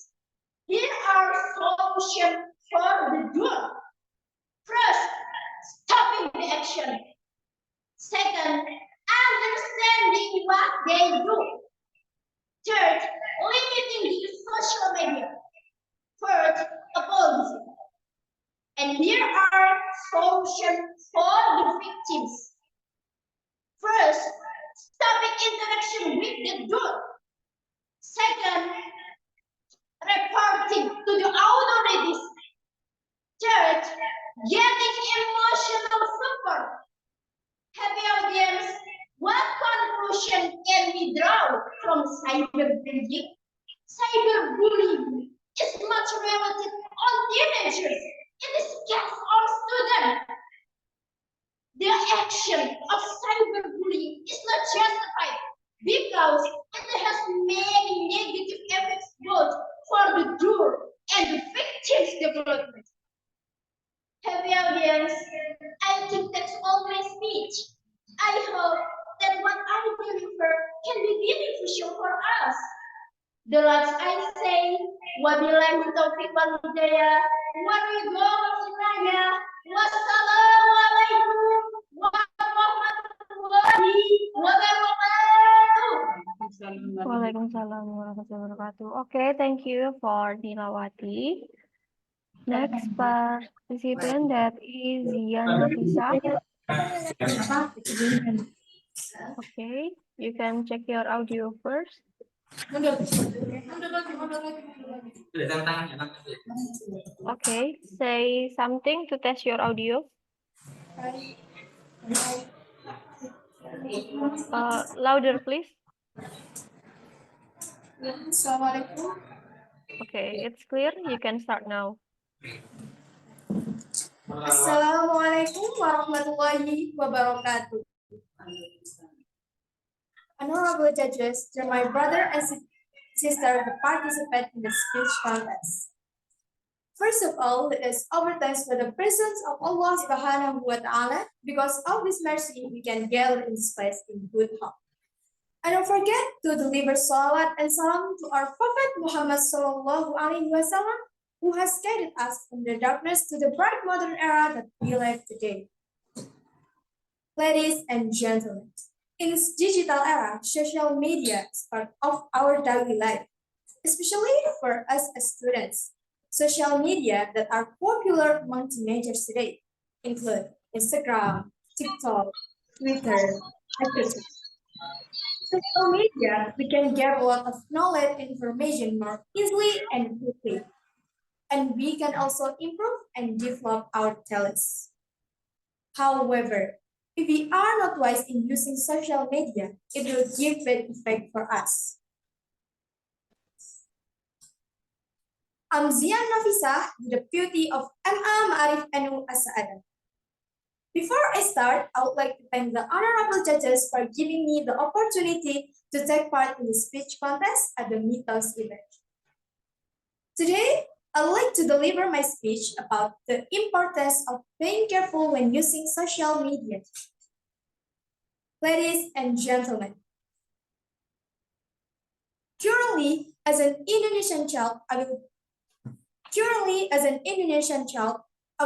Here are solutions for the doer. First, stopping the action. Second, understanding what they do. Third, limiting the use of social media. Fourth, apology. And here are solutions for the victims. First, stopping interaction with the doer. Second, reporting to the authorities. Third, getting emotional support. Happy audience, what conclusion can we draw from cyberbullying? Cyberbullying is much related on teenagers, in this case on students. The action of cyberbullying is not justified because it has many negative effects both for the doer and the victim's development. Happy audience, I think that's all my speech. I hope that what I deliver can be beneficial for us. The last I say, wabillahi taufiq wal hidayah, wassalamualaikum warahmatullahi wabarakatuh. Waalaikumsalam warahmatullahi wabarakatuh. Okay, thank you for Dilawati. Next participant, that is Zian Nafisa. Okay, you can check your audio first. Okay, say something to test your audio. Louder, please. Assalamualaikum. Okay, it's clear. You can start now. Assalamualaikum warahmatullahi wabarakatuh. Honorable judges, dear my brother and sister to participate in the speech contest. First of all, let us offer thanks for the presence of Allah Subhanahu wa Ta'ala. Because of this mercy, we can gather in this place in good health. And don't forget to deliver salawat and salam to our Prophet Muhammad Sallallahu Alaihi Wasallam, who has guided us from the darkness to the bright modern era that we live today. Ladies and gentlemen, in this digital era, social media is part of our daily life, especially for us as students. Social media that are popular among teenagers today include Instagram, TikTok, Twitter, etc. Social media, we can get a lot of knowledge and information more easily and quickly. And we can also improve and develop our talents. However, if we are not wise in using social media, it will give bad effect for us. I'm Zian Nafisa, the deputy of MA Maarif NU As-Sa'adah. Before I start, I would like to thank the honorable judges for giving me the opportunity to take part in the speech contest at the Mitos event. Today, I'd like to deliver my speech about the importance of being careful when using social media. Ladies and gentlemen, currently, as an Indonesian child, I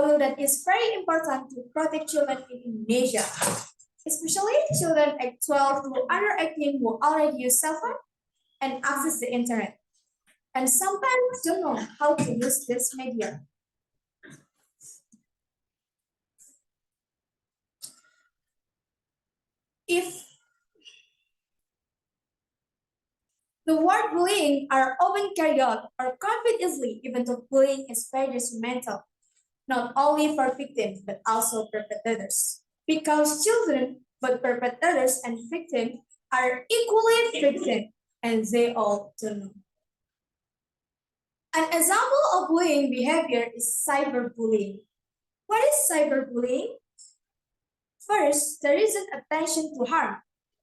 will that it's very important to protect children in Indonesia, especially children at 12 to under 18 who already use cell phone and access the internet, and sometimes don't know how to use this media. If the word bullying are often carried out or conveyed easily, even though bullying is very detrimental, not only for victims, but also perpetrators. Because children, both perpetrators and victims, are equally victims, and they all don't know. An example of bullying behavior is cyberbullying. What is cyberbullying? First, there is an attention to harm.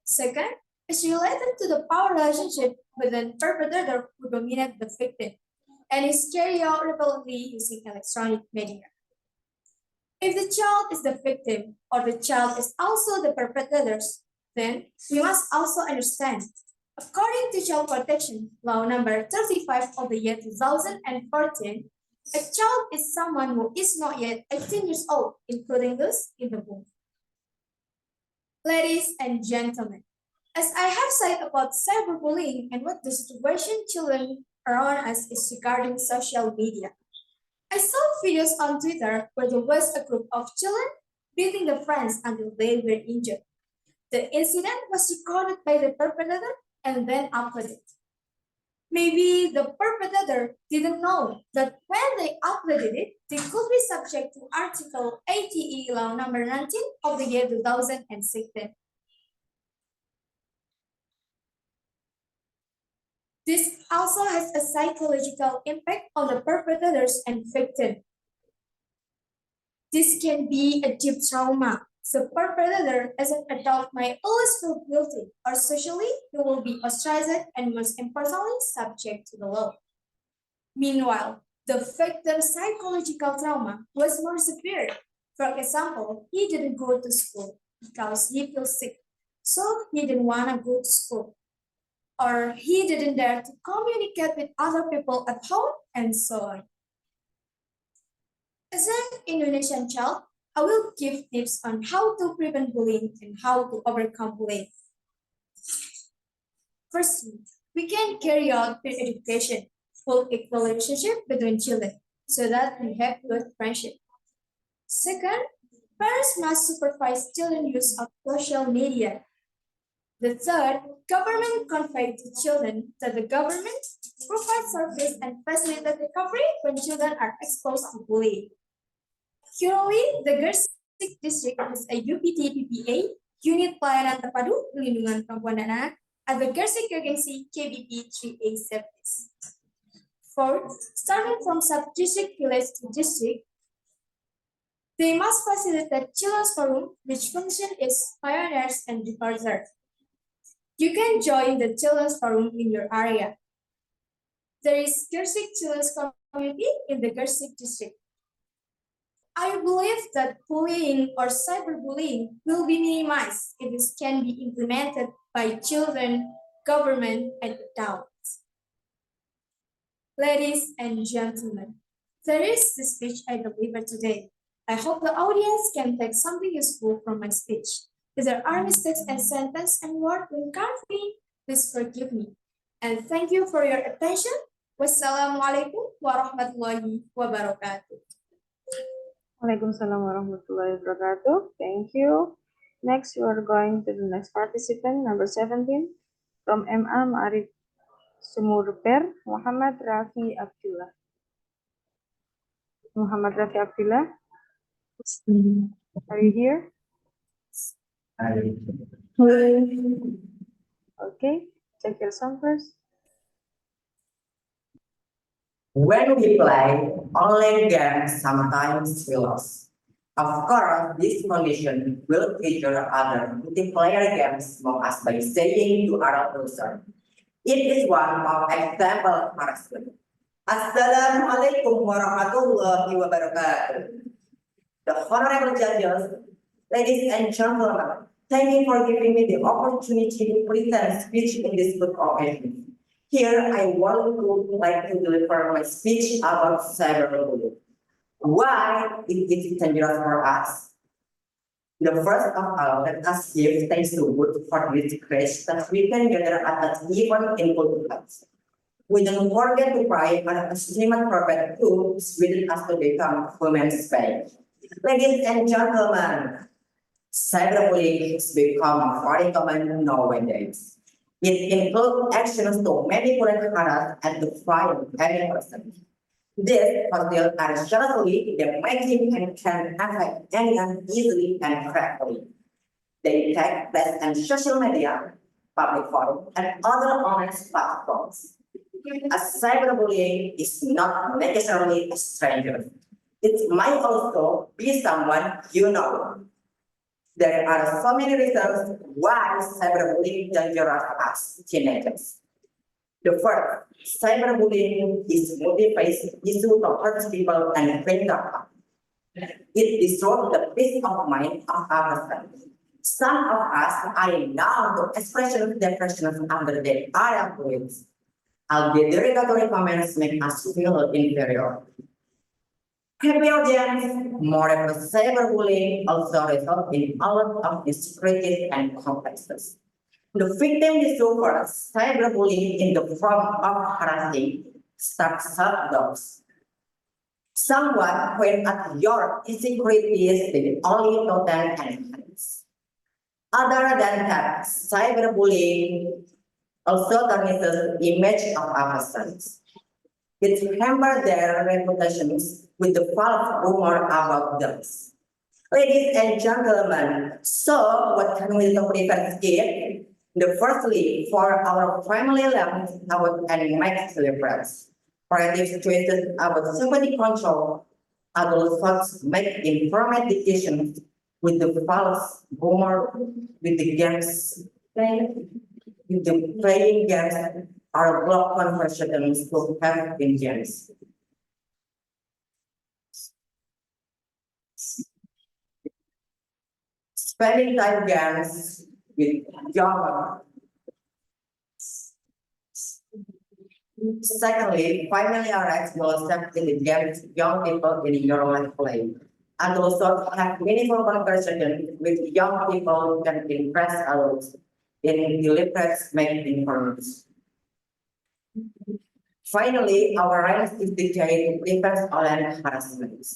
Second, it's related to the power relationship with the perpetrator who dominates the victim, and is carried out repeatedly using electronic media. If the child is the victim or the child is also the perpetrators, then we must also understand. According to Child Protection Law number 35 of the year 2014, a child is someone who is not yet 18 years old, including those in the womb. Ladies and gentlemen, as I have said about cyberbullying and what the situation children around us is regarding social media, I saw videos on Twitter where there was a group of children beating their friends until they were injured. The incident was recorded by the perpetrator and then uploaded. Maybe the perpetrator didn't know that when they uploaded it, they could be subject to Article 80E Law number 19 of the year 2016. This also has a psychological impact on the perpetrators and victim. This can be a deep trauma. The perpetrator as an adult might always feel guilty, or socially he will be ostracized and most importantly subject to the law. Meanwhile, the victim's psychological trauma was more severe. For example, he didn't go to school because he feels sick, so he didn't want to go to school. Or he didn't dare to communicate with other people at home, and so on. As an Indonesian child, I will give tips on how to prevent bullying and how to overcome bullying. Firstly, we can carry out peer education, full equal relationship between children, so that we have good friendship. Second, parents must supervise children's use of social media. The third, government convey to children that the government provides service and facilitate recovery when children are exposed to bullying. Currently, the Gresik district has a UPT-PPA, Unit Pelayanan Terpadu Perlindungan Perempuan dan Anak, at the Gresik Regency KBP 3A service. Fourth, starting from sub-district village to district, they must facilitate children's forum, which function is pioneers and departers. You can join the children's forum in your area. There is Gresik Children's Community in the Gresik district. I believe that bullying or cyberbullying will be minimized if this can be implemented by children, government, and adults. Ladies and gentlemen, there is the speech I delivered today. I hope the audience can take something useful from my speech. If there are mistakes in sentence and word when currently, please forgive me. And thank you for your attention. Wassalamualaikum warahmatullahi wabarakatuh. Waalaikumsalam warahmatullahi wabarakatuh. Thank you. Next, we are going to the next participant, number 17, from MA Maarif Sumurper, Muhammad Rafi Abdullah. Muhammad Rafi Abdullah, are you here? Okay, check your song first. When we play online games, sometimes we lose. Of course, this condition will feature other multiplayer games among us by saying to our loser. It is one of example harassment. Assalamualaikum warahmatullahi wabarakatuh. The honorable judges, ladies and gentlemen, thank you for giving me the opportunity to present speech in this good occasion. Here, I would like to deliver my speech about cyberbullying. Why it is dangerous for us? The first of all, let us give thanks to God for this grace that we can gather at an event in good health. We don't forget to pray and Muslim prophet too within us to become women's faith. Ladies and gentlemen, cyberbullying has become very common nowadays. It includes actions to manipulate, harass, and to fire any person. This hostile are generally damaging and can affect anyone easily and correctly. They take place on social media, public forums, and other online platforms. A cyberbullying is not necessarily a stranger. It might also be someone you know. There are so many reasons why cyberbullying dangerous as teenagers. The first, cyberbullying is multi-phase issue that hurts people and bring them up. It destroys the peace of mind of our friends. Some of us are now the expression of depression under the area bullying. Albeit derogatory comments make us feel inferior. Happy audience, moreover, cyberbullying also results in a lot of insecurities and complexes. The victim discovers cyberbullying in the form of harassing self-doubts. Someone when at your insecurities with only total and hands. Other than that, cyberbullying also tarnishes the image of our persons. It hampers their reputations with the false rumor about them. Ladies and gentlemen, so what can we do to prevent it? The firstly, for our family life, our and make celebrates. Proactive choices about sympathy control, adult thoughts make informed decisions with the false rumor, with the games, with the playing games, or block conversations to have in games. Spending time games with young. Secondly, familiarize yourself in the games young people in your life play. And also have meaningful conversation with young people who can impress others in deliberate making informants. Finally, our right is dedicated to prevent online harassment.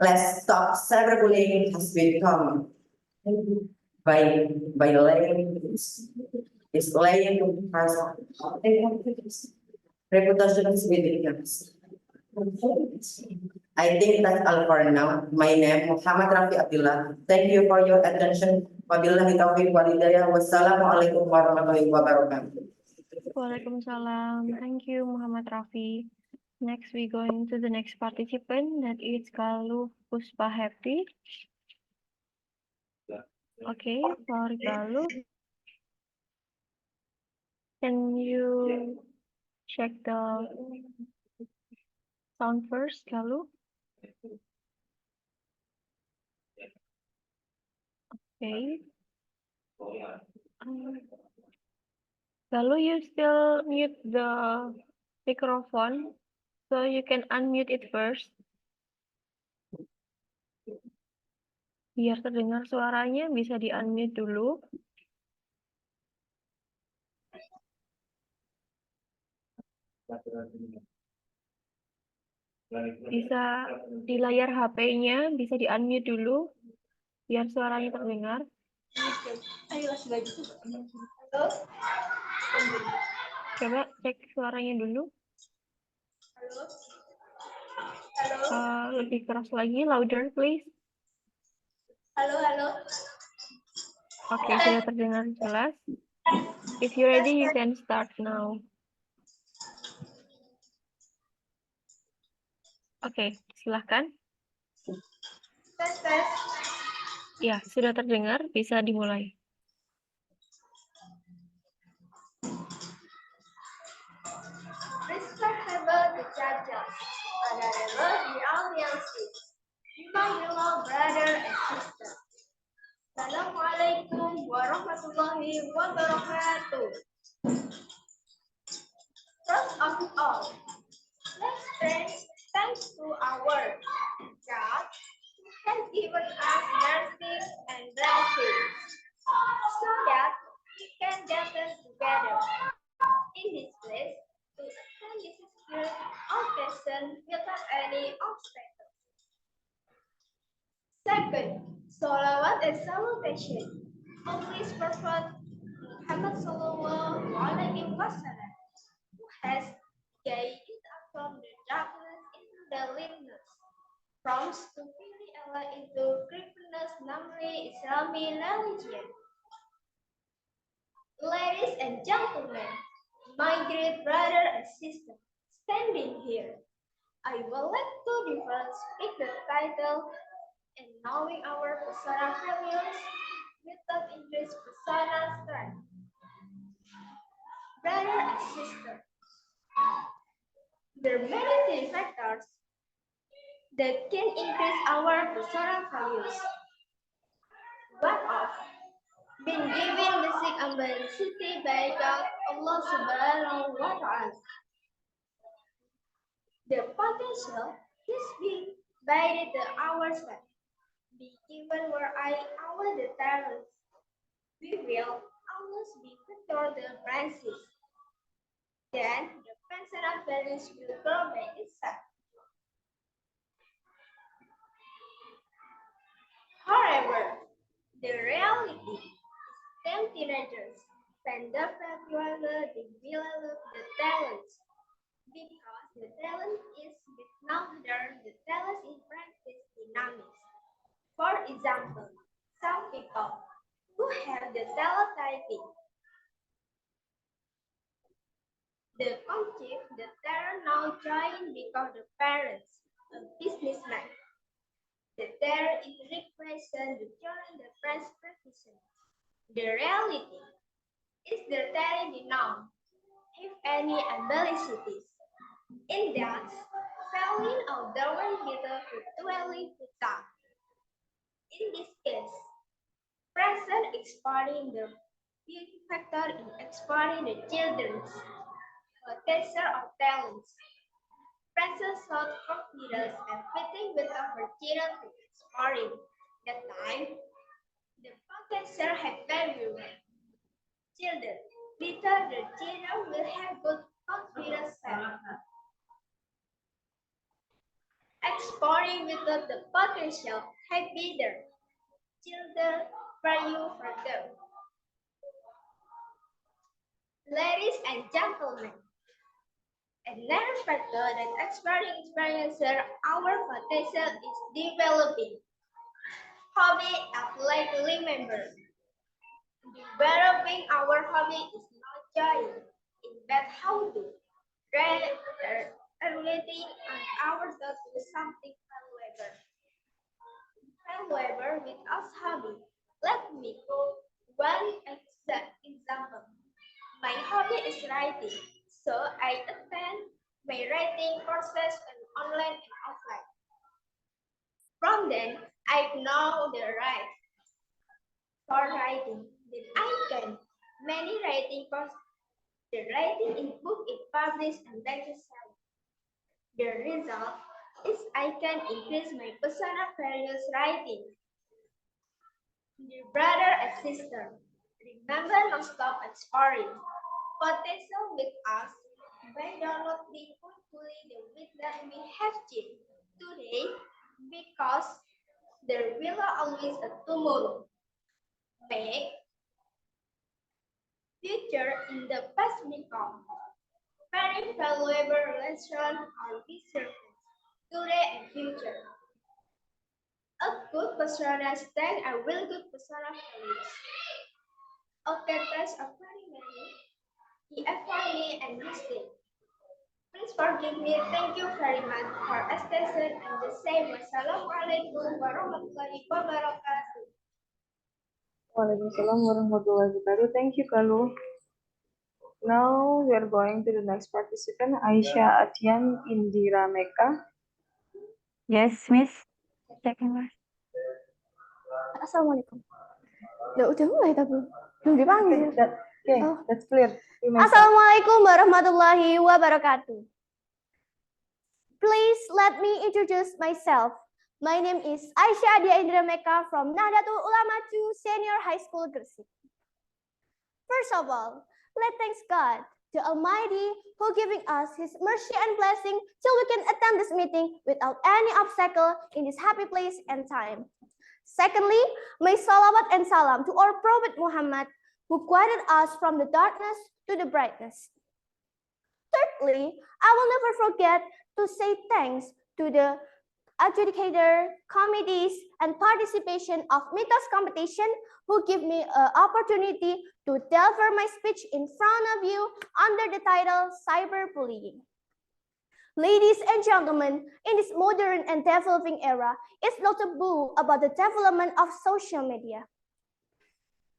Let's stop cyberbullying has become by laying is laying reputations with victims. I think that's all for now. My name Muhammad Rafi Abdullah. Thank you for your attention. Wabillahi taufiq wal hidayah. Wassalamualaikum warahmatullahi wabarakatuh. Waalaikumsalam. Thank you, Muhammad Rafi. Next, we going to the next participant, that is Galuh Puspa Happy. Okay, for Galuh, can you check the sound first, lalu. Okay. Lalu you still mute the microphone, so you can unmute it first. Biar terdengar suaranya, bisa di-unmute dulu. Bisa di layar HP-nya, bisa di-unmute dulu, biar suaranya terdengar. Coba cek suaranya dulu. Lebih keras lagi, louder please. Halo. Oke, sudah terdengar jelas. If you're ready, you can start now. Oke, silahkan. Tes. Ya, sudah terdengar, bisa dimulai. Respectable judges, honorable the audiences, my fellow brother and sister. Assalamualaikum warahmatullahi wabarakatuh. First of all, let's thanks to our God who has given us mercy and blessings so that we can gather together in this place to attend this secure occasion without any obstacles. Second, salawat and salutation on His Prophet Muhammad Sallallahu Alaihi Wasallam, who has guided us from the darkness into the lightness, from stupidity into greatness, namely Islamic religion. Ladies and gentlemen, my great brother and sister standing here, I would like to different speak the title and knowing our personal values without increase personal strength. Brother and sister, there are many factors that can increase our personal values. One of being given basic ability by God, Allah Subhanahu wa Ta'ala. The potential is being guided to ourselves. Be given where our the talents. We will always be toward the branches. Then the personal values will grow by itself. However, the reality is them teenagers spend the valuable develop the talents because the talent is louder, the talent in practice dynamics. For example, some people who have the talent typing, the concept the talent now join because the parents, a businessman. The talent is represent the join the French profession. The reality is the talent now have any abilities. In that, failing of the one better virtually without. In this case, present exporting the beauty factor in exporting the children's potential of talents. Present sought confidence and fitting with our children to exploring. That time, the potential have everywhere. Children, little the children will have good confidence self. Exploring without the potential have bidder. Children value further. Ladies and gentlemen, another factor that experiencer our potential is developing. Hobby athletic member. Developing our hobby is not giant, in that how to relating on ourselves to something valuable. However, with us hobby, let me go one exact example. My hobby is writing, so So I attend my writing courses online and offline. From then, I know the right for writing. Then I can many writing courses. The writing in book is published and bestseller. The result is I can increase my personal values writing. Dear brother and sister, remember not stop exploring. Potential with us by downloading fully the wisdom we have gained today because there will always a tomorrow. Make future in the past become very valuable lesson or research today and future. A good personal stand and will good personal values. Okay, thanks of very many. He avoid me and mistake. Please forgive me. Thank you very much for attention and the same. Wassalamualaikum warahmatullahi wabarakatuh. Waalaikumsalam warahmatullahi wabarakatuh. Thank you, Kalu. Now we are going to the next participant, Aisyah Atian Indira Meka. Yes, Miss. Second verse. Assalamualaikum. Udah mulai tapi belum dipanggil. Okay, that's clear. Assalamualaikum warahmatullahi wabarakatuh. Please let me introduce myself. My name is Aisyah Atian Indira Meka from Nahdlatul Ulama II Senior High School Gresik. First of all, let's thank God, the Almighty, who giving us His mercy and blessing till we can attend this meeting without any obstacle in this happy place and time. Secondly, may salawat and salam to our Prophet Muhammad, who guided us from the darkness to the brightness. Thirdly, I will never forget to say thanks to the adjudicator, committees, and participation of Mitos competition who give me an opportunity to deliver my speech in front of you under the title Cyberbullying. Ladies and gentlemen, in this modern and developing era, it's not taboo about the development of social media.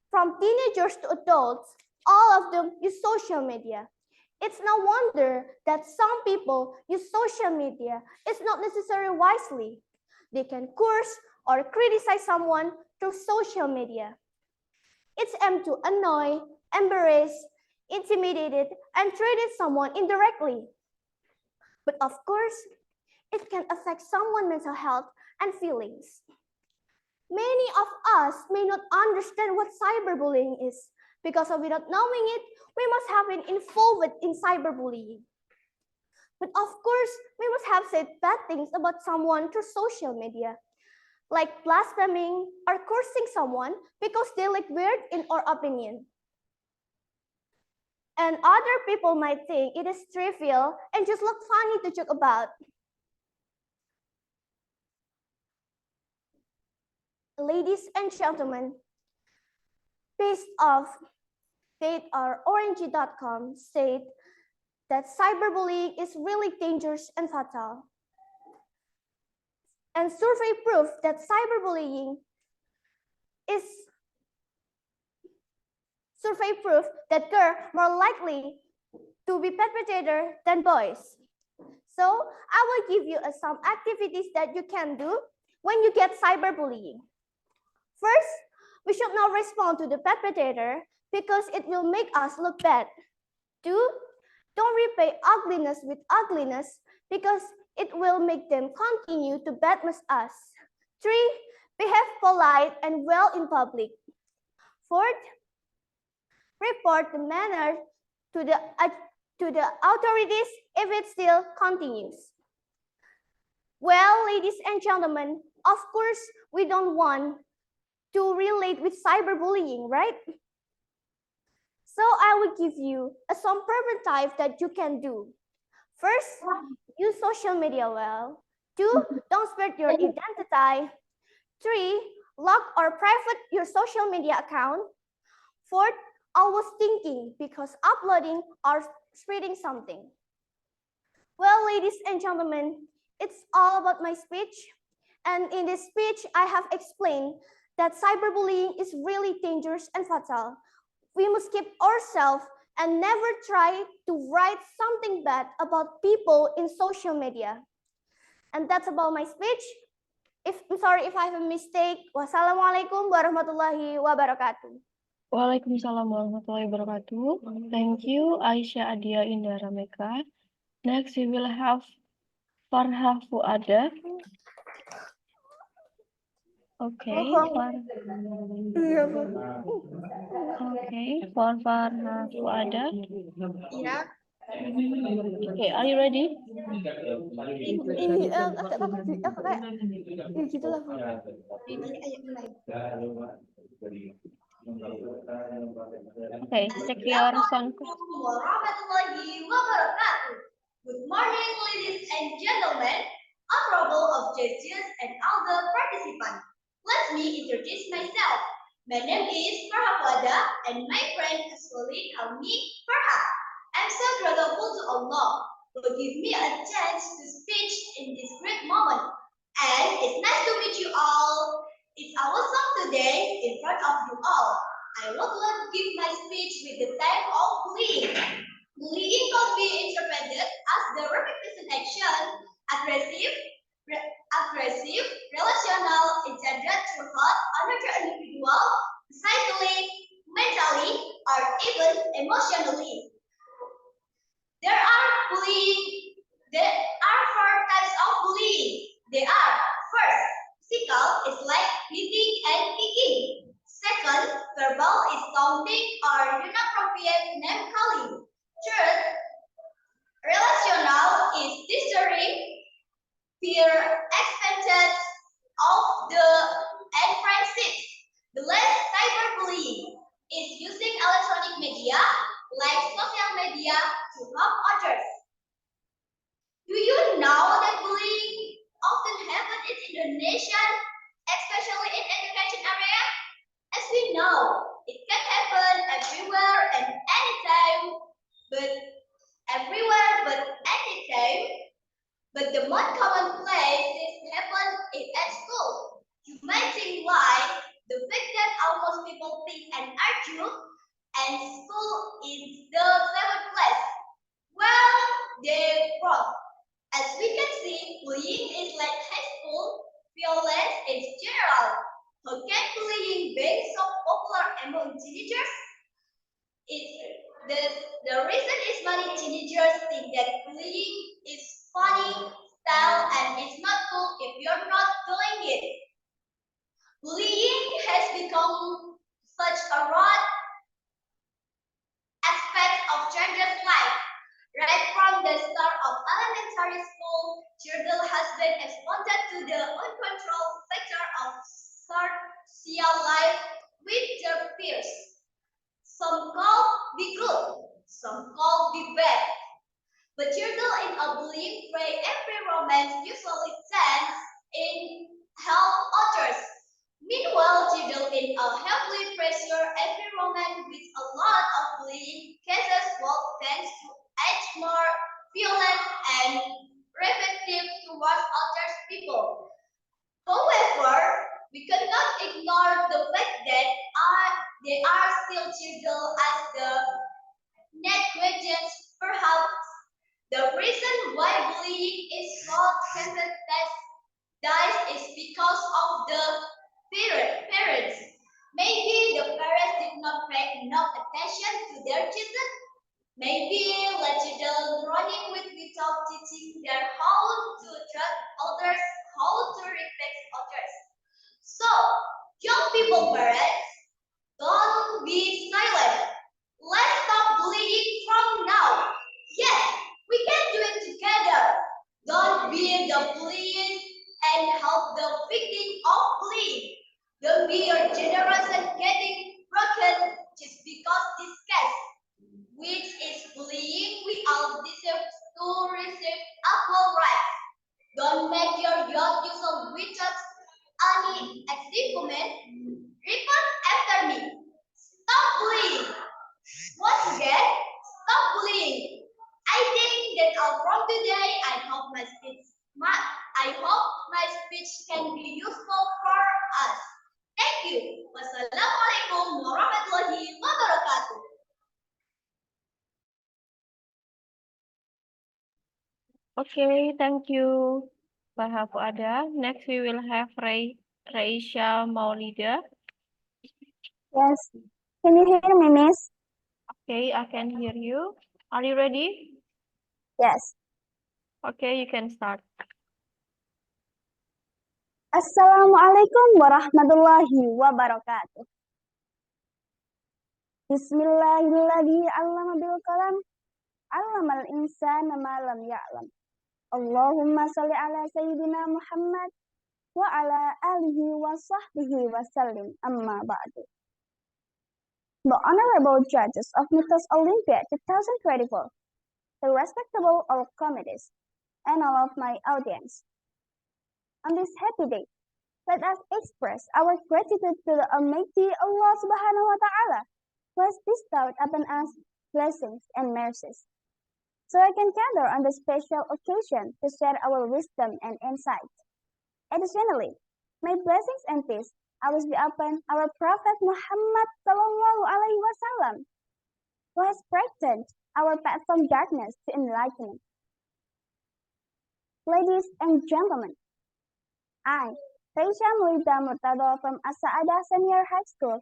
From teenagers to adults, all of them use social media. It's no wonder that some people use social media. It's not necessarily wisely. They can curse or criticize someone through social media. It's aimed to annoy, embarrass, intimidate, and treat someone indirectly. But of course, it can affect someone's mental health and feelings. Many of us may not understand what cyberbullying is, because of without knowing it, we must have been involved in cyberbullying. But of course, we must have said bad things about someone through social media, like blaspheming or cursing someone because they look weird in our opinion. And other people might think it is trivial and just look funny to joke about. Ladies and gentlemen, based off dataorange.com said that cyberbullying is really dangerous and fatal. And survey proof that cyberbullying is that girls more likely to be perpetrator than boys. So I will give you some activities that you can do when you get cyberbullying. First, we should not respond to the perpetrator because it will make us look bad. 2, don't repay ugliness with ugliness because it will make them continue to badmouth us. 3, behave polite and well in public. 4, report the manner to the authorities if it still continues. Well, ladies and gentlemen, of course, we don't want to relate with cyberbullying, right? So I will give you some prototypes that you can do. First, use social media well. 2, don't spread your identity. 3, lock or private your social media account. 4, always thinking because uploading or spreading something. Well, ladies and gentlemen, it's all about my speech. And in this speech, I have explained that cyberbullying is really dangerous and fatal. We must keep ourselves and never try to write something bad about people in social media. And that's about my speech. I'm sorry if I have a mistake. Wassalamualaikum warahmatullahi wabarakatuh. Waalaikumsalam warahmatullahi wabarakatuh. Thank you, Aisyah Adia Indra Meka. Next, we will have Farha Fuada. Okay, for Farha Fuada. Yeah. Okay, are you ready? Iya, agak takut kayak ya gitulah. Okay, check your sound. Warahmatullahi wabarakatuh. Good morning, ladies and gentlemen, honorable objectors and other participants. Let me introduce myself. My name is Farha Fuada, and my friend usually call me Farha. I'm so grateful to Allah who give me a chance to speak in this great moment. And it's nice to meet you all. It's our song today in front of you all. I would like to give my speech with the type of bullying. Bullying can be interpreted as the repetition action, aggressive, relational, intended to hurt another individual, physically, mentally, or even emotionally. There are four types of bullying. They are, first, physical is like beating and kicking. Second, verbal is taunting or inappropriate name calling. Third, relational is disturbing, fear, expected of the and friendships. The last, cyberbullying is using electronic media like social media to harm others. Do you know that bullying often happens in Indonesia, especially in education area? As we know, it can happen everywhere and anytime, but anytime. But the most common place this happens is at school. You might think why the fact that almost people think and argue, and school is the favorite place. Well, they're wrong. As we can see, bullying is like hateful violence in general. How can bullying be so popular among teenagers? The reason is many teenagers think that bullying is funny, style, and it's not cool if you're not doing it. Bullying has become such a broad aspect of children's life. Right from the start of elementary school, children has been exposed to the uncontrolled factor of social life with their peers. Some call be good, some call be bad. But children in a bullying free environment usually tends in help others. Meanwhile, children in a heavily pressure environment with a lot of bullying cases will tend to act more violent and repetitive towards other people. However, we cannot ignore the fact that they are still children as the negligence. Perhaps the reason why bullying is not standardized is because of the parents. Maybe the parents did not pay enough attention to their children. Maybe let children running without teaching them how to trust others, how to respect others. So, young people, parents, don't be silent. Let's stop bullying from now. Yes, we can do it together. Don't be the bullies and help the victim of bullying. Don't be your generation getting broken just because this case, which is bullying, we all deserve to receive equal rights. Don't make your young user without any achievement. Repeat after me. Stop bullying. Once again, stop bullying. I think that all from today. I hope my speech can be useful for us. Thank you. Wassalamualaikum warahmatullahi wabarakatuh. Okay, thank you, Pak Ada. Next, we will have Raisha Maulida. Yes. Can you hear me, Miss? Okay, I can hear you. Are you ready? Yes. Okay, you can start. Assalamualaikum warahmatullahi wabarakatuh. Bismillahirrahmanirrahim. 'Allama bil qalam. 'Allamal insana ma lam ya'lam. Allahumma shalli ala sayyidina Muhammad wa ala alihi wa sahbihi wa sallim. Amma ba'du. The honorable judges of Mitos Olympia 2024, the respectable all committees, and all of my audience. On this happy day, let us express our gratitude to the Almighty Allah Subhanahu wa Ta'ala, who has bestowed upon us blessings and mercies. So I can gather on this special occasion to share our wisdom and insight. Additionally, may blessings and peace always be upon our Prophet Muhammad Sallallahu Alaihi Wasallam, who has brightened our path from darkness to enlightenment. Ladies and gentlemen, I, Raisha Mulida Murtado from Asaada Senior High School,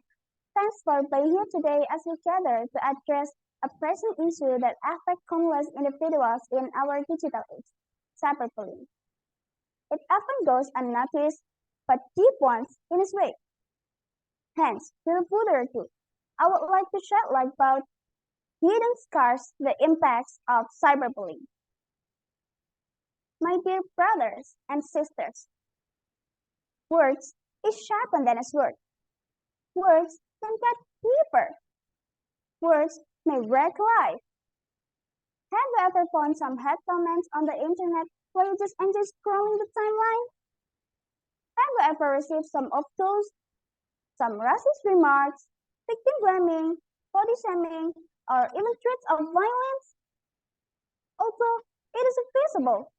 thanks for being here today as we gather to address a pressing issue that affects countless individuals in our digital age, cyberbullying. It often goes unnoticed, but deep ones in its way. Hence, without further ado, I would like to shed light about hidden scars, the impacts of cyberbullying. My dear brothers and sisters, words is sharper than a sword. Words can cut deeper. Words may wreck life. Have you ever found some hate comments on the internet where you just enjoy scrolling the timeline? Have you ever received some of those? Some racist remarks, victim blaming, body shaming, or even threats of violence? Although it is invisible,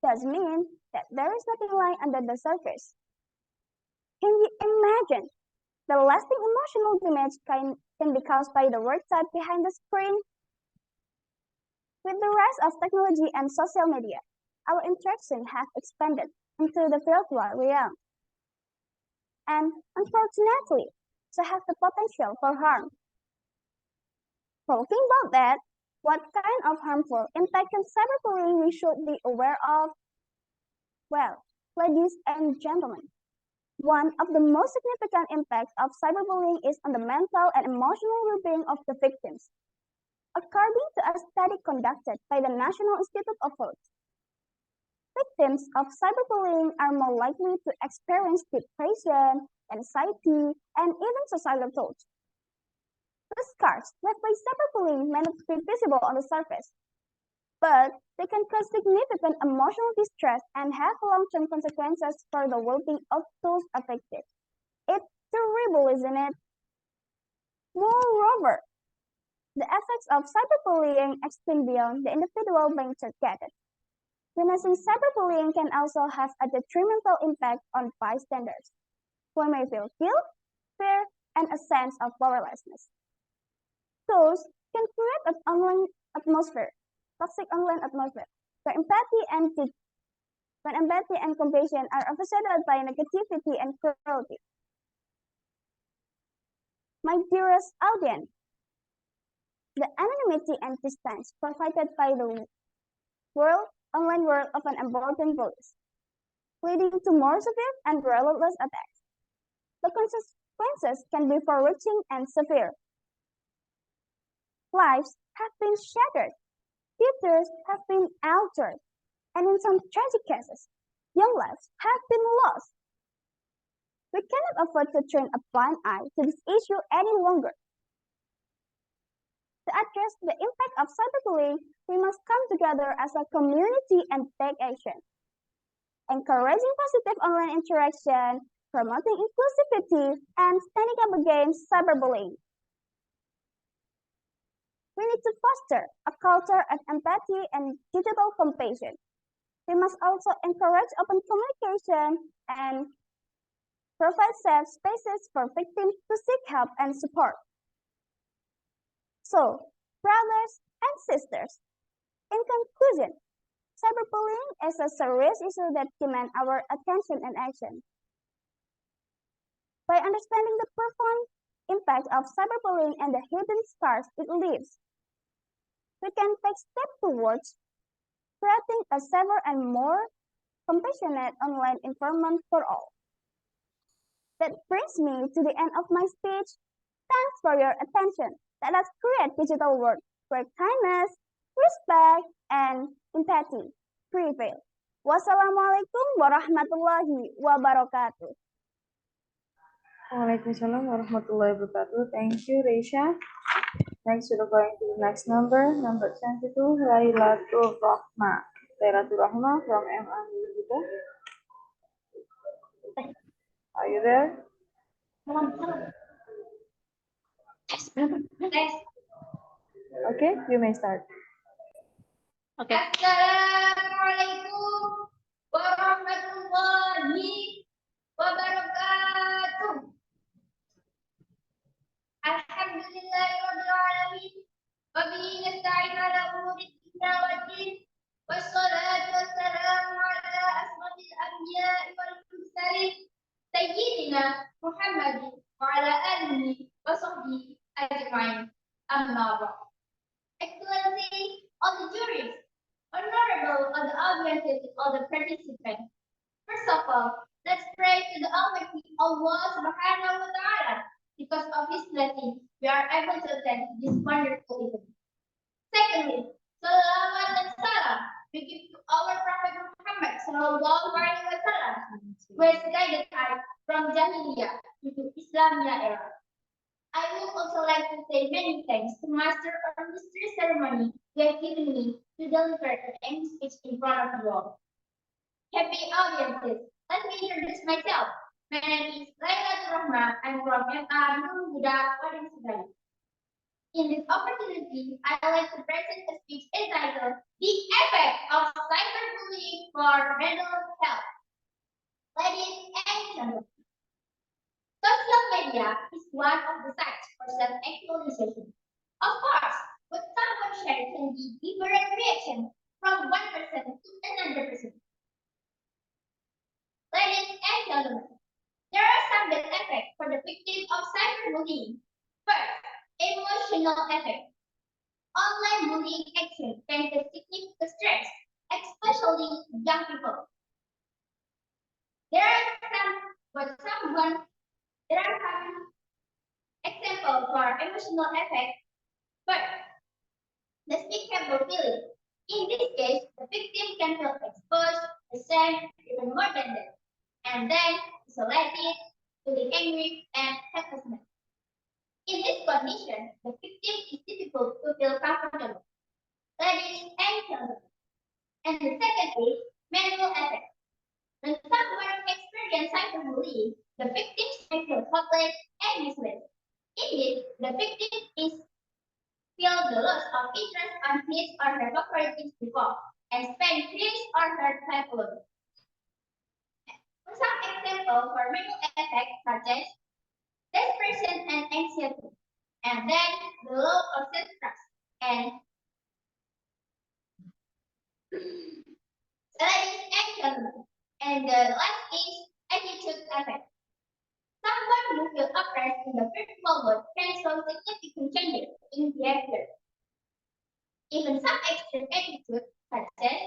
does mean that there is nothing lying under the surface. Can you imagine the lasting emotional damage can be caused by the word type behind the screen? With the rise of technology and social media, our interactions have expanded into the virtual realm. And unfortunately, so have the potential for harm. Talking about that, what kind of harmful impact can cyberbullying we should be aware of? Well, ladies and gentlemen, one of the most significant impacts of cyberbullying is on the mental and emotional well-being of the victims. According to a study conducted by the National Institute of Health, victims of cyberbullying are more likely to experience depression, anxiety, and even suicidal thoughts. The scars left by cyberbullying may not be visible on the surface, but they can cause significant emotional distress and have long-term consequences for the well-being of those affected. It's terrible, isn't it? Moreover, the effects of cyberbullying extend beyond the individual being targeted. Witnessing cyberbullying can also have a detrimental impact on bystanders, who may feel guilt, fear, and a sense of powerlessness. Those can create an online atmosphere, toxic online atmosphere, where empathy and compassion are overshadowed by negativity and cruelty. My dearest audience, the anonymity and distance provided by the online world often embolden bullies, leading to more severe and relentless attacks. The consequences can be far-reaching and severe. Lives have been shattered, futures have been altered, and in some tragic cases, young lives have been lost. We cannot afford to turn a blind eye to this issue any longer. To address the impact of cyberbullying, we must come together as a community and take action. Encouraging positive online interaction, promoting inclusivity, and standing up against cyberbullying. We need to foster a culture of empathy and digital compassion. We must also encourage open communication and provide safe spaces for victims to seek help and support. So, brothers and sisters, in conclusion, Cyberbullying is a serious issue that demands our attention and action. By understanding the profound impact of cyberbullying and the hidden scars it leaves, we can take steps towards creating a safer and more compassionate online environment for all. That brings me to the end of my speech. Thanks for your attention. Let us create digital world where kindness, respect, and empathy prevail. Wassalamualaikum warahmatullahi wabarakatuh. Waalaikumsalam warahmatullahi wabarakatuh. Thank you, Reisha. Next, we're going to the next number 22, Lailatul Rahma. Lailatul Rahma from MA Yudhita. Are you there? Okay, you may start. Okay. Assalamualaikum warahmatullahi wabarakatuh. Alhamdulillahirabbil alamin. Wa bihi nasta'in ala umuri dunya waddin. Wassalatu wassalamu ala asrofil anbiya'i wal mursalin. Sayyidina Muhammadin wa ala alihi wa sahbihi ajma'in. Amma ba'd. Excellency, all the juries, honorable all the audiences, all the participants. First of all, let's pray to the Almighty Allah Subhanahu wa Ta'ala. Because of His blessing, we are able to attend this wonderful event. Secondly, salawat and salam we give to our Prophet Muhammad Sallallahu Alaihi Wasallam, who has guided us from Jahiliyah into Islamia era. I would also like to say many thanks to Master of Mystery Ceremony who have given me to deliver an aim speech in front of you all. Happy audiences, let me introduce myself. My name is Lailatul Rahma. I'm from MA Nurul Huda, Padang Sidai. In this opportunity, I would like to present a speech entitled The Effect of Cyberbullying for Mental Health. Ladies and gentlemen, social media is one of the sites for self-actualization. Of course, what someone shares can be different reaction from one person to another person. Ladies and gentlemen, there are some bad effects for the victim of cyberbullying. First, emotional effect. Online bullying action can cause significant stress, especially young people. There are some examples for emotional effect. First, the unspeakable feeling. In this case, the victim can feel exposed, ashamed, even more than that, and then isolated, feeling angry, and helplessness. In this condition, the victim is difficult to feel comfortable. Ladies and gentlemen. And the second is mental effect. When someone experiences cyberbullying, the victim may feel hopeless and misled. Indeed, the victim is feel the loss of interest on his or her favorite things before and spend his or her time alone. Some examples for mental effects such as depression and anxiety, and then the loss of self-trust and ladies and gentlemen. And the last is attitude effect. Someone who feels oppressed in the virtual world can show significant changes in behavior. Even some extreme attitudes such as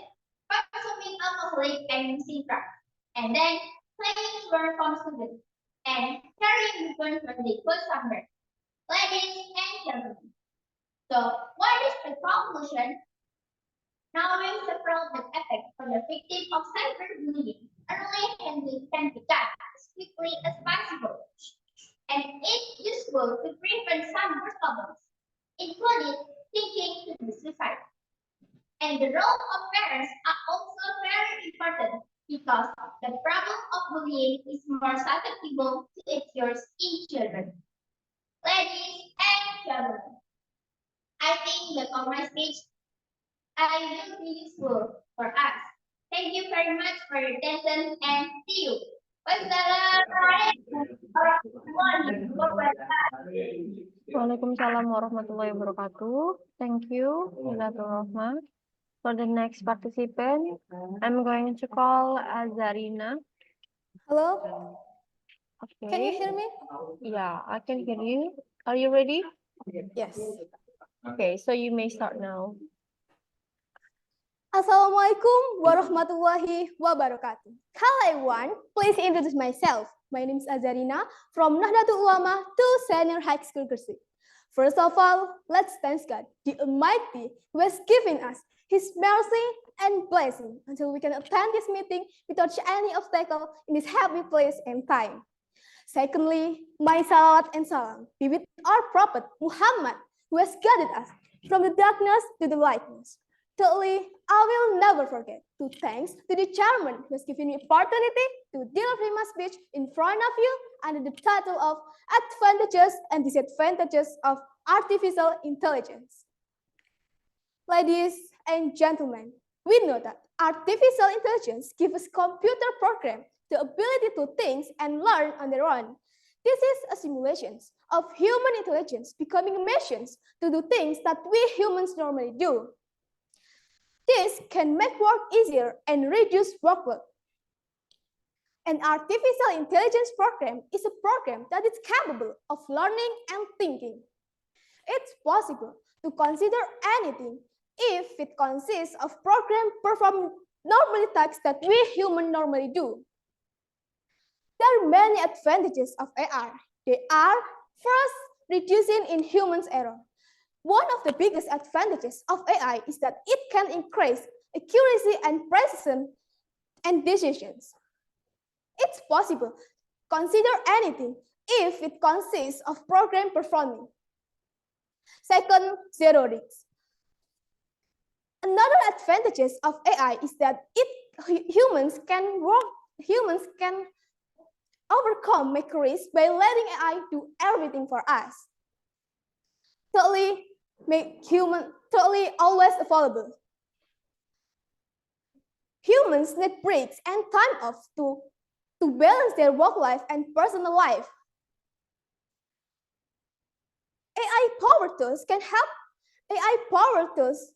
consuming alcoholic and using drugs, and then playing for from students, and carrying weapons when they go somewhere. Ladies and gentlemen. So, what is the conclusion? Knowing several bad effects for the victim of cyberbullying, early handling can be done as quickly as possible. And it's useful to prevent some worse problems, including thinking to be suicide. And the role of parents are also very important because the problem of bullying is more susceptible to occur in children. Ladies and gentlemen, I think that on my speech I will be useful for us. Thank you very much for your attention and see you. Wassalamualaikum warahmatullahi wabarakatuh. Waalaikumsalam warahmatullahi wabarakatuh. Thank you, Lailatul Rahma. For the next participant, I'm going to call Azarina. Hello? Okay. Can you hear me? Yeah, I can hear you. Are you ready? Yes. Okay, so you may start now. Assalamualaikum warahmatullahi wabarakatuh. Hello everyone, please introduce myself. My name is Azarina from Nahdlatul Ulama 2 Senior High School Gresik. First of all, let's thank God, the Almighty, who has given us His mercy and blessing until we can attend this meeting without any obstacle in this happy place and time. Secondly, my salawat and salam be with our Prophet Muhammad, who has guided us from the darkness to the lightness. Thirdly, I will never forget to thanks to the chairman who has given me opportunity to deliver my speech in front of you under the title of Advantages and Disadvantages of Artificial Intelligence. Ladies and gentlemen, we know that artificial intelligence gives us computer program the ability to think and learn on their own. This is a simulation of human intelligence becoming machines to do things that we humans normally do. This can make work easier and reduce workload. An artificial intelligence program is a program that is capable of learning and thinking. It's possible to consider anything if it consists of programs performing normally tasks that we humans normally do. There are many advantages of AI. They are, first, reducing in humans' error. One of the biggest advantages of AI is that it can increase accuracy and precision and decisions. It's possible to consider anything if it consists of program performing. Second, zero risk. Another advantages of AI is that humans can overcome make risk by letting AI do everything for us. Thirdly, make human totally always available. Humans need breaks and time off to balance their work life and personal life. AI powered tools can help. AI powered tools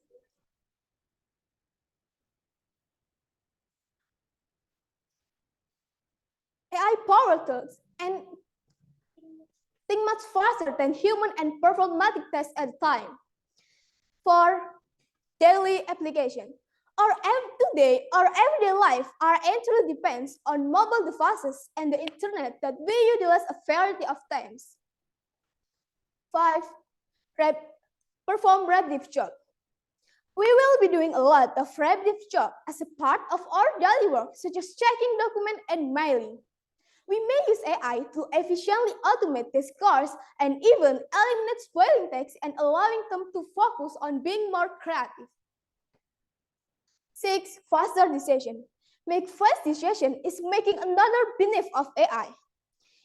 and think much faster than human and perform multiple tasks at a time. For daily application, today, our everyday life entirely depends on mobile devices and the internet that we utilize a variety of times. 5. Perform repetitive job. We will be doing a lot of repetitive job as a part of our daily work, such as checking documents and mailing. We may use AI to efficiently automate these tasks and even eliminate spoiling text and allowing them to focus on being more creative. 6. Faster decision. Make fast decision is making another benefit of AI.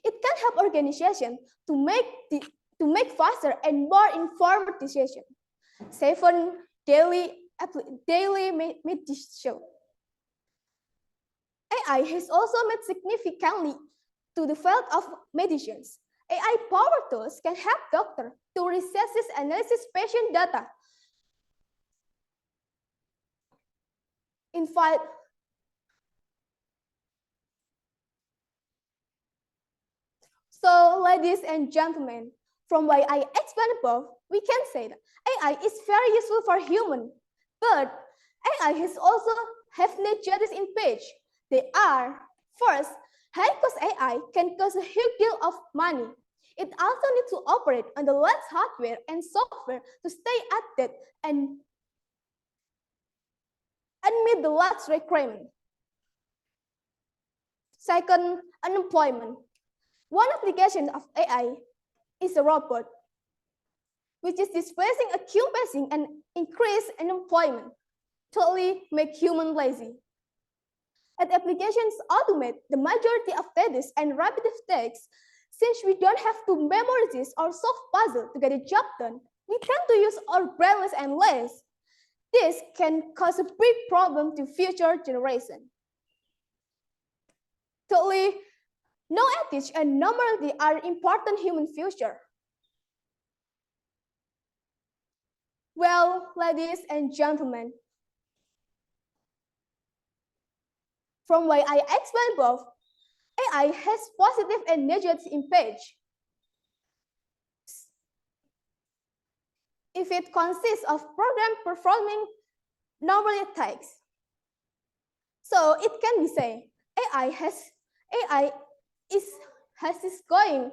It can help organizations to make faster and more informed decisions. 7. Daily medication. AI has also made significantly to the field of medicines. AI powered tools can help doctors to research and analyze patient data. In fact, so ladies and gentlemen, from what I explained above, we can say that AI is very useful for humans, but AI has also have negatives in page. They are, first, high-cost AI can cost a huge deal of money. It also needs to operate on the latest hardware and software to stay updated and meet the latest requirement. Second, unemployment. One application of AI is a robot, which is displacing accumulating and increase unemployment, totally make human lazy. And applications automate the majority of tasks and repetitive tasks. Since we don't have to memorize or solve puzzles to get a job done, we tend to use our brains and less. This can cause a big problem to future generations. Totally, no ethics and no morality are important human future. Well, ladies and gentlemen, From what I explained above, AI has positive and negative impact. If it consists of program performing normally tasks. So it can be said AI is going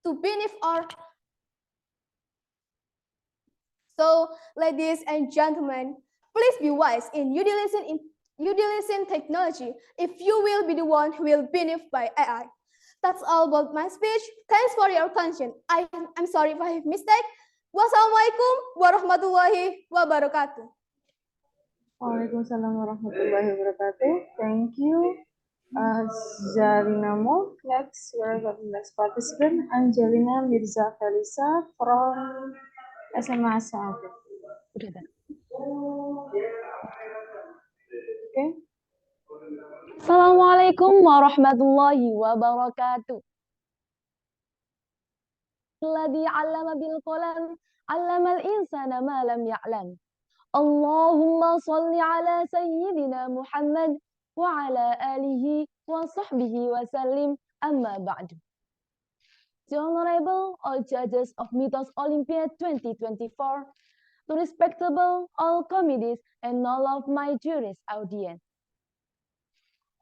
to benefit or so, ladies and gentlemen, please be wise in utilizing technology if you will be the one who will benefit by AI. That's all about my speech. Thanks for your attention. I'm sorry if I have mistake. Wassalamualaikum warahmatullahi wabarakatuh. Waalaikumsalam warahmatullahi wabarakatuh. Thank you, Zarina Mo. Next, we are the next participant, Angelina Mirza Felisa from SMA Sahabat. Okay. Assalamualaikum warahmatullahi wabarakatuh. Alladzi 'allama bil qalam 'allamal insana ma lam ya'lam. Allahumma shalli ala sayyidina Muhammad wa ala alihi wa sahbihi wa sallim, amma ba'du. The Honorable all judges of Mitos Olympiad 2024, the respectable all committees and all of my jury's audience.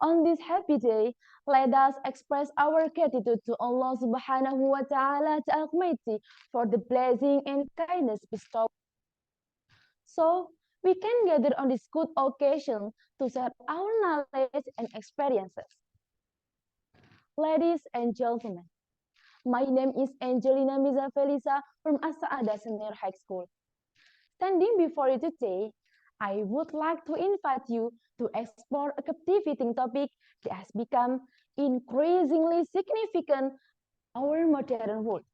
On this happy day, let us express our gratitude to Allah Subhanahu wa Ta'ala, the Almighty, for the blessing and kindness bestowed. So, we can gather on this good occasion to share our knowledge and experiences. Ladies and gentlemen, my name is Angelina Miza Felisa from As-Sa'adah Senior High School. Standing before you today, I would like to invite you to explore a captivating topic that has become increasingly significant in our modern world,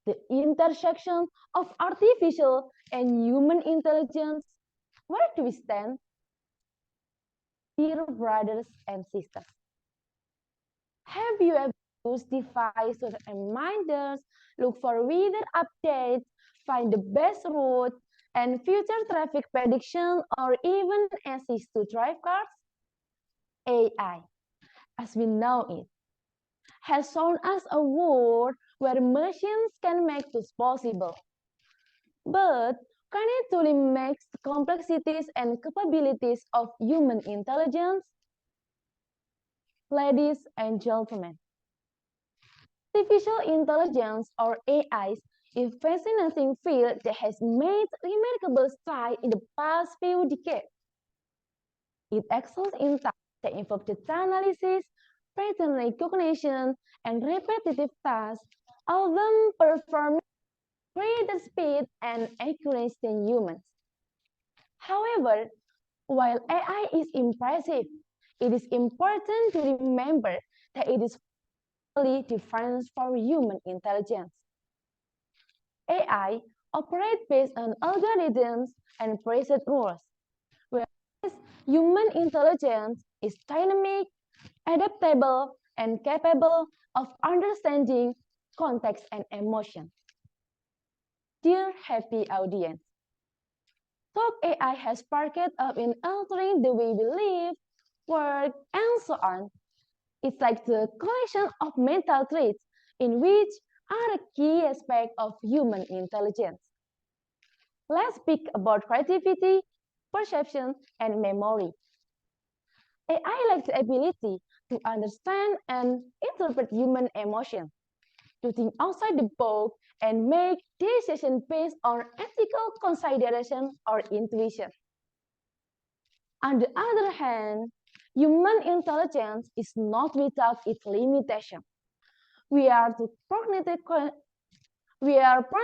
the intersection of artificial and human intelligence. Where do we stand? Dear brothers and sisters, have you ever used devices and reminders, look for weather updates, find the best route, and future traffic prediction, or even assist to drive cars? AI, as we know it, has shown us a world where machines can make this possible. But can it truly match the complexities and capabilities of human intelligence? Ladies and gentlemen, artificial intelligence, or AI, is a fascinating field that has made remarkable strides in the past few decades. It excels in tasks that involve data analysis, pattern recognition, and repetitive tasks, often performing greater speed and accuracy than humans. However, while AI is impressive, it is important to remember that it is fundamentally different from human intelligence. AI operates based on algorithms and preset rules, whereas human intelligence is dynamic, adaptable, and capable of understanding context and emotion. Dear happy audience, Talk AI has sparked up in altering the way we live, work, and so on. It's like the collection of mental traits in which are a key aspect of human intelligence. Let's speak about creativity, perception, and memory. AI lacks the ability to understand and interpret human emotions, to think outside the box, and make decisions based on ethical consideration or intuition. On the other hand, human intelligence is not without its limitation. We are prone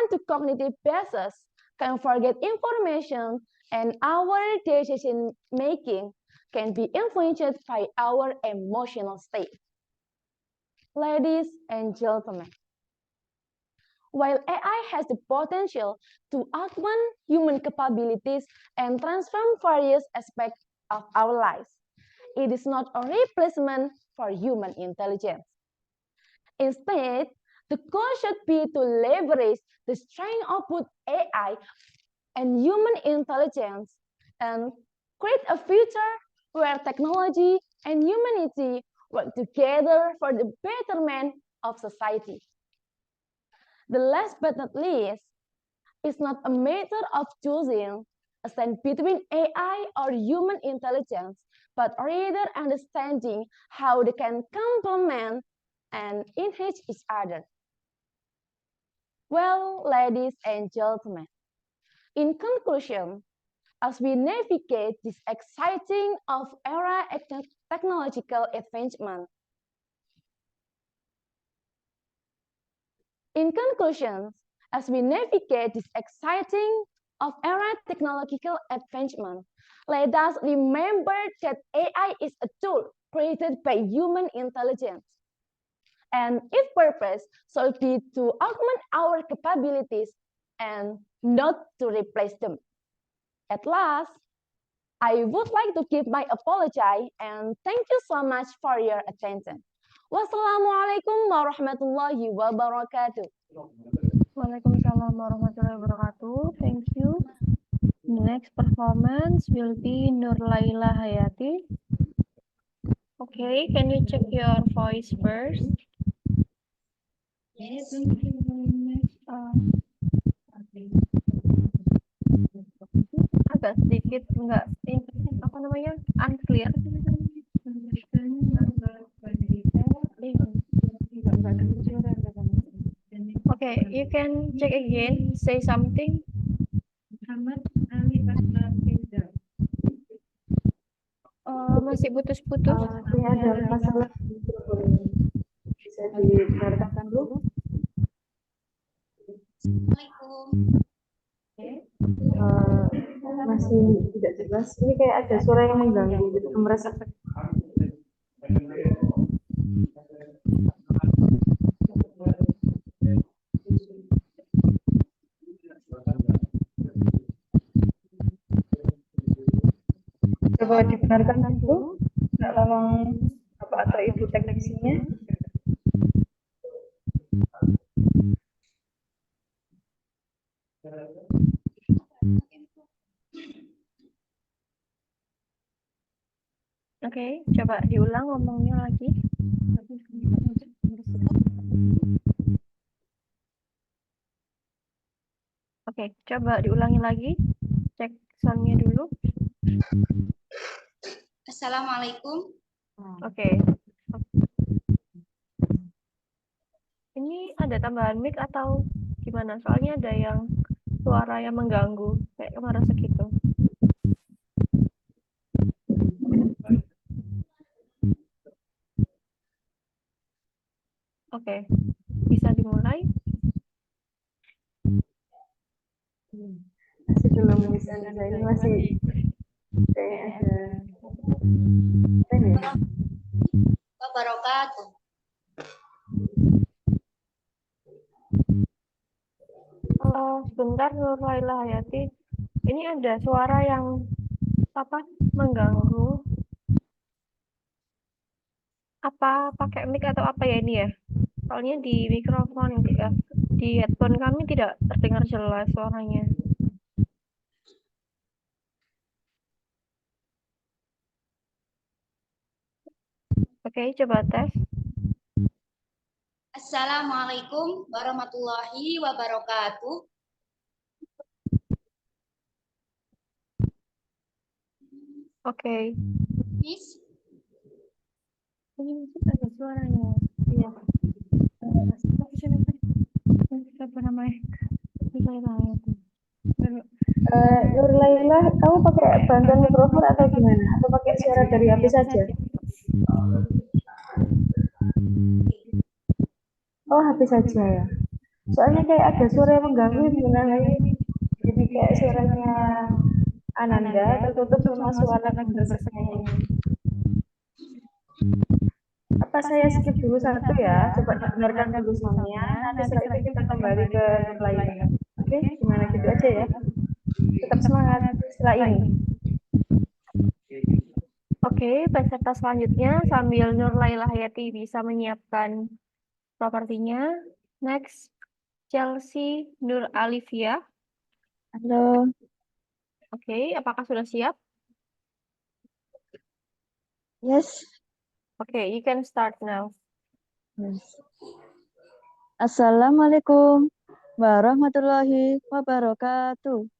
to cognitive biases, can forget information, and our decision making can be influenced by our emotional state. Ladies and gentlemen, while AI has the potential to augment human capabilities and transform various aspects of our lives, it is not a replacement for human intelligence. Instead, the goal should be to leverage the strength of both AI and human intelligence and create a future where technology and humanity work together for the betterment of society. The last but not least is not a matter of choosing a stand between AI or human intelligence, but rather understanding how they can complement and enhance each other. Well, ladies and gentlemen, in conclusion, as we navigate this exciting of era technological advancement, in conclusion, as we navigate this exciting of era technological advancement, let us remember that AI is a tool created by human intelligence. And its purpose should be to augment our capabilities and not to replace them. At last, I would like to give my apology and thank you so much for your attention. Wassalamualaikum warahmatullahi wabarakatuh. Waalaikumsalam warahmatullahi wabarakatuh. Thank you. The next performance will be Nur Laila Hayati. Okay, can you check your voice first? Yes. Agak sedikit enggak apa namanya unclear. Okay, you can check again. Say something. Masih putus-putus. Ini ada masalah bisa didengarkan dulu. Masih tidak jelas. Ini kayak ada suara yang mengganggu gitu, merasa. Coba dibenarkan dulu. Nggak tolong Bapak atau Ibu teknisinya. Oke, coba diulang ngomongnya lagi. Oke, coba diulangi lagi. Cek soundnya dulu. Assalamualaikum. Oke. Ini ada tambahan mic atau gimana? Soalnya ada yang suara yang mengganggu, kayak kemarin segitu. Oke, bisa dimulai. Masih belum bisa, ini masih kayak ada Wabarakatuh. Sebentar Nur Laila Hayati. Ini ada suara yang mengganggu. Apa pakai mic atau apa ya ini ya? Soalnya di mikrofon ya, di headphone kami tidak terdengar jelas suaranya. Oke, coba tes. Assalamualaikum warahmatullahi wabarakatuh. Oke. Miss. Ini mungkin ada suaranya. Iya. Siapa namanya? Nur Laila, kamu pakai bantuan mikrofon atau gimana? Atau pakai suara dari HP saja? Oh, HP saja ya. Soalnya kayak ada suara yang mengganggu gimana ini. Jadi kayak suaranya Ananda tertutup sama suara konversasinya ini. Apa saya skip dulu satu ya? Coba dengarkan dulu soundnya. Nanti setelah itu kita kembali ke Nur Laila. Oke, gimana gitu aja ya. Tetap semangat setelah ini. Oke, peserta selanjutnya sambil Nur Laila Hayati bisa menyiapkan propertinya. Next, Chelsea Nur Alivia. Halo. Oke, apakah sudah siap? Yes. Okay, you can start now. Yes. Assalamualaikum warahmatullahi wabarakatuh.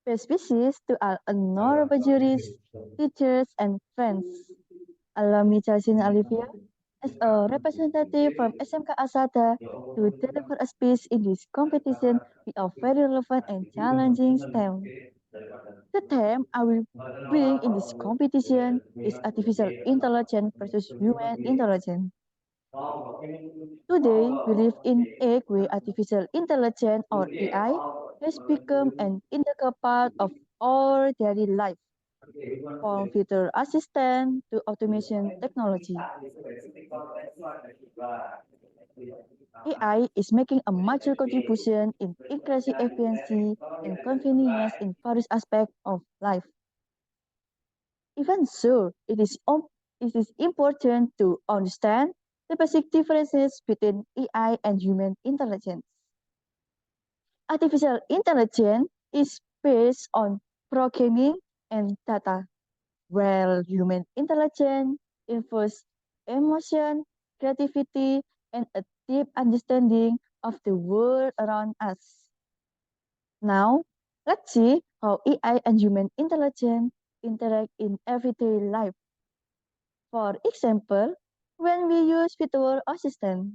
Best wishes to all honorable juries, teachers, and friends. Allow me, Chasina Olivia, as a representative from SMK Asada, to deliver a speech in this competition with a very relevant and challenging theme. The theme I will bring in this competition is artificial intelligence versus human intelligence. Today, we live in age where artificial intelligence or AI has become an integral part of our daily life, from virtual assistant to automation technology. AI is making a major contribution in increasing efficiency and convenience in various aspects of life. Even so, it is important to understand the basic differences between AI and human intelligence. Artificial intelligence is based on programming and data, while human intelligence involves emotion, creativity, and a deep understanding of the world around us. Now, let's see how AI and human intelligence interact in everyday life. For example, when we use virtual assistant,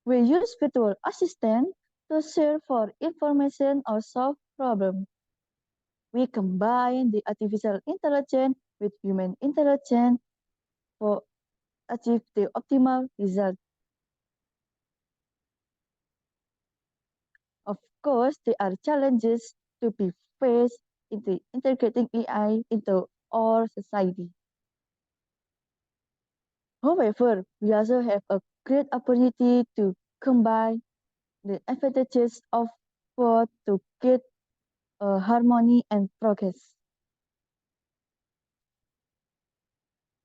we use virtual assistant to search for information or solve problems. We combine the artificial intelligence with human intelligence for achieve the optimal result. Of course, there are challenges to be faced in the integrating AI into our society. However, we also have a great opportunity to combine the advantages of both to get harmony and progress.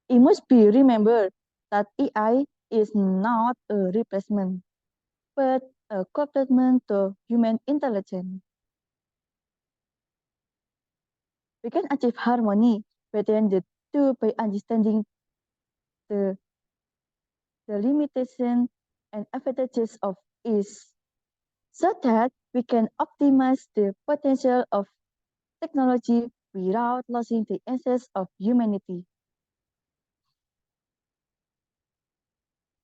It must be remembered that AI is not a replacement, but a complement to human intelligence. We can achieve harmony between the two by understanding the, the limitation and advantages of each, so that we can optimize the potential of technology without losing the essence of humanity.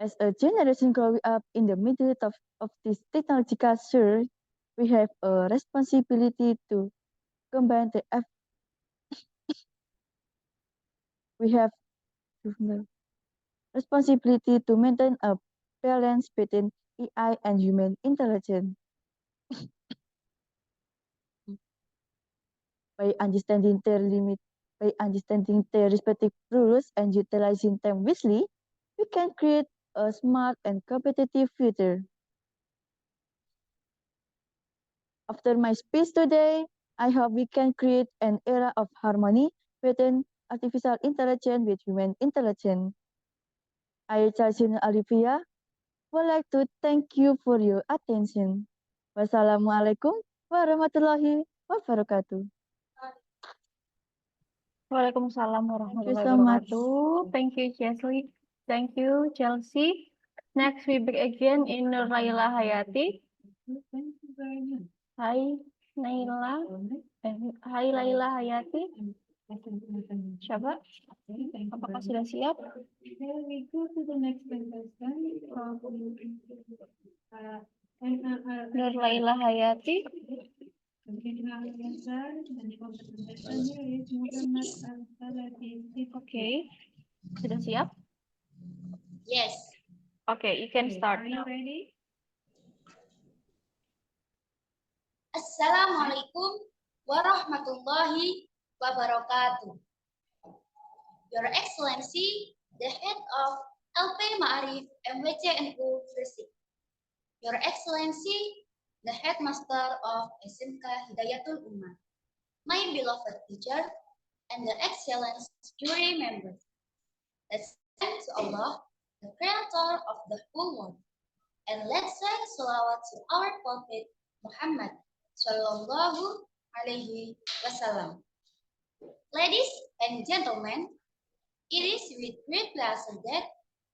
As a generation growing up in the middle of this technological surge, we have a responsibility to combine we have the responsibility to maintain a balance between AI and human intelligence. By understanding their limit, by understanding their respective rules and utilizing them wisely, we can create a smart and competitive future. After my speech today, I hope we can create an era of harmony between artificial intelligence with human intelligence. I, Chasina Olivia, would like to thank you for your attention. Wassalamualaikum warahmatullahi wabarakatuh. Waalaikumsalam Thank you warahmatullahi so much. wabarakatuh. Thank you, Chelsea. Thank you, Chelsea. Next, we begin again in Laila Hayati. Hai, Naila. Hai, Laila Hayati. Siapa? Apakah sudah siap? We go to the next contestant. Nur Laila Hayati. Okay. Sudah siap? Yes. Okay, you can start now. Ready? Assalamualaikum warahmatullahi wabarakatuh. Your Excellency, the head of LP Maarif MWCNU Gresik. Your Excellency, the headmaster of SMK Hidayatul Ummah. My beloved teacher and the excellent jury members. Let's thank to Allah, the creator of the whole world. And let's say salawat to our Prophet Muhammad Sallallahu Alaihi Wasallam. Ladies and gentlemen, it is with great pleasure that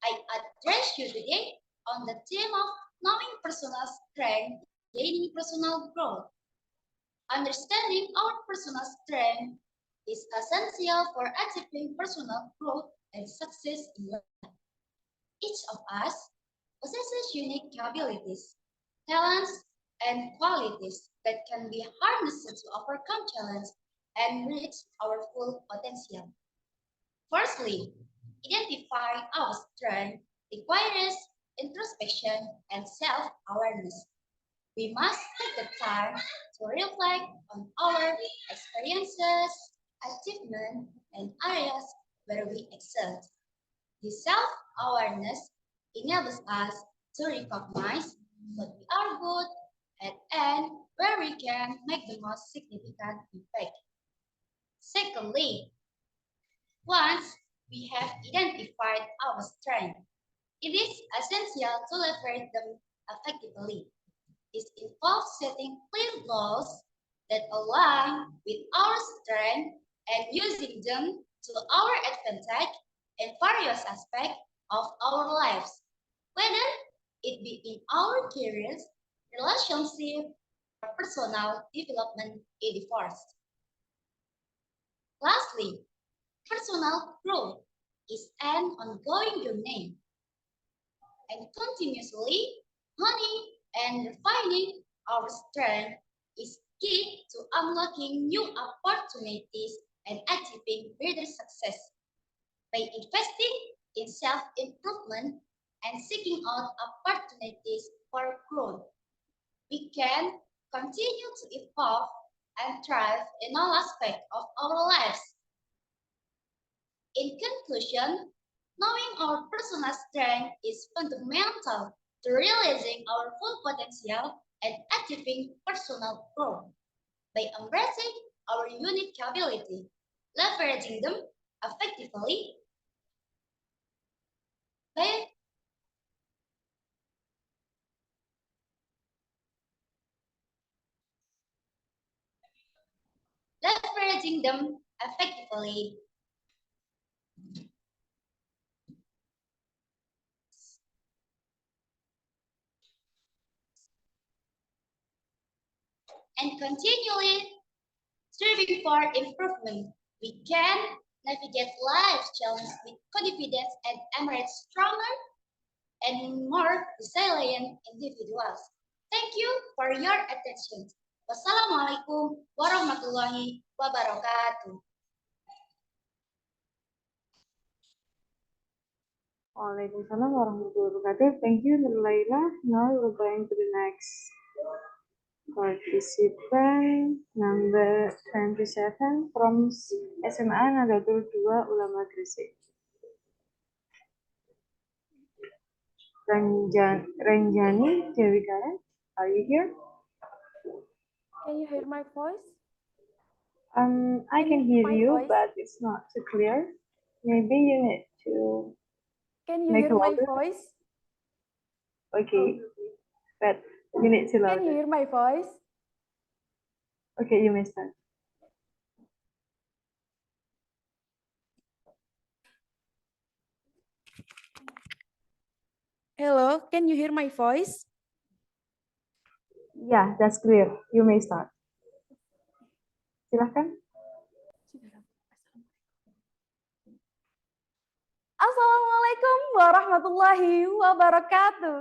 I address you today on the theme of knowing personal strength, gaining personal growth. Understanding our personal strength is essential for achieving personal growth and success in life. Each of us possesses unique abilities, talents, and qualities that can be harnessed to overcome challenges and reach our full potential. Firstly, identifying our strength requires introspection and self-awareness. We must take the time to reflect on our experiences, achievements, and areas where we excel. This self-awareness enables us to recognize what we are good at and where we can make the most significant impact. Secondly, once we have identified our strengths, it is essential to leverage them effectively. This involves setting clear goals that align with our strengths and using them to our advantage in various aspects of our lives, whether it be in our careers, relationship, or personal development endeavors. Lastly, personal growth is an ongoing journey and continuously honing and refining our strength is key to unlocking new opportunities and achieving greater success. By investing in self-improvement and seeking out opportunities for growth, we can continue to evolve and thrive in all aspects of our lives. In conclusion, knowing our personal strength is fundamental to realizing our full potential and achieving personal growth. By embracing our unique ability, leveraging them effectively, by leveraging them effectively, and continually striving for improvement, we can navigate life's challenges with confidence and emerge stronger and more resilient individuals. Thank you for your attention. Wassalamualaikum warahmatullahi wabarakatuh. Waalaikumsalam warahmatullahi wabarakatuh. Thank you, Nurlaila. Now we're going to the next participant, number 27 from SMA Nadatul 2 Ulama Gresik. Renjani Dewi Karen, are you here? Can you hear my voice? I can hear my you, voice? but it's not too clear. Maybe you need to Can you make hear my louder. voice? Okay, but you need to Can you louder. hear my voice? Okay, you may start. Hello, can you hear my voice? Yeah, that's clear. You may start. Silahkan. Assalamualaikum warahmatullahi wabarakatuh.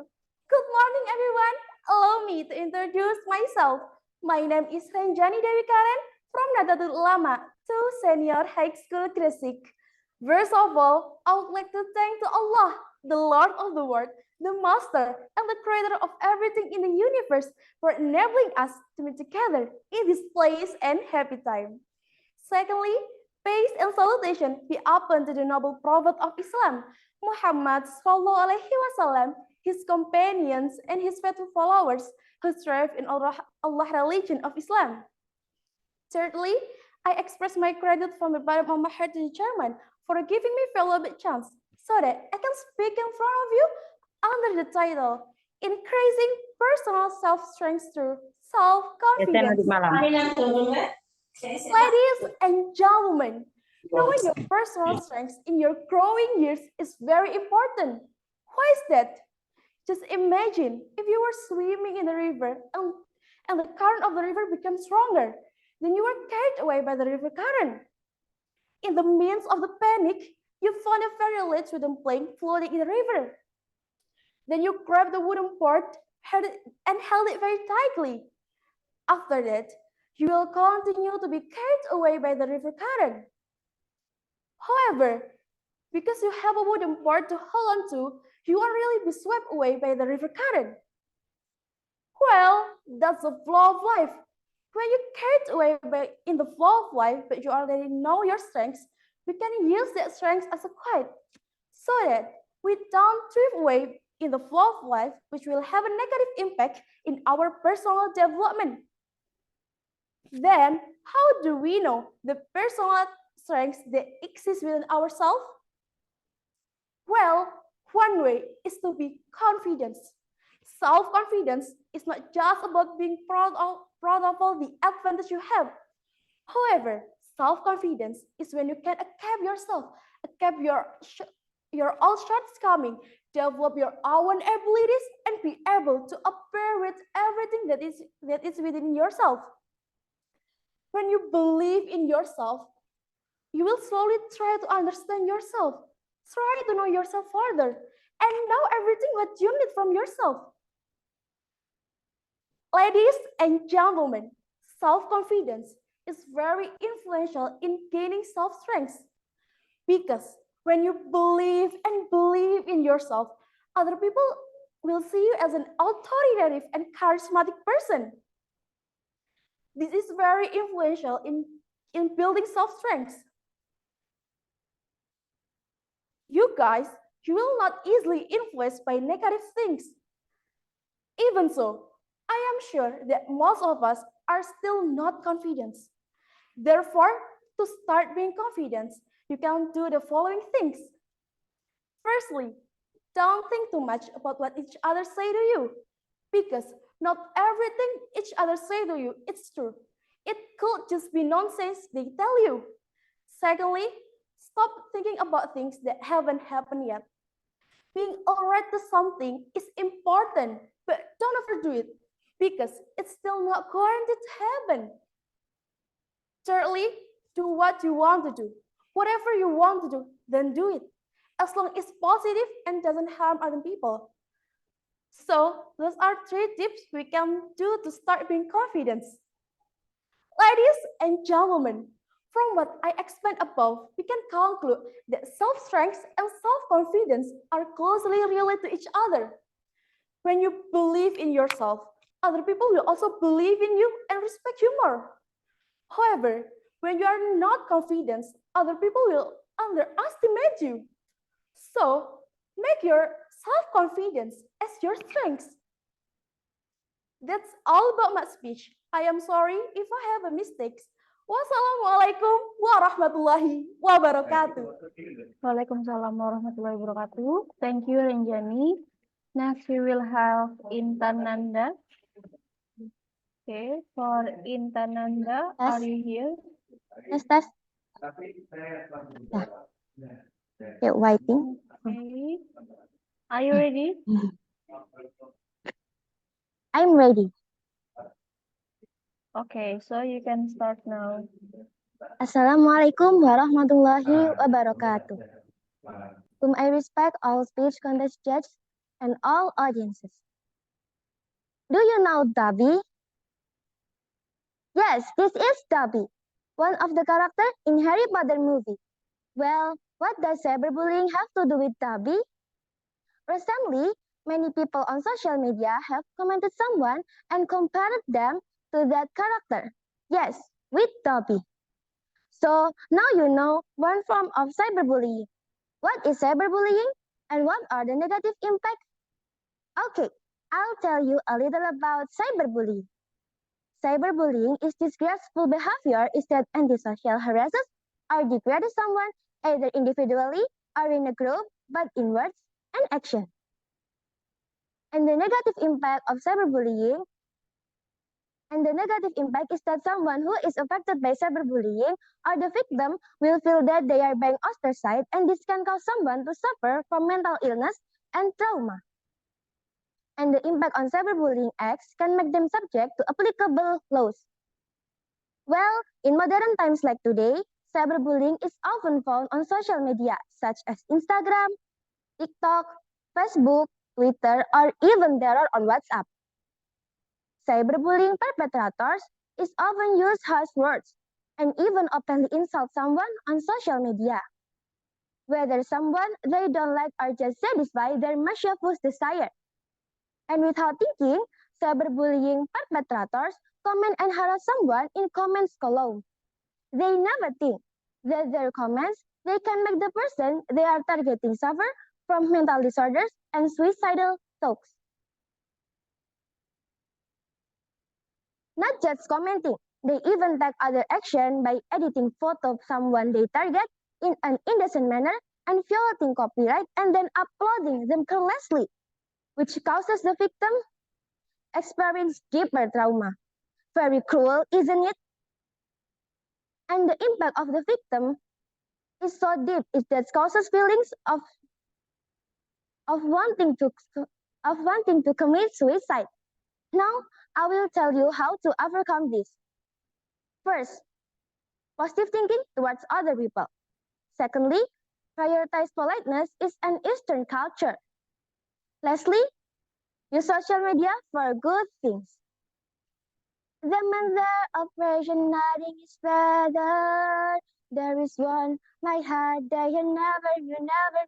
Good morning, everyone. Allow me to introduce myself. My name is Renjani Dewi Karen from Nadatul Ulama 2 Senior High School Gresik. First of all, I would like to thank to Allah, the Lord of the world, the Master, and the Creator of everything in the universe for enabling us to meet together in this place and happy time. Secondly, peace and salutation be upon to the noble prophet of Islam, Muhammad Sallallahu Alaihi Wasallam, his companions, and his faithful followers who strive in Allah religion of Islam. Thirdly, I express my gratitude from the bottom of my heart to the chairman for giving me valuable chance so that I can speak in front of you under the title Increasing Personal Self-Strength Through Self-Confidence. Ladies and gentlemen, knowing your personal strengths in your growing years is very important. Why is that? Just imagine if you were swimming in the river and the current of the river becomes stronger, then you were carried away by the river current. In the midst of the panic, you found a very light wooden plank floating in the river. Then you grabbed the wooden board and held it very tightly. After that, you will continue to be carried away by the river current. However, because you have a wooden board to hold on to, you won't really be swept away by the river current. Well, that's the flow of life. When you carried away in the flow of life, but you already know your strengths, we can use that strength as a guide, so that we don't drift away in the flow of life, which will have a negative impact in our personal development. Then, how do we know the personal strengths that exist within ourselves? Well, one way is to be confident. Self-confidence is not just about being proud of all the advantage you have. However, self-confidence is when you can accept yourself, accept your own shortcomings, develop your own abilities, and be able to appear with everything that is within yourself. When you believe in yourself, you will slowly try to understand yourself, try to know yourself further, and know everything what you need from yourself. Ladies and gentlemen, self-confidence is very influential in gaining self-strength, because when you believe in yourself, other people will see you as an authoritative and charismatic person. This is very influential in building self-strength. You guys, you will not easily influenced by negative things. Even so, I am sure that most of us are still not confident. Therefore, to start being confident, you can do the following things. Firstly, don't think too much about what each other say to you, because not everything each other say to you is true. It could just be nonsense they tell you. Secondly, stop thinking about things that haven't happened yet. Being alright to something is important, but don't overdo it, because it's still not guaranteed to happen. Thirdly, do what you want to do. Whatever you want to do, then do it, as long as it's positive and doesn't harm other people. So those are 3 tips we can do to start being confident. Ladies and gentlemen, from what I explained above, we can conclude that self-strength and self-confidence are closely related to each other. When you believe in yourself, other people will also believe in you and respect you more. However, when you are not confident, other people will underestimate you. So, make your self-confidence as your strength. That's all about my speech. I am sorry if I have a mistakes. Wassalamualaikum warahmatullahi wabarakatuh. Waalaikumsalam warahmatullahi wabarakatuh. Thank you, Renjani. Next, we will have Intananda. Okay, for Intananda, Yes. are you here? Yes, Tess. Yeah, waiting. Okay. Are you ready? I'm ready. Okay, so you can start now. Assalamualaikum warahmatullahi wabarakatuh. Whom I respect all speech contest judges and all audiences. Do you know Dobby? Yes, this is Dobby, one of the characters in Harry Potter movie. Well, what does cyberbullying have to do with Dobby? Recently, many people on social media have commented someone and compared them to that character. Yes, with Dobby. So now you know one form of cyberbullying. What is cyberbullying and what are the negative impacts? Okay, I'll tell you a little about cyberbullying. Cyberbullying is disgraceful behavior that antisocial harasses or degrades someone either individually or in a group, but in words and action. And the negative impact of cyberbullying, And the negative impact is that someone who is affected by cyberbullying or the victim will feel that they are being ostracized, and this can cause someone to suffer from mental illness and trauma. And the impact on cyberbullying acts can make them subject to applicable laws. Well, in modern times like today, cyberbullying is often found on social media such as Instagram, TikTok, Facebook, Twitter, or even terror on WhatsApp. Cyberbullying perpetrators is often use harsh words and even openly insult someone on social media. Whether someone they don't like or just satisfy their mischievous desire. And without thinking, cyberbullying perpetrators comment and harass someone in comments column. They never think that their comments they can make the person they are targeting suffer from mental disorders and suicidal thoughts. Not just commenting, they even take other action by editing photo of someone they target in an indecent manner and violating copyright and then uploading them carelessly, which causes the victim experience deeper trauma. Very cruel, isn't it? And the impact of the victim is so deep it that causes feelings of wanting to commit suicide. Now, I will tell you how to overcome this. First, positive thinking towards other people. Secondly, prioritize politeness is an Eastern culture. Lastly, use social media for good things. The manner of operation, nothing is better. There is one, my heart, that you never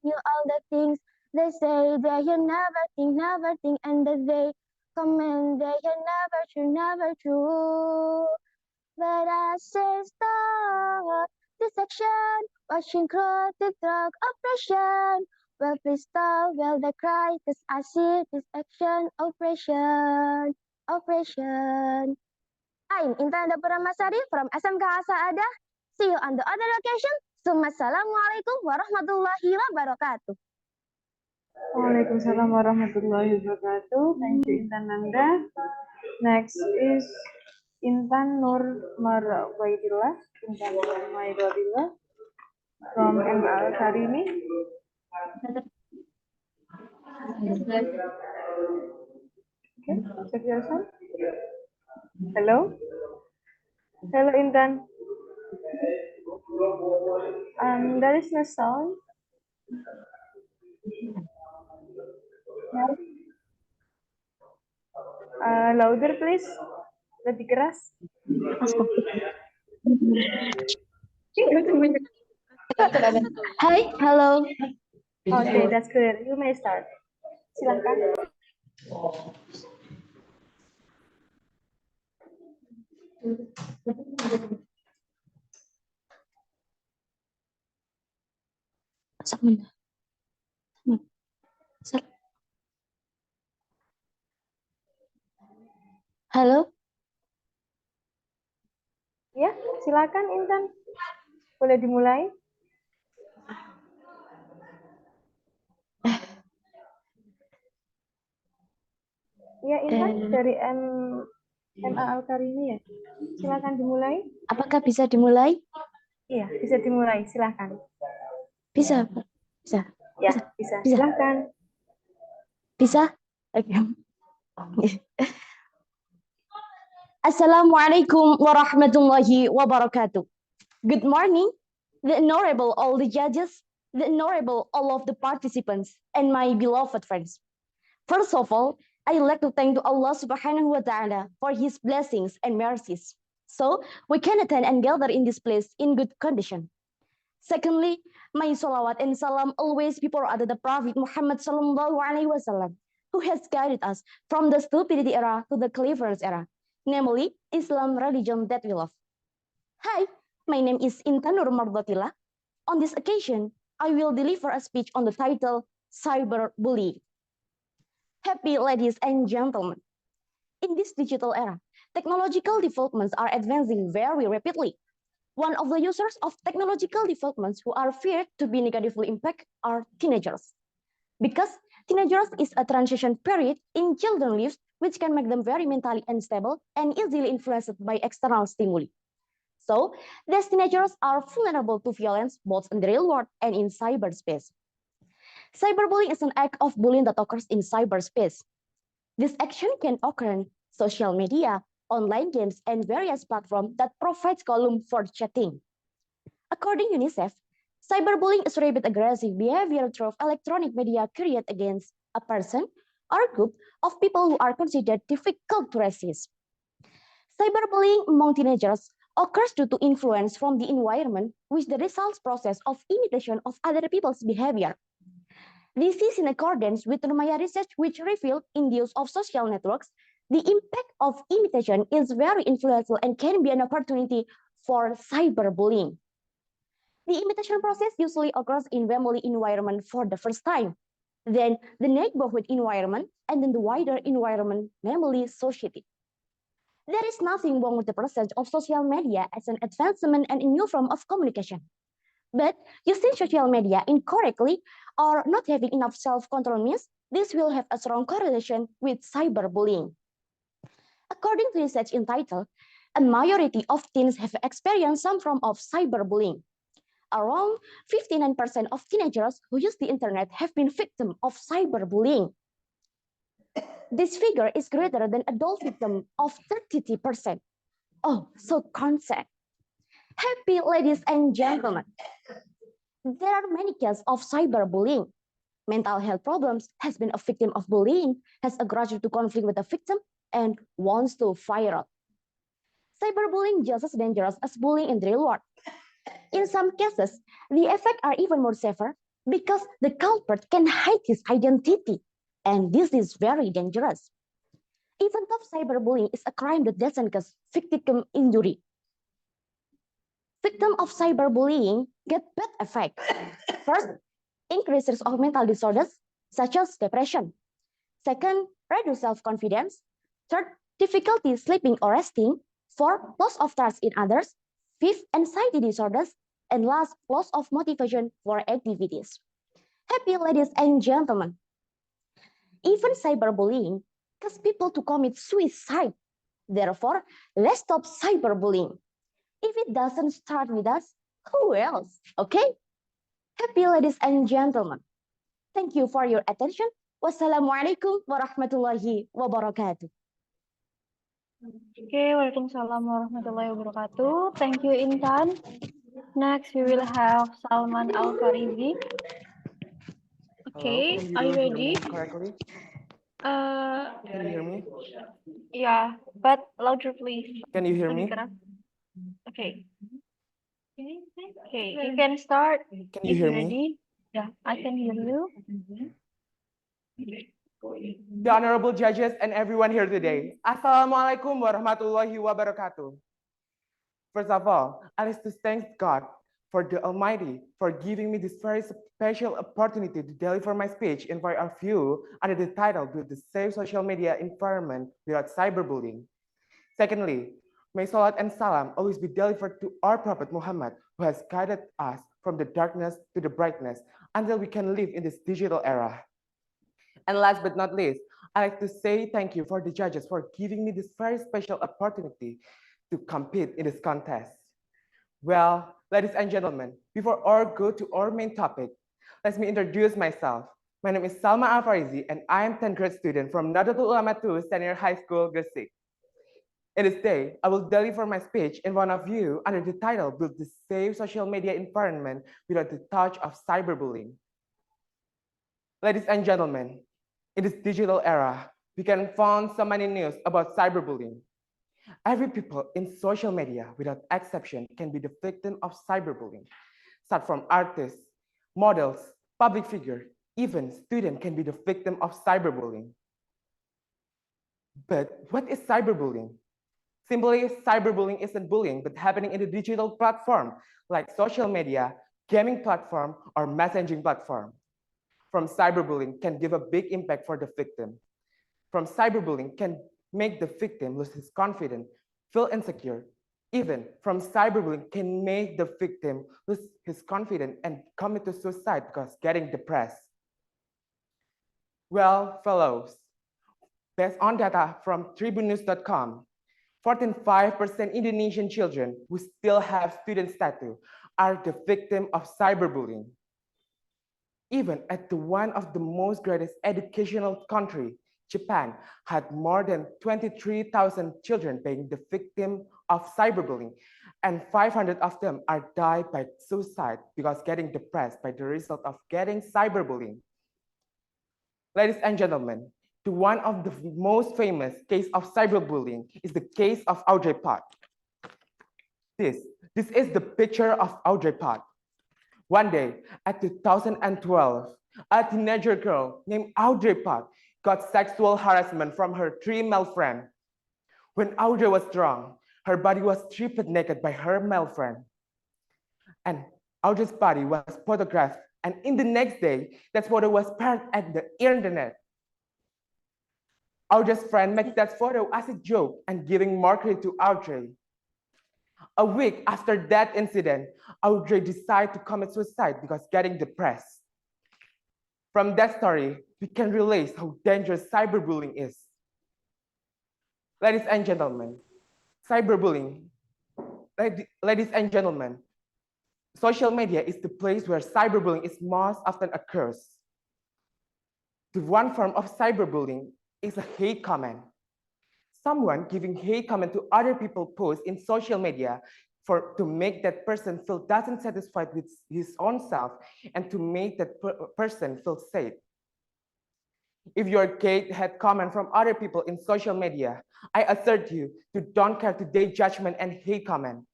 knew all the things they say, that you never think, and that they comment that you never true. But I say stop this action, watching chronic drug oppression. Well, please stop, well, they cry, cause I see this action, oppression. I'm Intan Puramasari from SMK Asa-Ada. See you on the other occasion. Assalamualaikum warahmatullahi wabarakatuh. Waalaikumsalam warahmatullahi wabarakatuh. Thank you, Intan Nanda. Next is Intan Nur Marwaidillah. Intan Nur Marwaidillah from ML Karimi. Okay, check your sound. Hello? Hello, Intan. There is no sound. Louder, please. Lebih keras. Hi, hello. Okay, that's clear. You may start. Silakan. Halo. Ya, silakan Intan. Boleh dimulai? Ya, Intan dari MA Al-Karimi ya. Silakan dimulai. Apakah bisa dimulai? Iya, bisa dimulai. Silakan. Bisa. Ya, bisa. Silakan. Bisa? Oke. Assalamualaikum warahmatullahi wabarakatuh. Good morning, the honorable all the judges, the honorable all of the participants, and my beloved friends. First of all, I like to thank to Allah subhanahu wa ta'ala for his blessings and mercies. So we can attend and gather in this place in good condition. Secondly, my salawat and salam always be poured out the Prophet Muhammad sallallahu alaihi wasallam, who has guided us from the stupidity era to the cleverness era, namely Islam religion that we love. Hi, my name is Intan Nur Marwaidillah. On this occasion, I will deliver a speech on the title Cyberbullying. Happy ladies and gentlemen, in this digital era, technological developments are advancing very rapidly. One of the users of technological developments who are feared to be negatively impacted are teenagers. Because teenagers is a transition period in children's lives which can make them very mentally unstable and easily influenced by external stimuli. So, these teenagers are vulnerable to violence both in the real world and in cyberspace. Cyberbullying is an act of bullying that occurs in cyberspace. This action can occur in social media, online games, and various platforms that provide column for chatting. According to UNICEF, cyberbullying is rapid aggressive behavior through electronic media created against a person or group of people who are considered difficult to resist. Cyberbullying among teenagers occurs due to influence from the environment, which the results process of imitation of other people's behavior. This is in accordance with Rumaya research, which revealed in the use of social networks, the impact of imitation is very influential and can be an opportunity for cyberbullying. The imitation process usually occurs in family environment for the first time, then the neighborhood environment, and then the wider environment, namely society. There is nothing wrong with the presence of social media as an advancement and a new form of communication. But using social media incorrectly or not having enough self-control means this will have a strong correlation with cyberbullying. According to research entitled, a majority of teens have experienced some form of cyberbullying. Around 59% of teenagers who use the internet have been victims of cyberbullying. This figure is greater than adult victims of 33%. Oh, so concept. Happy ladies and gentlemen. There are many cases of cyberbullying. Mental health problems, has been a victim of bullying, has aggravated to conflict with the victim, and wants to viral. Cyberbullying just as dangerous as bullying in the real world. In some cases, the effects are even more severe because the culprit can hide his identity, and this is very dangerous. Even though cyberbullying is a crime that doesn't cause victim injury, victims of cyberbullying get bad effects. First, increased risk of mental disorders such as depression. Second, reduced self-confidence. Third, difficulty sleeping or resting. Fourth, loss of trust in others. Fifth, anxiety disorders. And last, loss of motivation for activities. Happy ladies and gentlemen. Even cyberbullying causes people to commit suicide. Therefore, let's stop cyberbullying. If it doesn't start with us, who else? Okay? Happy ladies and gentlemen. Thank you for your attention. Wassalamualaikum warahmatullahi wabarakatuh. Okay, waalaikumsalam warahmatullahi wabarakatuh. Thank you, Intan. Next, we will have Salman Al-Farizi. Okay, are you ready? Correctly? Can you hear me? Yeah, but louder, please. Can you hear me? Okay. Okay, you can start. Can you hear me? Ready? Yeah, I can hear you. The honorable judges and everyone here today. Assalamualaikum warahmatullahi wabarakatuh. First of all, I like to thank God for the Almighty for giving me this very special opportunity to deliver my speech in front of you under the title Build the Safe Social Media Environment Without Cyberbullying. Secondly, may salat and salam always be delivered to our Prophet Muhammad, who has guided us from the darkness to the brightness until we can live in this digital era. And last but not least, I'd like to say thank you for the judges for giving me this very special opportunity to compete in this contest. Well, ladies and gentlemen, before I go to our main topic, let me introduce myself. My name is Salma Al-Farizi, and I am 10th grade student from Nahdlatul Ulama II Senior High School, Gresik. In this day, I will deliver my speech in front of you under the title, Build the Safe Social Media Environment Without the Touch of Cyberbullying. Ladies and gentlemen, in this digital era, we can find so many news about cyberbullying. Every people in social media, without exception, can be the victim of cyberbullying. Start from artists, models, public figures, even students can be the victim of cyberbullying. But what is cyberbullying? Simply, cyberbullying isn't bullying, but happening in a digital platform like social media, gaming platform, or messaging platform. From cyberbullying can give a big impact for the victim. From cyberbullying can make the victim lose his confidence, feel insecure. Even from cyberbullying can make the victim lose his confidence and commit to suicide because getting depressed. Well, fellows, Based on data from tribunnews.com, 14.5% Indonesian children who still have student status are the victim of cyberbullying. Even at one of the most greatest educational country, Japan had more than 23,000 children being the victim of cyberbullying, and 500 of them are died by suicide because getting depressed by the result of getting cyberbullying. Ladies and gentlemen, one of the most famous case of cyberbullying is the case of Audrey Pot. This is the picture of Audrey Pot. One day, at 2012, a teenager girl named Audrey Pot got sexual harassment from her 3 male friends. When Audrey was drunk, her body was stripped naked by her male friend. And Audrey's body was photographed, and in the next day, that photo was shared at the internet. Audrey's friend made that photo as a joke and giving mockery to Audrey. A week after that incident, Audrey decided to commit suicide because getting depressed. From that story, we can realize how dangerous cyberbullying is. Ladies and gentlemen, cyberbullying, ladies and gentlemen, social media is the place where cyberbullying is most often occurs. The one form of cyberbullying is a hate comment. Someone giving hate comment to other people posts in social media to make that person feel doesn't satisfied with his own self and to make that person feel safe. If your hate comment from other people in social media, I assert you to don't care to their judgment and hate comment.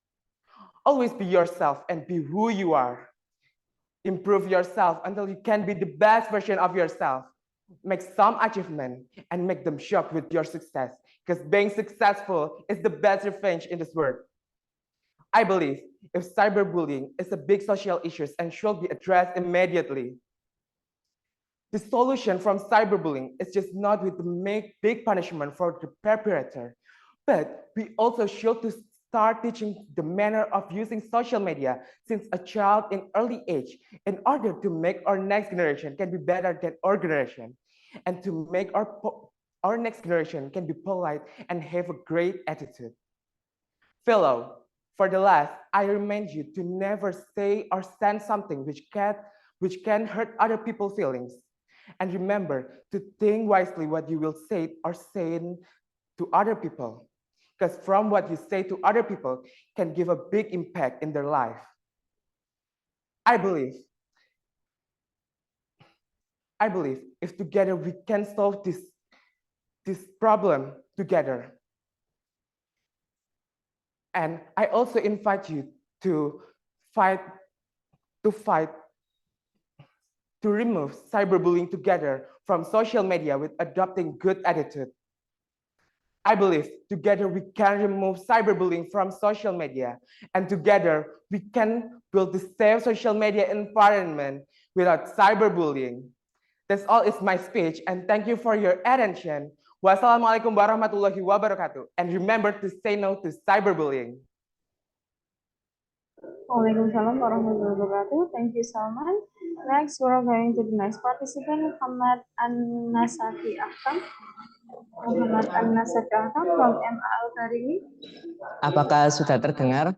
Always be yourself and be who you are. Improve yourself until you can be the best version of yourself. Make some achievement and make them shocked with your success, because being successful is the best revenge in this world. I believe if cyberbullying is a big social issue and should be addressed immediately. The solution from cyberbullying is just not with the make big punishment for the perpetrator, but we also should to start teaching the manner of using social media since a child in early age in order to make our next generation can be better than our generation and to make our next generation can be polite and have a great attitude. Fellow, for the last, I remind you to never say or send something which can hurt other people's feelings. And remember to think wisely what you will say or say to other people, because from what you say to other people can give a big impact in their life. I believe if together we can solve this problem together. And I also invite you to remove cyberbullying together from social media with adopting good attitude. I believe together we can remove cyberbullying from social media, and together we can build the safe social media environment without cyberbullying. That's all is my speech, and thank you for your attention. Wassalamualaikum warahmatullahi wabarakatuh. And remember to say no to cyberbullying. Waalaikumsalam warahmatullahi wabarakatuh. Thank you, Salman. Next, we're going to the next participant, Muhammad An-Nasafi Akram. Muhammad An-Nasafi Akram from MA Al-Karimi. Apakah sudah terdengar?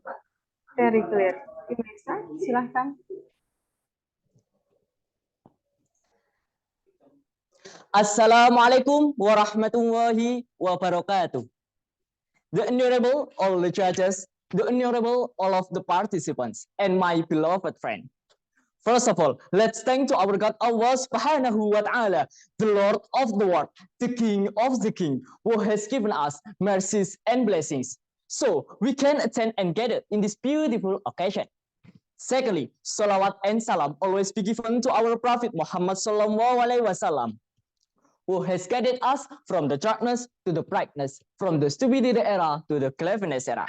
Very clear. Imesa, silahkan. Assalamualaikum warahmatullahi wabarakatuh. The honorable all the judges, the honorable all of the participants, and my beloved friend. First of all, let's thank to our God Allah Subhanahu wa Ta'ala, the Lord of the world, the King of the King, who has given us mercies and blessings, so we can attend and gather in this beautiful occasion. Secondly, salawat and salam always be given to our Prophet Muhammad Sallallahu Alaihi Wasallam, who has guided us from the darkness to the brightness, from the stupidity era to the cleverness era.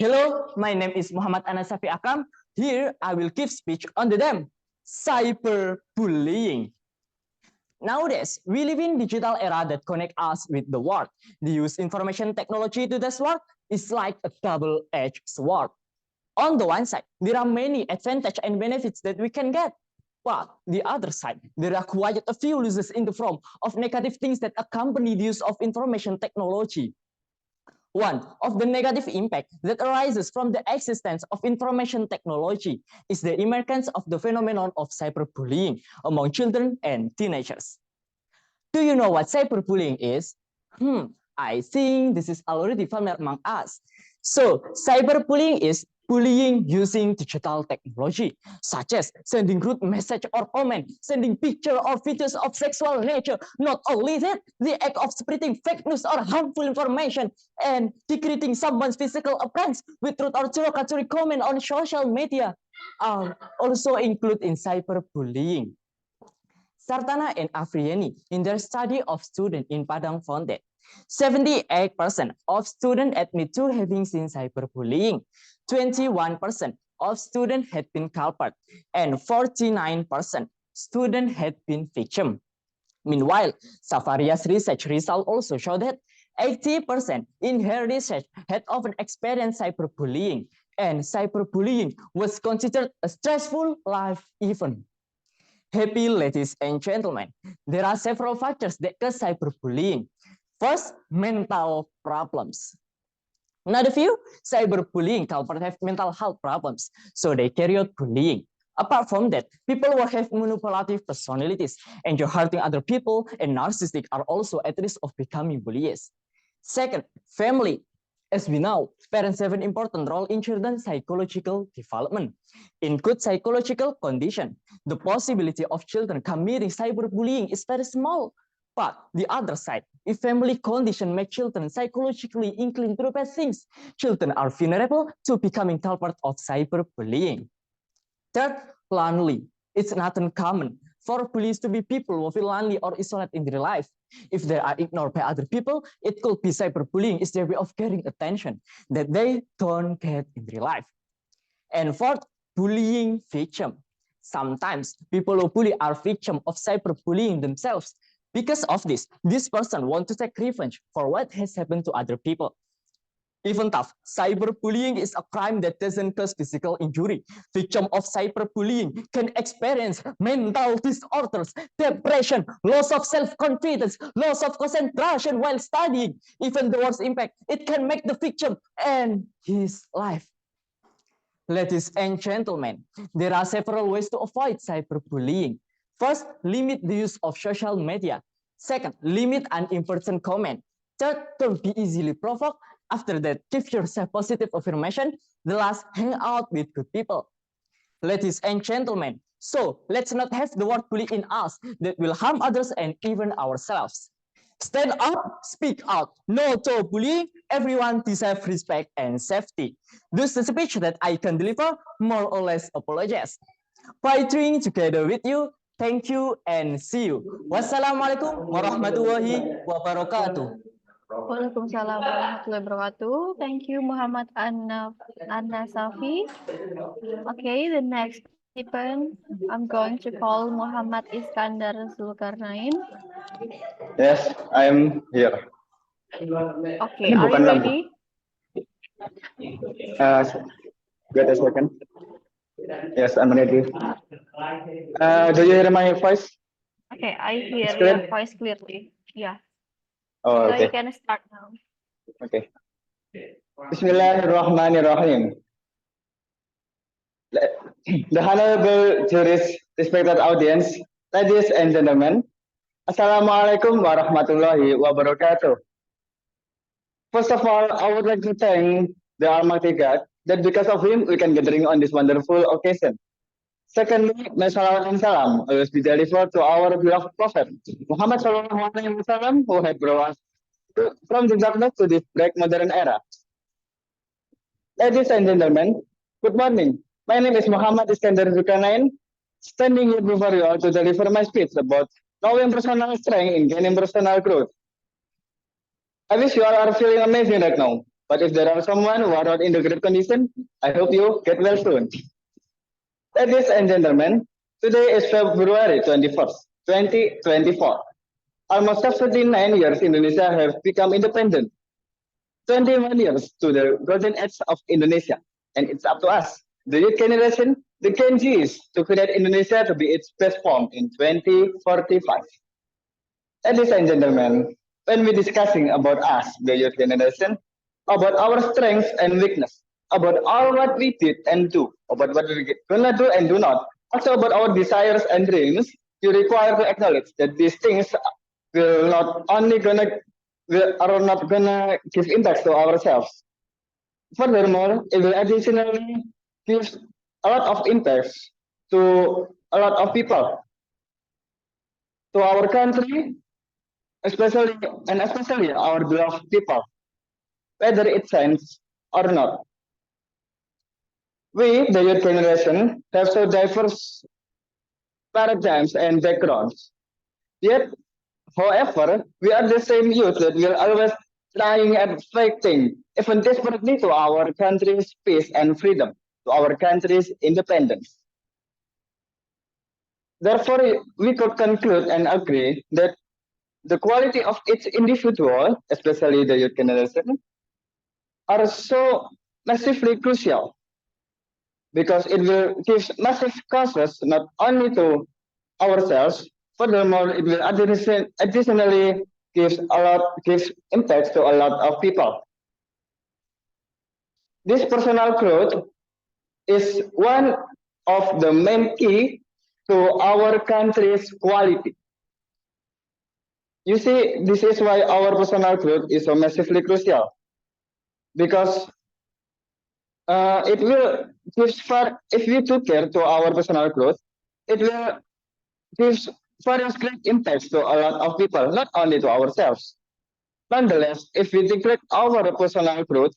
Hello, my name is Muhammad Anasafi Akram. Here I will give speech on the them, cyberbullying. Nowadays, we live in digital era that connect us with the world. The use information technology to this world is like a double-edged sword. On the one side, there are many advantages and benefits that we can get. But the other side, there are quite a few losses in the form of negative things that accompany the use of information technology. One of the negative impact that arises from the existence of information technology is the emergence of the phenomenon of cyberbullying among children and teenagers. Do you know what cyberbullying is? I think this is already familiar among us. So, cyberbullying is bullying using digital technology, such as sending rude message or comment, sending picture or videos of sexual nature. Not only that, the act of spreading fake news or harmful information and degrading someone's physical appearance with rude or derogatory comment on social media are also included in cyberbullying. Sartana and Afrieni, in their study of students in Padang, found that 78% of students admit to having seen cyberbullying, 21% of students had been culprit, and 49% students had been victim. Meanwhile, Safaria's research result also showed that 80% in her research had often experienced cyberbullying, and cyberbullying was considered a stressful life event. Happy ladies and gentlemen, there are several factors that cause cyberbullying. First, mental problems. Not a few cyberbullying culprits have mental health problems, so they carry out bullying. Apart from that, people who have manipulative personalities, enjoy hurting other people, and narcissistic are also at risk of becoming bullies. Second, family. As we know, parents have an important role in children's psychological development. In good psychological condition, the possibility of children committing cyberbullying is very small. But the other side, if family condition make children psychologically inclined to bad things, children are vulnerable to becoming culprit of cyberbullying. Third, lonely. It's not uncommon for bullies to be people who feel lonely or isolated in their life. If they are ignored by other people, it could be cyberbullying is their way of getting attention that they don't get in real life. And fourth, bullying victim. Sometimes people who bully are victims of cyberbullying themselves. Because of this person wants to take revenge for what has happened to other people. Even tough, cyberbullying is a crime that doesn't cause physical injury. Victims of cyberbullying can experience mental disorders, depression, loss of self-confidence, loss of concentration while studying. Even the worst impact, it can make the victim end his life. Ladies and gentlemen, there are several ways to avoid cyberbullying. First, limit the use of social media. Second, limit an in-person comment. Third, don't be easily provoked. After that, give yourself positive affirmation. The last, hang out with good people. Ladies and gentlemen, so let's not have the word bully in us that will harm others and even ourselves. Stand up, speak out. No to bullying. Everyone deserves respect and safety. This is the speech that I can deliver, more or less apologize. By doing together with you, thank you and see you. Wassalamualaikum warahmatullahi wabarakatuh. Waalaikumsalam warahmatullahi wabarakatuh. Thank you, Muhammad Anna Safi. Okay, the next participant, I'm going to call Muhammad Iskandar Zulkarnain. Yes, I am here. Okay, Ini are bukan you lagu. ready? Wait a second. Yes, I'm ready. Do you hear my voice? Okay, I hear It's clear? your voice clearly. Yeah. Oh, So you okay. can start now. Okay. Bismillahirrahmanirrahim. The Honorable Jurist, respected audience, ladies and gentlemen, Assalamualaikum warahmatullahi wabarakatuh. First of all, I would like to thank the Almighty God that because of Him we can gathering on this wonderful occasion. Secondly, may salawat and salam always be delivered to our beloved Prophet Muhammad SAW, who had brought us from the darkness to this bright modern era. Ladies and gentlemen, good morning. My name is Muhammad Iskandar Zulkarnain, standing here before you all to deliver my speech about knowing personal strength in gaining personal growth. I wish you all are feeling amazing right now, but if there are someone who are not in the great condition, I hope you get well soon. Ladies and gentlemen, today is February 21st, 2024. Almost 79 years Indonesia have become independent. 21 years to the golden age of Indonesia. And it's up to us, the youth generation, The Kenji is to create Indonesia to be its best form in 2045. Ladies and gentlemen, when we're discussing about us, the youth generation, about our strengths and weakness, about all what we did and do, about what we're gonna do and do not, also about our desires and dreams, you require to acknowledge that these things will not only are not gonna give impact to ourselves. Furthermore, it will additionally give a lot of impacts to a lot of people, to our country, especially our beloved people, whether it sense or not. We, the youth generation, have so diverse paradigms and backgrounds. Yet, however, we are the same youth that will always trying and fighting, even desperately, to our country's peace and freedom, to our country's independence. Therefore, we could conclude and agree that the quality of each individual, especially the youth generation, are so massively crucial because it will give massive causes not only to ourselves, furthermore, it will additionally gives impacts to a lot of people. This personal growth is one of the main key to our country's quality. You see, this is why our personal growth is so massively crucial, because it will give if we took care to our personal growth, it will give various great impacts to a lot of people, not only to ourselves. Nonetheless, if we neglect our personal growth,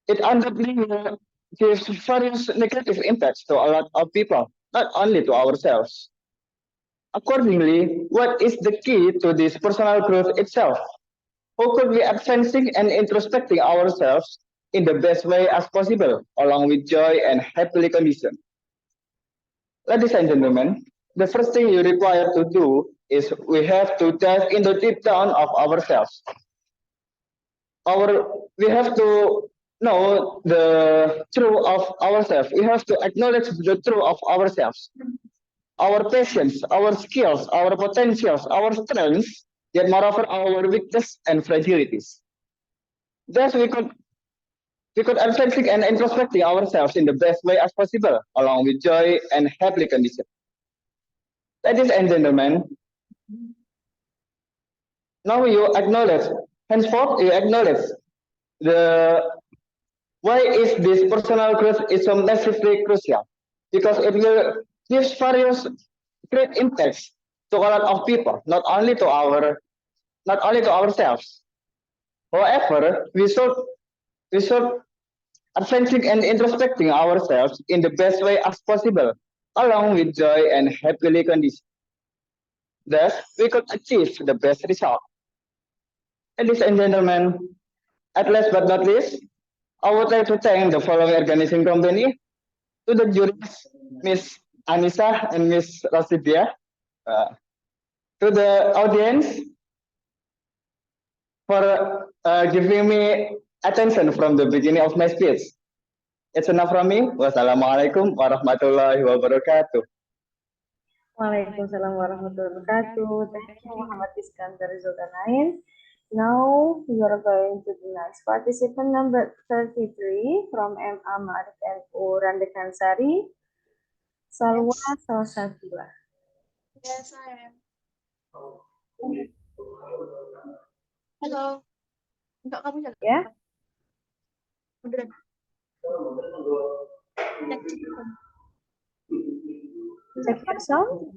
it undoubtedly will give various negative impacts to a lot of people, not only to ourselves. Accordingly, what is the key to this personal growth itself? How could we advancing and introspecting ourselves in the best way as possible, along with joy and happily condition? Ladies and gentlemen, the first thing you require to do is we have to dive into deep down of ourselves. We have to know the truth of ourselves. We have to acknowledge the truth of ourselves, our passions, our skills, our potentials, our strengths, yet moreover our weakness and fragilities. Thus, we could advancing and introspecting ourselves in the best way as possible, along with joy and happy condition. Ladies and gentlemen, now you acknowledge, henceforth you acknowledge the why is this personal growth is so massively crucial? Because it will give various great impacts to a lot of people, not only to ourselves. However, we should advancing and introspecting ourselves in the best way as possible, along with joy and happily condition. Thus, we could achieve the best result. Ladies and gentlemen, at last but not least, I would like to thank the following organizing company, to the jurors, Miss Anissa and Miss Rasidia, to the audience for giving me attention from the beginning of my speech. It's enough from me. Wassalamualaikum warahmatullahi wabarakatuh. Waalaikumsalam warahmatullahi wabarakatuh. Thank you, Muhammad Iskandar Zulkarnain. Now we are going to the next participant, number 33 from MA Maarif NU Randekan Sari, Salwa Salsabila. Yes, I am. Hello. Enggak, kamu jalan. Ya. Udah. Check your sound.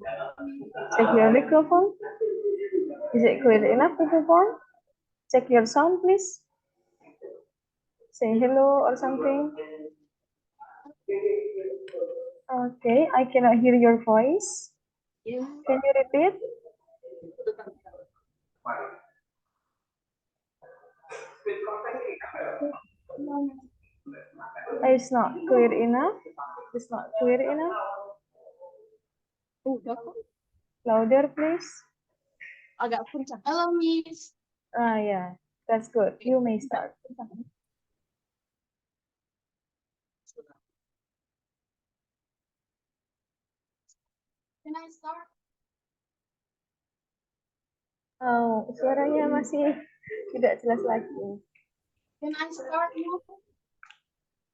Check your microphone. Is it clear enough, microphone? Check your sound, please. Say hello or something. Okay, I cannot hear your voice. Can you repeat? It's not clear enough. It's not clear enough. Louder, please. Agak kencang. Hello, Miss. Yeah, that's good. You may start. I start? Oh, suaranya masih tidak jelas lagi. Can I start now?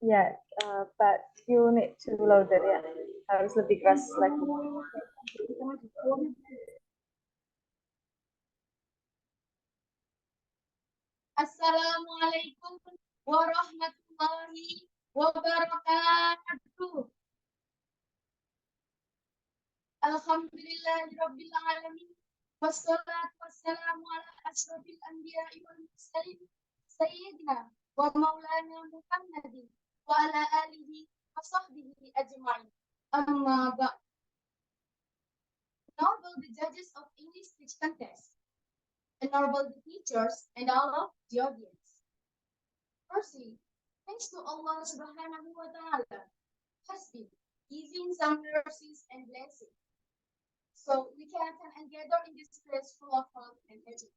Ya, but you need to louder ya. Harus lebih keras lagi. Assalamualaikum warahmatullahi wabarakatuh. Alhamdulillahirabbil alamin. Wassalatu wassalamu ala asyrafil anbiya'i wal mursalin sayyidina wa maulana Muhammadin wa ala alihi wa sahbihi ajma'in. Amma ba'd. Honorable the judges of English speech contest, honorable the teachers and all of the audience. Firstly, thanks to Allah Subhanahu wa Ta'ala has been giving some mercies and blessings, so we can attend and gather in this place full of hope and energy.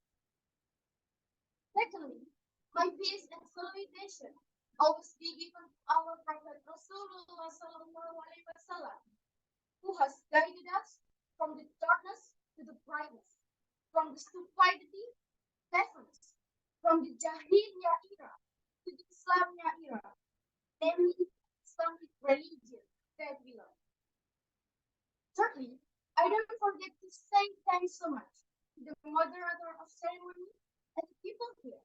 Secondly, my peace and salutation always be given to our Prophet Rasulullah Sallallahu Alaihi Wasallam, who has guided us from the darkness to the brightness, from the stupidity to cleverness, from the Jahiliyyah era to the Islamia era, namely Islamic religion that we love. Thirdly, I don't forget to say thanks so much to the moderator of ceremony and the people here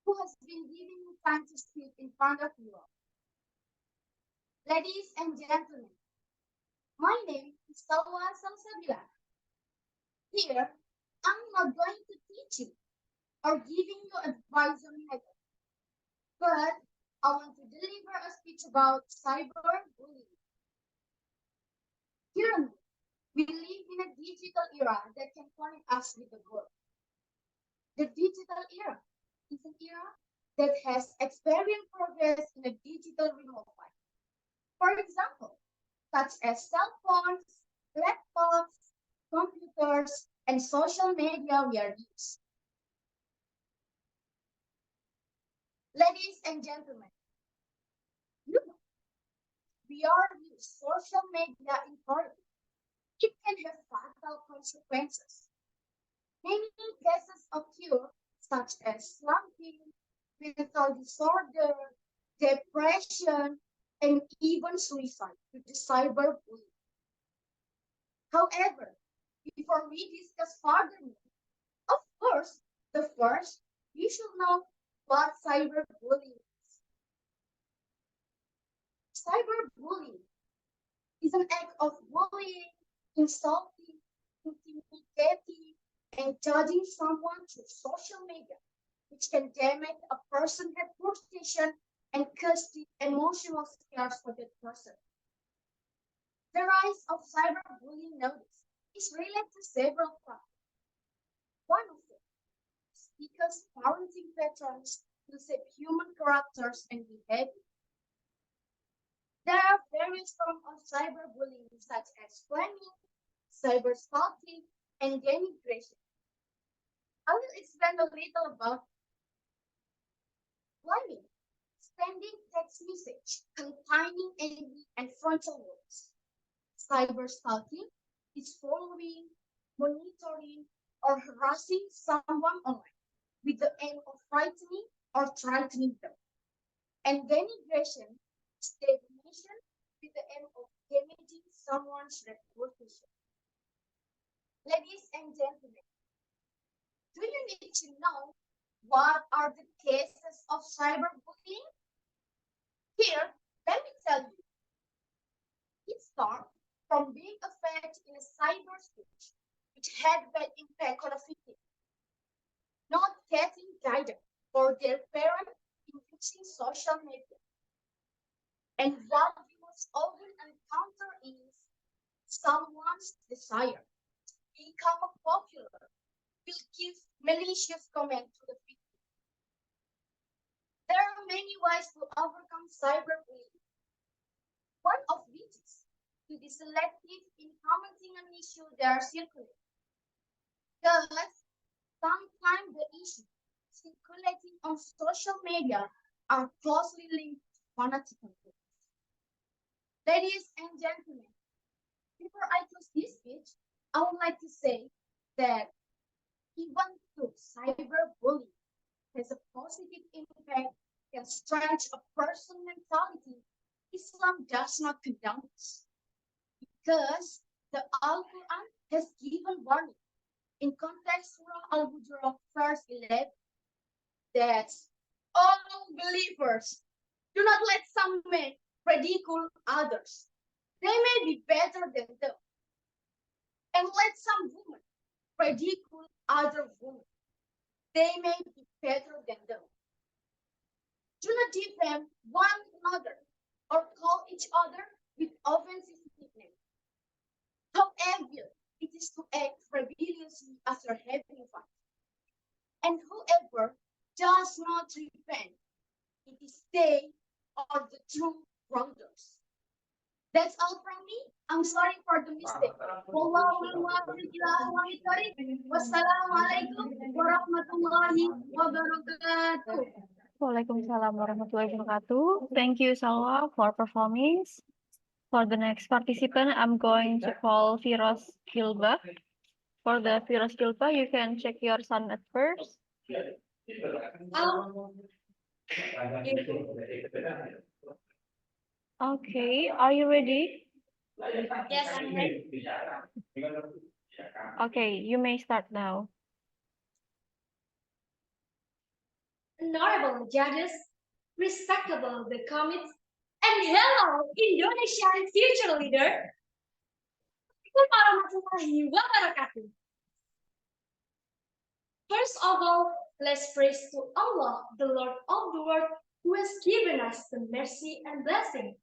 who has been giving me time to speak in front of you all. Ladies and gentlemen, my name is Salwa Salsabila. Here, I'm not going to teach you or giving you advice on matter, but I want to deliver a speech about cyberbullying. Currently, we live in a digital era that can connect us with the world. The digital era is an era that has experienced progress in a digital remote life. For example, such as cell phones, laptops, computers, and social media we are used. Ladies and gentlemen, you know, we are use social media incorrectly. It can have fatal consequences. Many cases occur, such as slumping, mental disorder, depression, and even suicide due to cyberbullying. However, before we discuss further, of course, the first, you should know what cyberbullying is. Cyberbullying is an act of bullying, insulting, intimidating, and judging someone through social media, which can damage a person's reputation and cause deep emotional scars for that person. The rise of cyberbullying nowadays is related to several factors. One of them is because parenting patterns will shape human characters and behavior. There are various forms of cyberbullying, such as flaming, cyberstalking, and denigration. I will explain a little about flaming, sending text message containing angry and frontal words. Cyberstalking is following, monitoring, or harassing someone online with the aim of frightening or threatening them. And denigration is defamation with the aim of damaging someone's reputation. Ladies and gentlemen, do you need to know what are the cases of cyberbullying? Here, let me tell you. It starts from being affected in a cyberspace, which had bad impact on a victim, not getting guidance for their parent in using social media. And what we most often encounter is someone's desire to become popular will give malicious comment to the victim. There are many ways to overcome cyberbullying. One of which is to be selective in commenting on issues that are circulating. Thus, sometimes the issues circulating on social media are closely linked to fanaticism. Ladies and gentlemen, Before I close this speech, I would like to say that even though cyberbullying has a positive impact and strengthens a person's mentality, Islam does not condone this. Because the Al-Quran has given warning in context Surah Al-Hujurat verse 11 that all believers do not let some men ridicule others. They may be better than them. And let some women ridicule other women. They may be better than them. Do not defame one another or call each other with offensive nicknames. However, it is to act rebelliously after having fun. And whoever does not repent, it is they are the true wrongdoers. That's all from me. I'm sorry for the mistake. Wassalamualaikum warahmatullahi wabarakatuh. Waalaikumsalam warahmatullahi wabarakatuh. Thank you, Salwa, for performing. For the next participant, I'm going to call Firoz Gilba. For the Firoz Gilba, you can check your sound at first. Okay, are you ready? Yes, I'm ready. Okay, you may start now. Honorable judges, respectable the committee, and hello, Indonesian future leader. Assalamualaikum warahmatullahi wabarakatuh. First of all, let's praise to Allah, the Lord of the world, who has given us the mercy and blessing,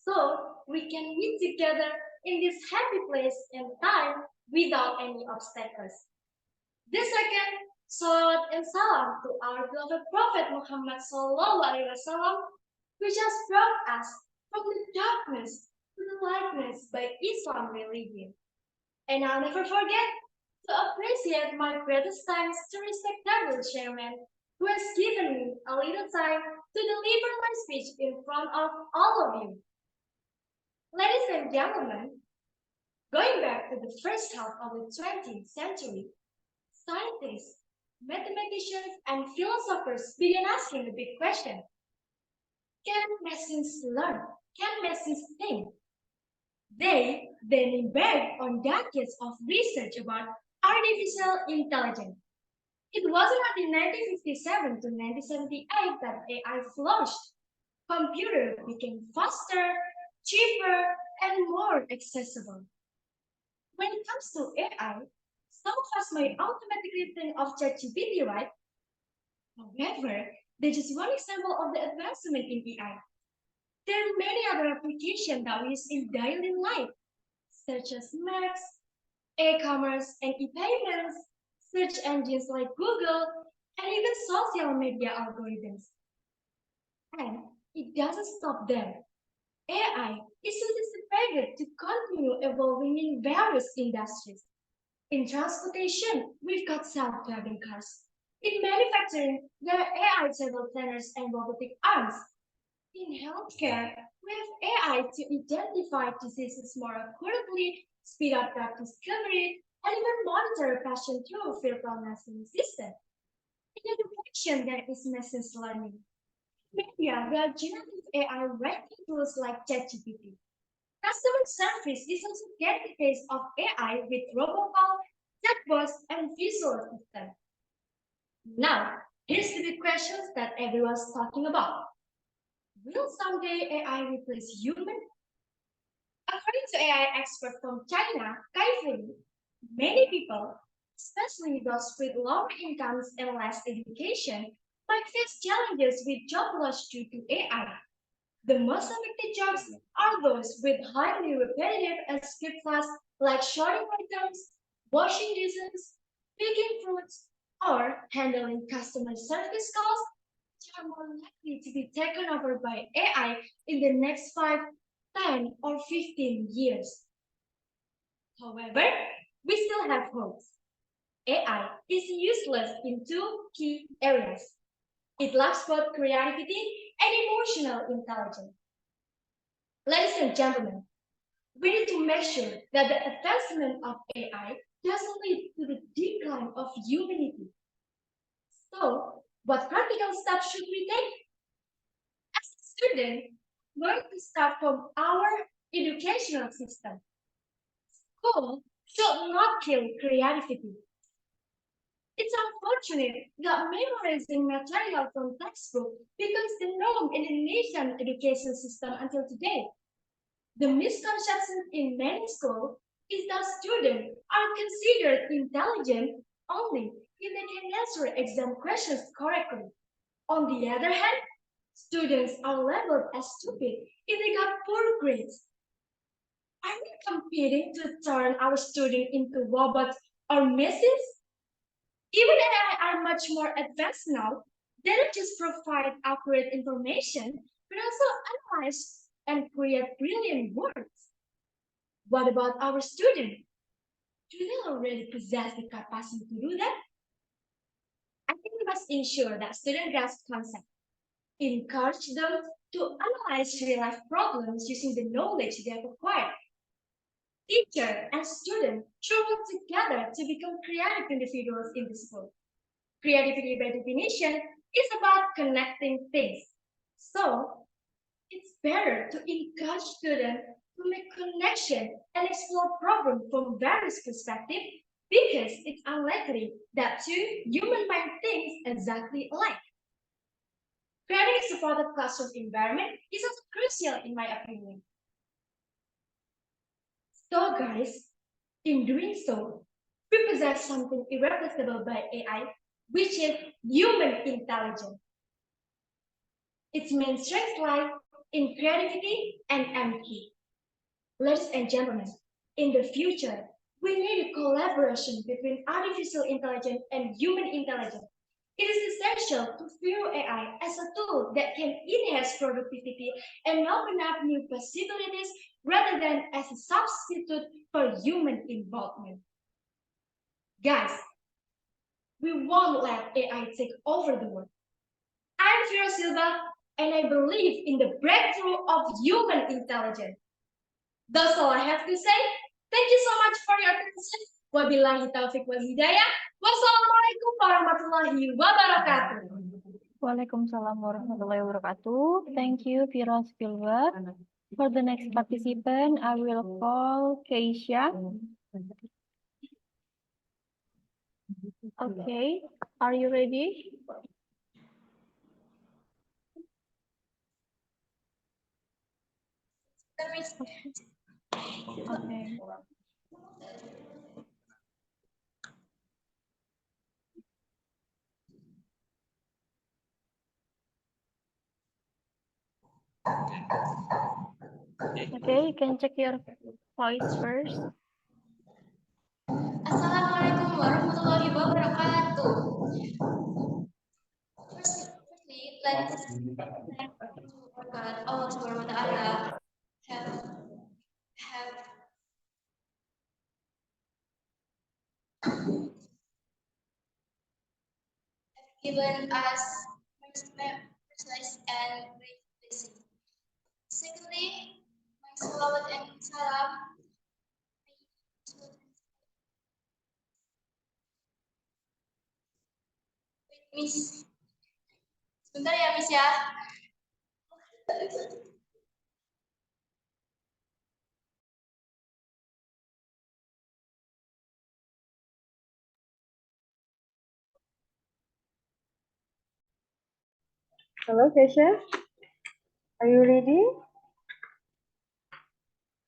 so we can meet together in this happy place and time without any obstacles. The second, salawat and salam to our beloved Prophet Muhammad SAW, which has brought us from the darkness to the lightness by Islam religion. And I'll never forget to appreciate my greatest thanks to respectable chairman, who has given me a little time to deliver my speech in front of all of you. Ladies and gentlemen, going back to the first half of the 20th century, scientists, mathematicians, and philosophers began asking the big question: can machines learn? Can machines think? They then embarked on decades of research about artificial intelligence. It wasn't until 1957 to 1978 that AI flourished. Computers became faster, cheaper, and more accessible. When it comes to AI, some of us might automatically think of ChatGPT, right? However, that's just one example of the advancement in AI. There are many other applications that we use in daily life, such as maps, e-commerce and e-payments, search engines like Google, and even social media algorithms. And it doesn't stop there. AI is anticipated to continue evolving in various industries. In transportation, we've got self-driving cars. In manufacturing, there are AI table planners and robotic arms. In healthcare, we have AI to identify diseases more accurately, speed up drug discovery, and even monitor a patient through virtual nursing system. In education, there is machine learning. In media, there are generative AI writing tools like ChatGPT. Customer service is also getting the face of AI with robocall, chatbots, and visual assistant. Now, here's the big questions that everyone's talking about. Will someday AI replace human? According to AI expert from China, Kai Fu, many people, especially those with lower incomes and less education, might face challenges with job loss due to AI. The most affected jobs are those with highly repetitive and skill tasks like sorting items, washing dishes, picking fruits, or handling customer service calls, which are more likely to be taken over by AI in the next 5, 10, or 15 years. However, we still have hopes. AI is useless in 2 key areas. It lacks both creativity and emotional intelligence. Ladies and gentlemen, We need to make sure that the advancement of AI doesn't lead to the decline of humanity. So, what practical steps should we take? As a student, learn to start from our educational system. School should not kill creativity. It's unfortunate that memorizing material from textbook becomes the norm in the Indonesian education system until today. The misconception in many schools is that students are considered intelligent only if they can answer exam questions correctly. On the other hand, students are labeled as stupid if they got poor grades. Are we competing to turn our students into robots or machines? Even AI are much more advanced now. They don't just provide accurate information, but also analyze and create brilliant works. What about our students? Do they already possess the capacity to do that? I think we must ensure that students grasp concepts, encourage them to analyze real-life problems using the knowledge they have acquired. Teacher and student should work together to become creative individuals in the school. Creativity by definition is about connecting things. So it's better to encourage students to make connection and explore problems from various perspectives because it's unlikely that two human mind thinks exactly alike. Creating a supportive classroom environment is also crucial in my opinion. So guys, in doing so, we possess something irreplaceable by AI, which is human intelligence. Its main strengths lie in creativity and empathy. Ladies and gentlemen, in the future, we need a collaboration between artificial intelligence and human intelligence. It is essential to view AI as a tool that can enhance productivity and open up new possibilities rather than as a substitute for human involvement. Guys, we won't let AI take over the world. I'm Fira Silva, and I believe in the breakthrough of human intelligence. That's all I have to say. Thank you so much for your attention. Wabillahi taufiq wal hidayah. Wassalamualaikum warahmatullahi wabarakatuh. Waalaikumsalam warahmatullahi wabarakatuh. Thank you, Fira Silva. For the next participant, I will call Keisha. Okay, are you ready? Okay. Okay, you can check your voice first. Assalamualaikum warahmatullahi wabarakatuh. Firstly, let's thank God, Allah Subhanahu wa Ta'ala have given us mercy and great blessing. Secondly, my salawat and salam Miss. Sebentar ya, Miss ya. Hello, Keisha. Are you ready?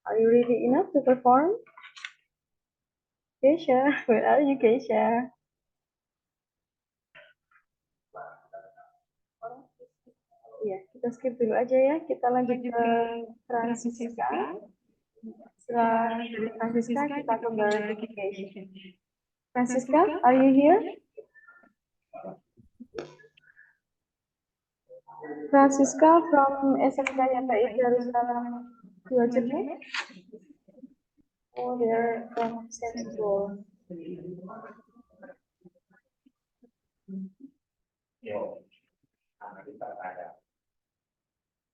Are you ready enough to perform? Keisha, where are you, Keisha? Iya, kita skip dulu aja ya. Kita lanjut ke Francisca. Setelah dari Francisca, kita kembali ke Keisha. Francisca, are you here? Francisca from SMK Yatai Darussalam Jernih. Oh, they're from Central.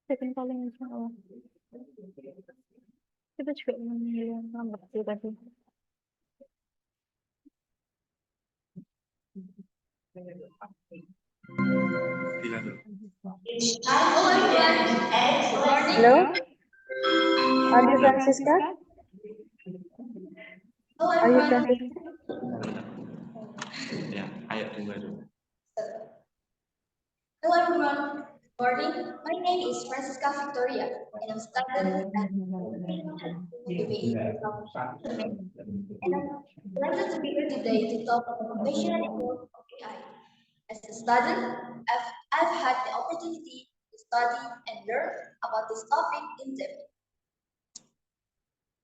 Second calling is now. Kita juga memilih lambat sih tadi. Hello, are you Francisca? Are you Francisca? Ya, ayo tunggu dulu. Hello everyone. Good morning. My name is Francisca Victoria, and I'm studying at UBI. And I'm glad to be here today to talk about the passion and growth of AI. As a student, I've had the opportunity to study and learn about this topic in depth.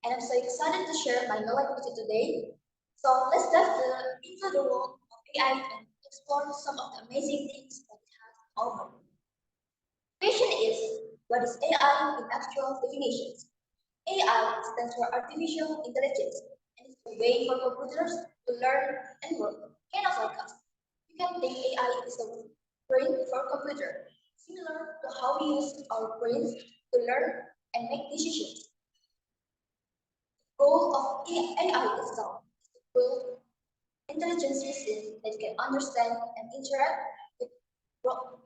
And I'm so excited to share my knowledge with you today. So let's dive into the world of AI and explore some of the amazing things that it has to offer. Question is, what is AI in actual definitions? AI stands for artificial intelligence, and it's a way for computers to learn and work, kind of like us. You can think AI is a brain for computer, similar to how we use our brains to learn and make decisions. The goal of AI itself is to build intelligence machines that can understand and interact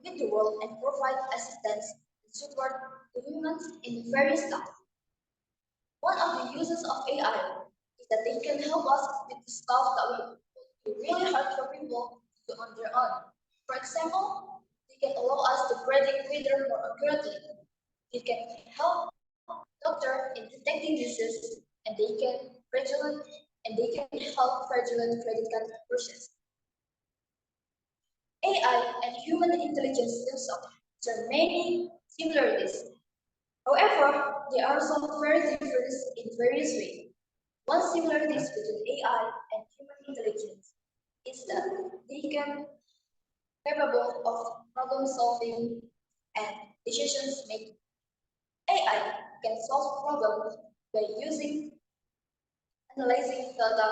with the world and provide assistance and support to humans in various tasks. One of the uses of AI is that they can help us with the stuff that would be really hard for people to do on their own. For example, they can allow us to predict weather more accurately. They can help doctor in detecting diseases, and they can help fraudulent credit card process. AI and human intelligence themselves share many similarities. However, they are also very different in various ways. One similarity between AI and human intelligence is that they can be capable of problem solving and decisions making. AI can solve problems by analyzing data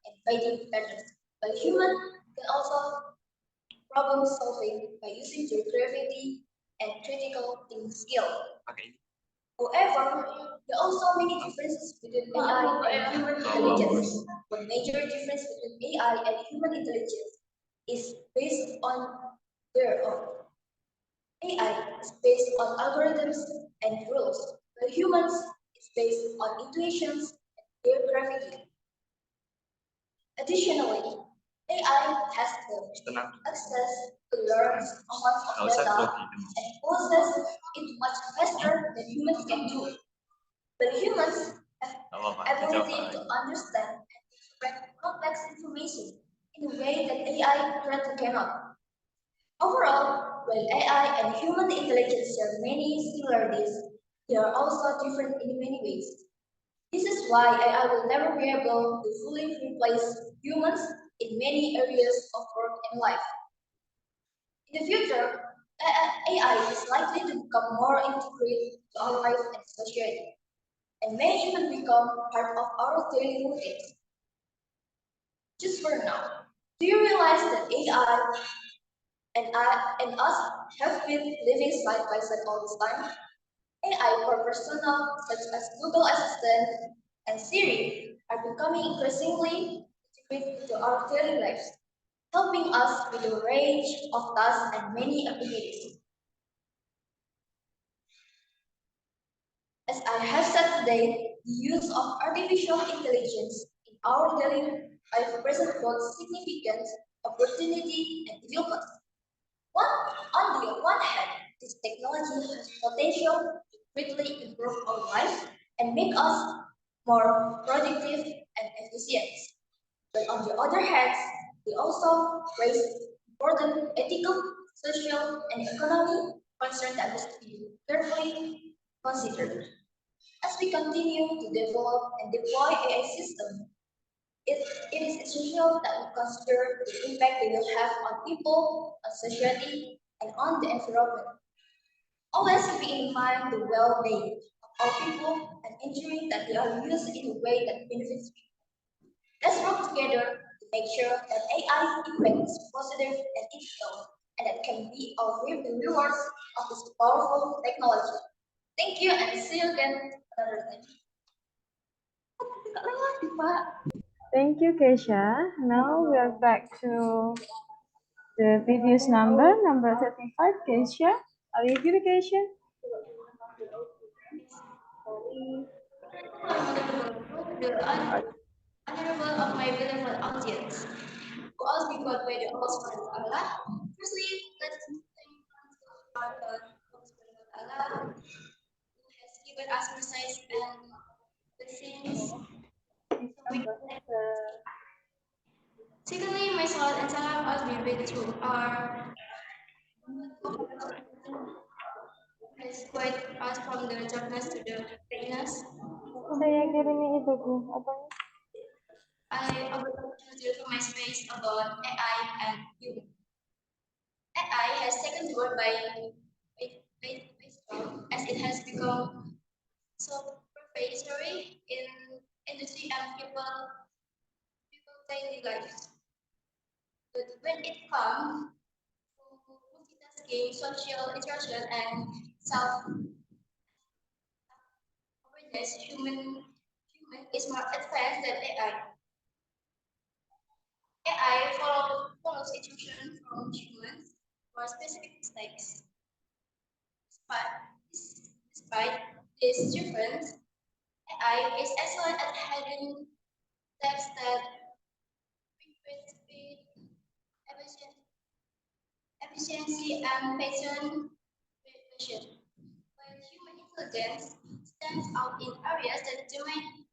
and finding patterns, while human can also problem solving by using their creativity and critical thinking skill. However, there are also many differences between AI and human intelligence. One major difference between AI and human intelligence is based on their own. AI is based on algorithms and rules, while humans is based on intuitions and their gravity. Additionally, AI has the access to large amounts of data and process it much faster than humans can do. But humans have ability to understand and interpret complex information in a way that AI currently cannot. Overall, while AI and human intelligence share many similarities, they are also different in many ways. This is why AI will never be able to fully replace humans in many areas of work and life. In the future, AI is likely to become more integrated to our life and society, and may even become part of our daily routines. Just for now, do you realize that AI and us have been living side by side all this time? AI for personnel such as Google Assistant and Siri are becoming increasingly integrated into our daily lives, helping us with a range of tasks and many abilities. As I have said today, the use of artificial intelligence in our daily life presents both significant opportunity and difficulties. On the one hand, this technology has potential to greatly improve our lives and make us more productive and efficient. But on the other hand, they also raise important ethical, social, and economic concerns that must be carefully considered. As we continue to develop and deploy AI systems, it is essential that we consider the impact they will have on people, on society, and on the environment. Always keep in mind the well-being of all people and ensuring that they are used in a way that benefits people. Let's work together to make sure that AI impact is positive and ethical, and that can be our the rewards of this powerful technology. Thank you, and see you again another time. Thank you, Keisha. Now we are back to the previous number 35, Keisha. Are you here, Keisha? The honorable of my beloved audience, who all be God by the Allah subhanahu wa ta'ala. Firstly, let's thank our God subhanahu wa ta'ala, who has given us mercy and blessings. Secondly, my salat and salam all be paid to our has quite us from the darkness to the brightness. Saya kirimi itu, Bu. Apa? I will deliver my space about AI and human. AI has taken the world by storm as it has become so pervasive in industry and people daily lives. But when it comes to multitasking, social interaction, and self-awareness, human is more advanced than AI. AI follows instructions from humans for specific mistakes. Despite this difference, AI is excellent at hiding text that increase speed, efficiency, and pattern recognition. While human intelligence stands out in areas that demand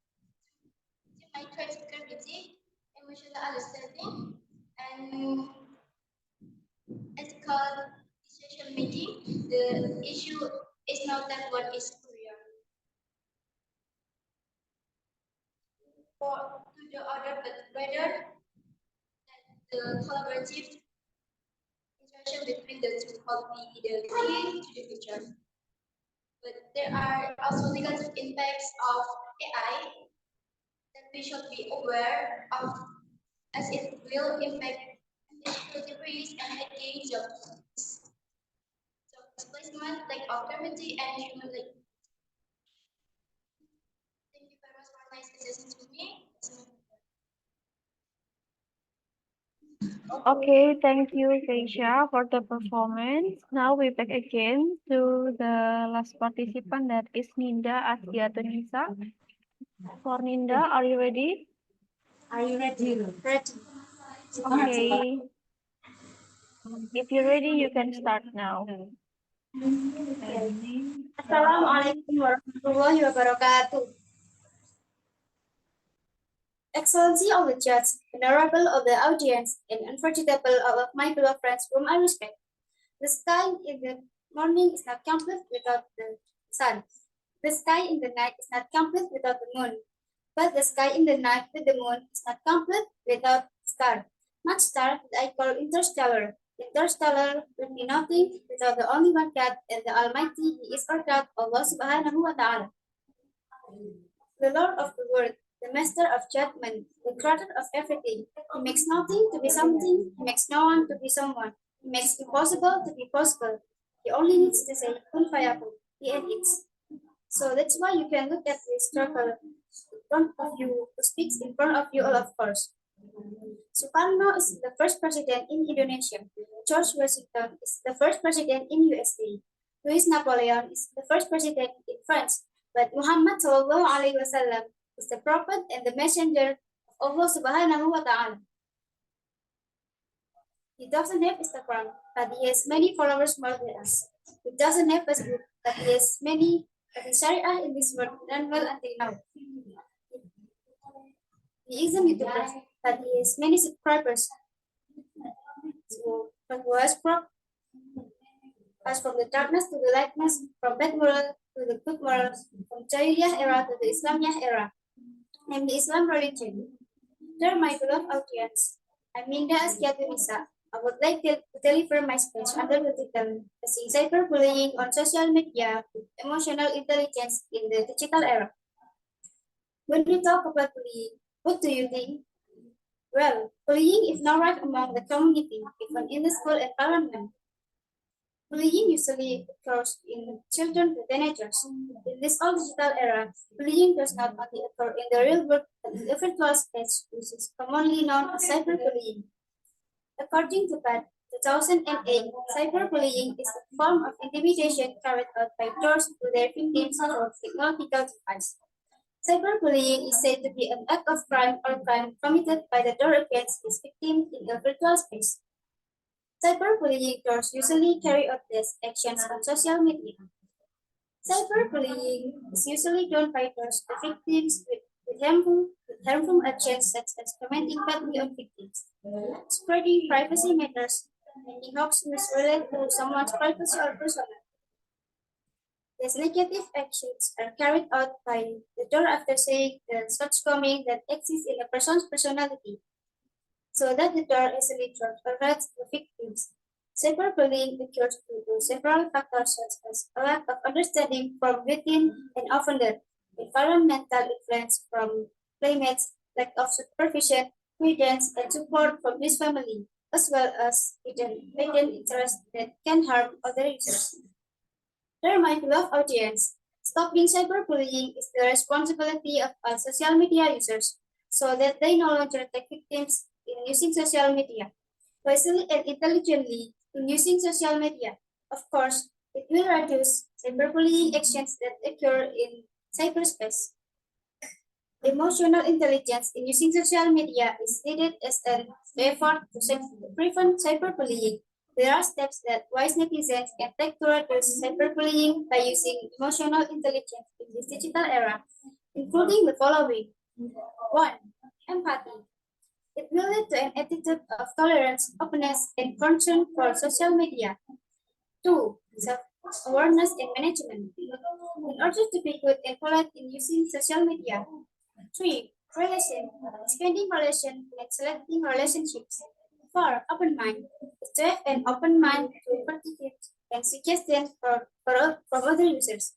creativity, emotional understanding, and ethical decision making, the issue is not that one is superior to the other, but rather that the collaborative interaction between the two will be the key to the future. But there are also negative impacts of AI that we should be aware of, as it will impact degrees and again jobs. Displacement, lack of clarity, and human like. Thank you very much for nice listening to me. Okay, thank you, Keisha, for the performance. Now we back again to the last participant, that is Ninda Asyatunisa. For Ninda, are you ready? Are you ready? Ready. Okay. If you're ready, you can start now. Assalamualaikum warahmatullahi wabarakatuh. Excellency of the judge, honorable of the audience, and unforgettable all of my beloved friends whom I respect. The sky in the morning is not complete without the sun. The sky in the night is not complete without the moon. But the sky in the night with the moon is not complete without star. Much star that I call interstellar. Interstellar would be nothing without the only one God and the Almighty. He is our God, Allah subhanahu wa ta'ala. The Lord of the world, the Master of judgment, the Creator of everything. He makes nothing to be something. He makes no one to be someone. He makes impossible to be possible. He only needs to say kun fayakun. He and it's. So that's why you can look at this circle in front of you, who speaks in front of you all, of course. Sukarno is the first president in Indonesia. George Washington is the first president in USA. Louis Napoleon is the first president in France. But Muhammad Sallallahu Alaihi Wasallam is the prophet and the messenger of Allah Subhanahu wa Ta'ala. He doesn't have Instagram, but he has many followers more than us. He doesn't have Facebook, but he has many. But his Sharia in this world done well until now. He is a YouTuber, but he has many subscribers. So, but who has brought us from the darkness to the lightness, from bad moral to the good morals, from Jahiliyah era to the Islamiyah era, and the Islam religion. Dear my beloved audience, I'm Minda Asyatunisa. I would like to deliver my speech under the title Facing Cyberbullying on Social Media with Emotional Intelligence in the Digital Era. When we talk about bullying, what do you think? Well, bullying is now right among the community, even in the school environment. Bullying usually occurs in children to teenagers. In this all digital era, bullying does not only occur in the real world but in the virtual space, which is commonly known as cyberbullying. According to PAD 2008, cyberbullying is a form of intimidation carried out by those to their victims through technological device. Cyberbullying is said to be an act of crime or crime committed by the door against its victim in a virtual space. Cyberbullying doors usually carry out these actions on social media. Cyberbullying is usually done by those to victims with harmful actions such as commenting badly on victims, spreading privacy matters, making hoax news related to someone's privacy or personal. These negative actions are carried out by the door after saying the such comment that exists in a person's personality, so that the door easily threats the victims. Cyberbullying occurs due to several factors such as a lack of understanding from within an offender, environmental influence from playmates, lack of supervision, guidance, and support from his family, as well as hidden interests that can harm other users. Dear my beloved audience, stopping cyberbullying is the responsibility of all social media users so that they no longer take victims in using social media. Wisely and intelligently in using social media. Of course, it will reduce cyberbullying actions that occur in cyberspace. Emotional intelligence in using social media is needed as an effort to prevent cyberbullying. There are steps that wise netizens can take to reduce cyberbullying by using emotional intelligence in this digital era, including the following. 1. Empathy. It will lead to an attitude of tolerance, openness, and concern for social media. 2. Self-awareness and management. In order to be good and polite in using social media. 3. Expanding relation and selecting relationships. 4. Open mind. To have an open mind to participate and suggestions from other users.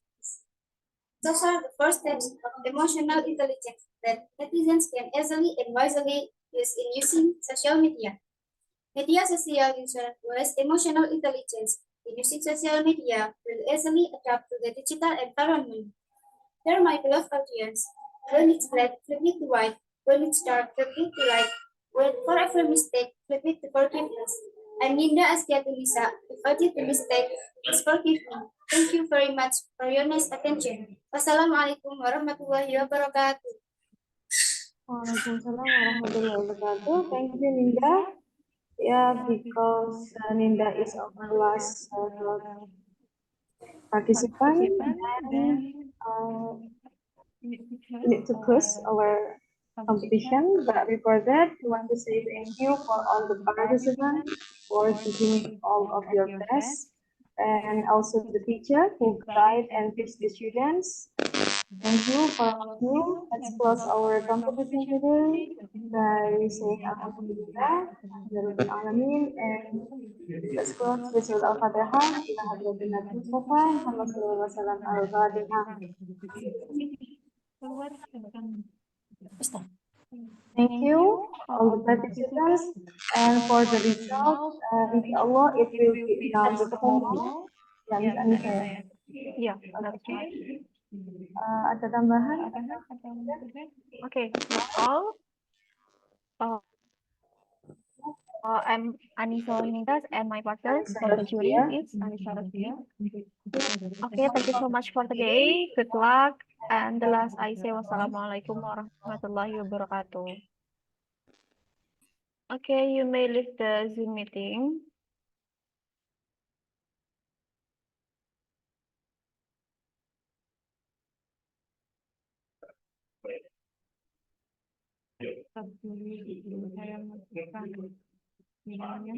Those are the first steps of emotional intelligence that netizens can easily and wisely use in using social media. Media social user who has emotional intelligence in using social media will easily adapt to the digital environment. Dear my beloved audience, when it's black, flip it to white. When it's dark, flip it to light. When for every mistake, flip it to forgiveness. I'm Linda Askiatulisa. If I did a mistake, please forgive me. Thank you very much for your nice attention. Wassalamualaikum warahmatullahi wabarakatuh. Waalaikumsalam warahmatullahi wabarakatuh. Thank you, Ninda. Yeah, because Ninda is our last participant, then we need to close our competition. But before that, we want to say thank you for all the participants for giving all of your best, and also the teacher who guide and teach the students. Thank you for all of you. Let's close our competition today by saying Alhamdulillah, Rabbil Alamin, and let's close with Surah Al-Fatihah. Ila hadratin Nabi Mustafa, Muhammad sallallahu alaihi wasallam, Al-Fatihah. Thank you, all the participants, and for the result, insyaAllah it will be announced tomorrow. Ya, Miss Anissa ya? Iya, oke. Ada tambahan? Okay, all. I'm Anissa Nintas, and my partner for the jury is Anissa Rosdia. Okay, thank you so much for today. Good luck. And the last I say wassalamualaikum warahmatullahi wabarakatuh. Okay, you may leave the Zoom meeting. Saya masukkan minumnya.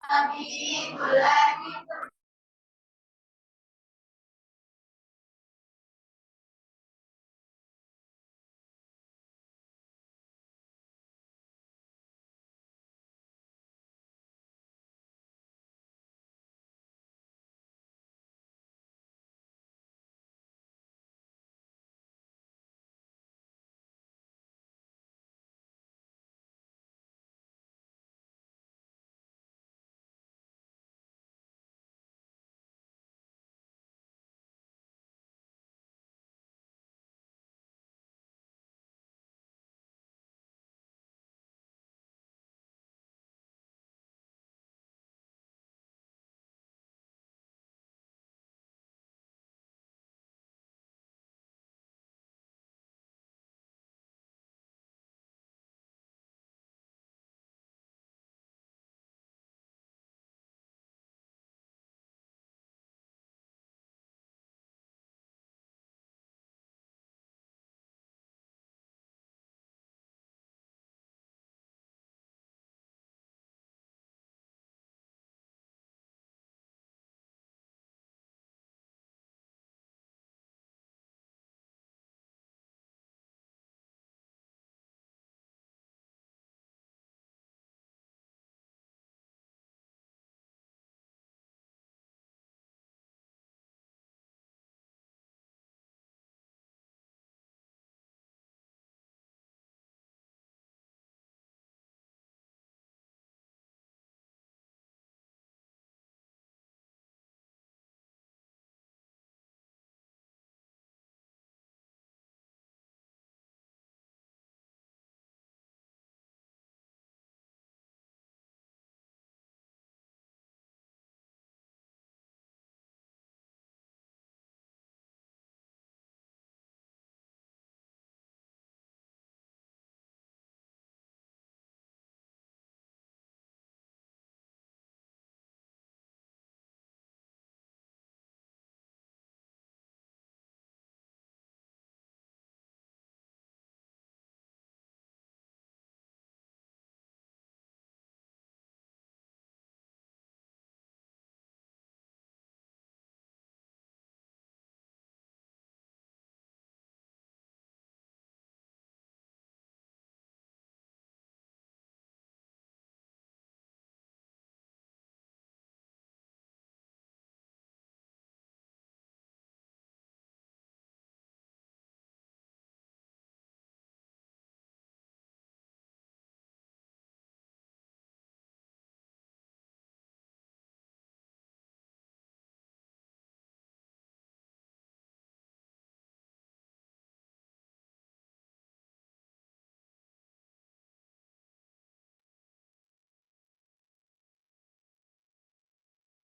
Nabi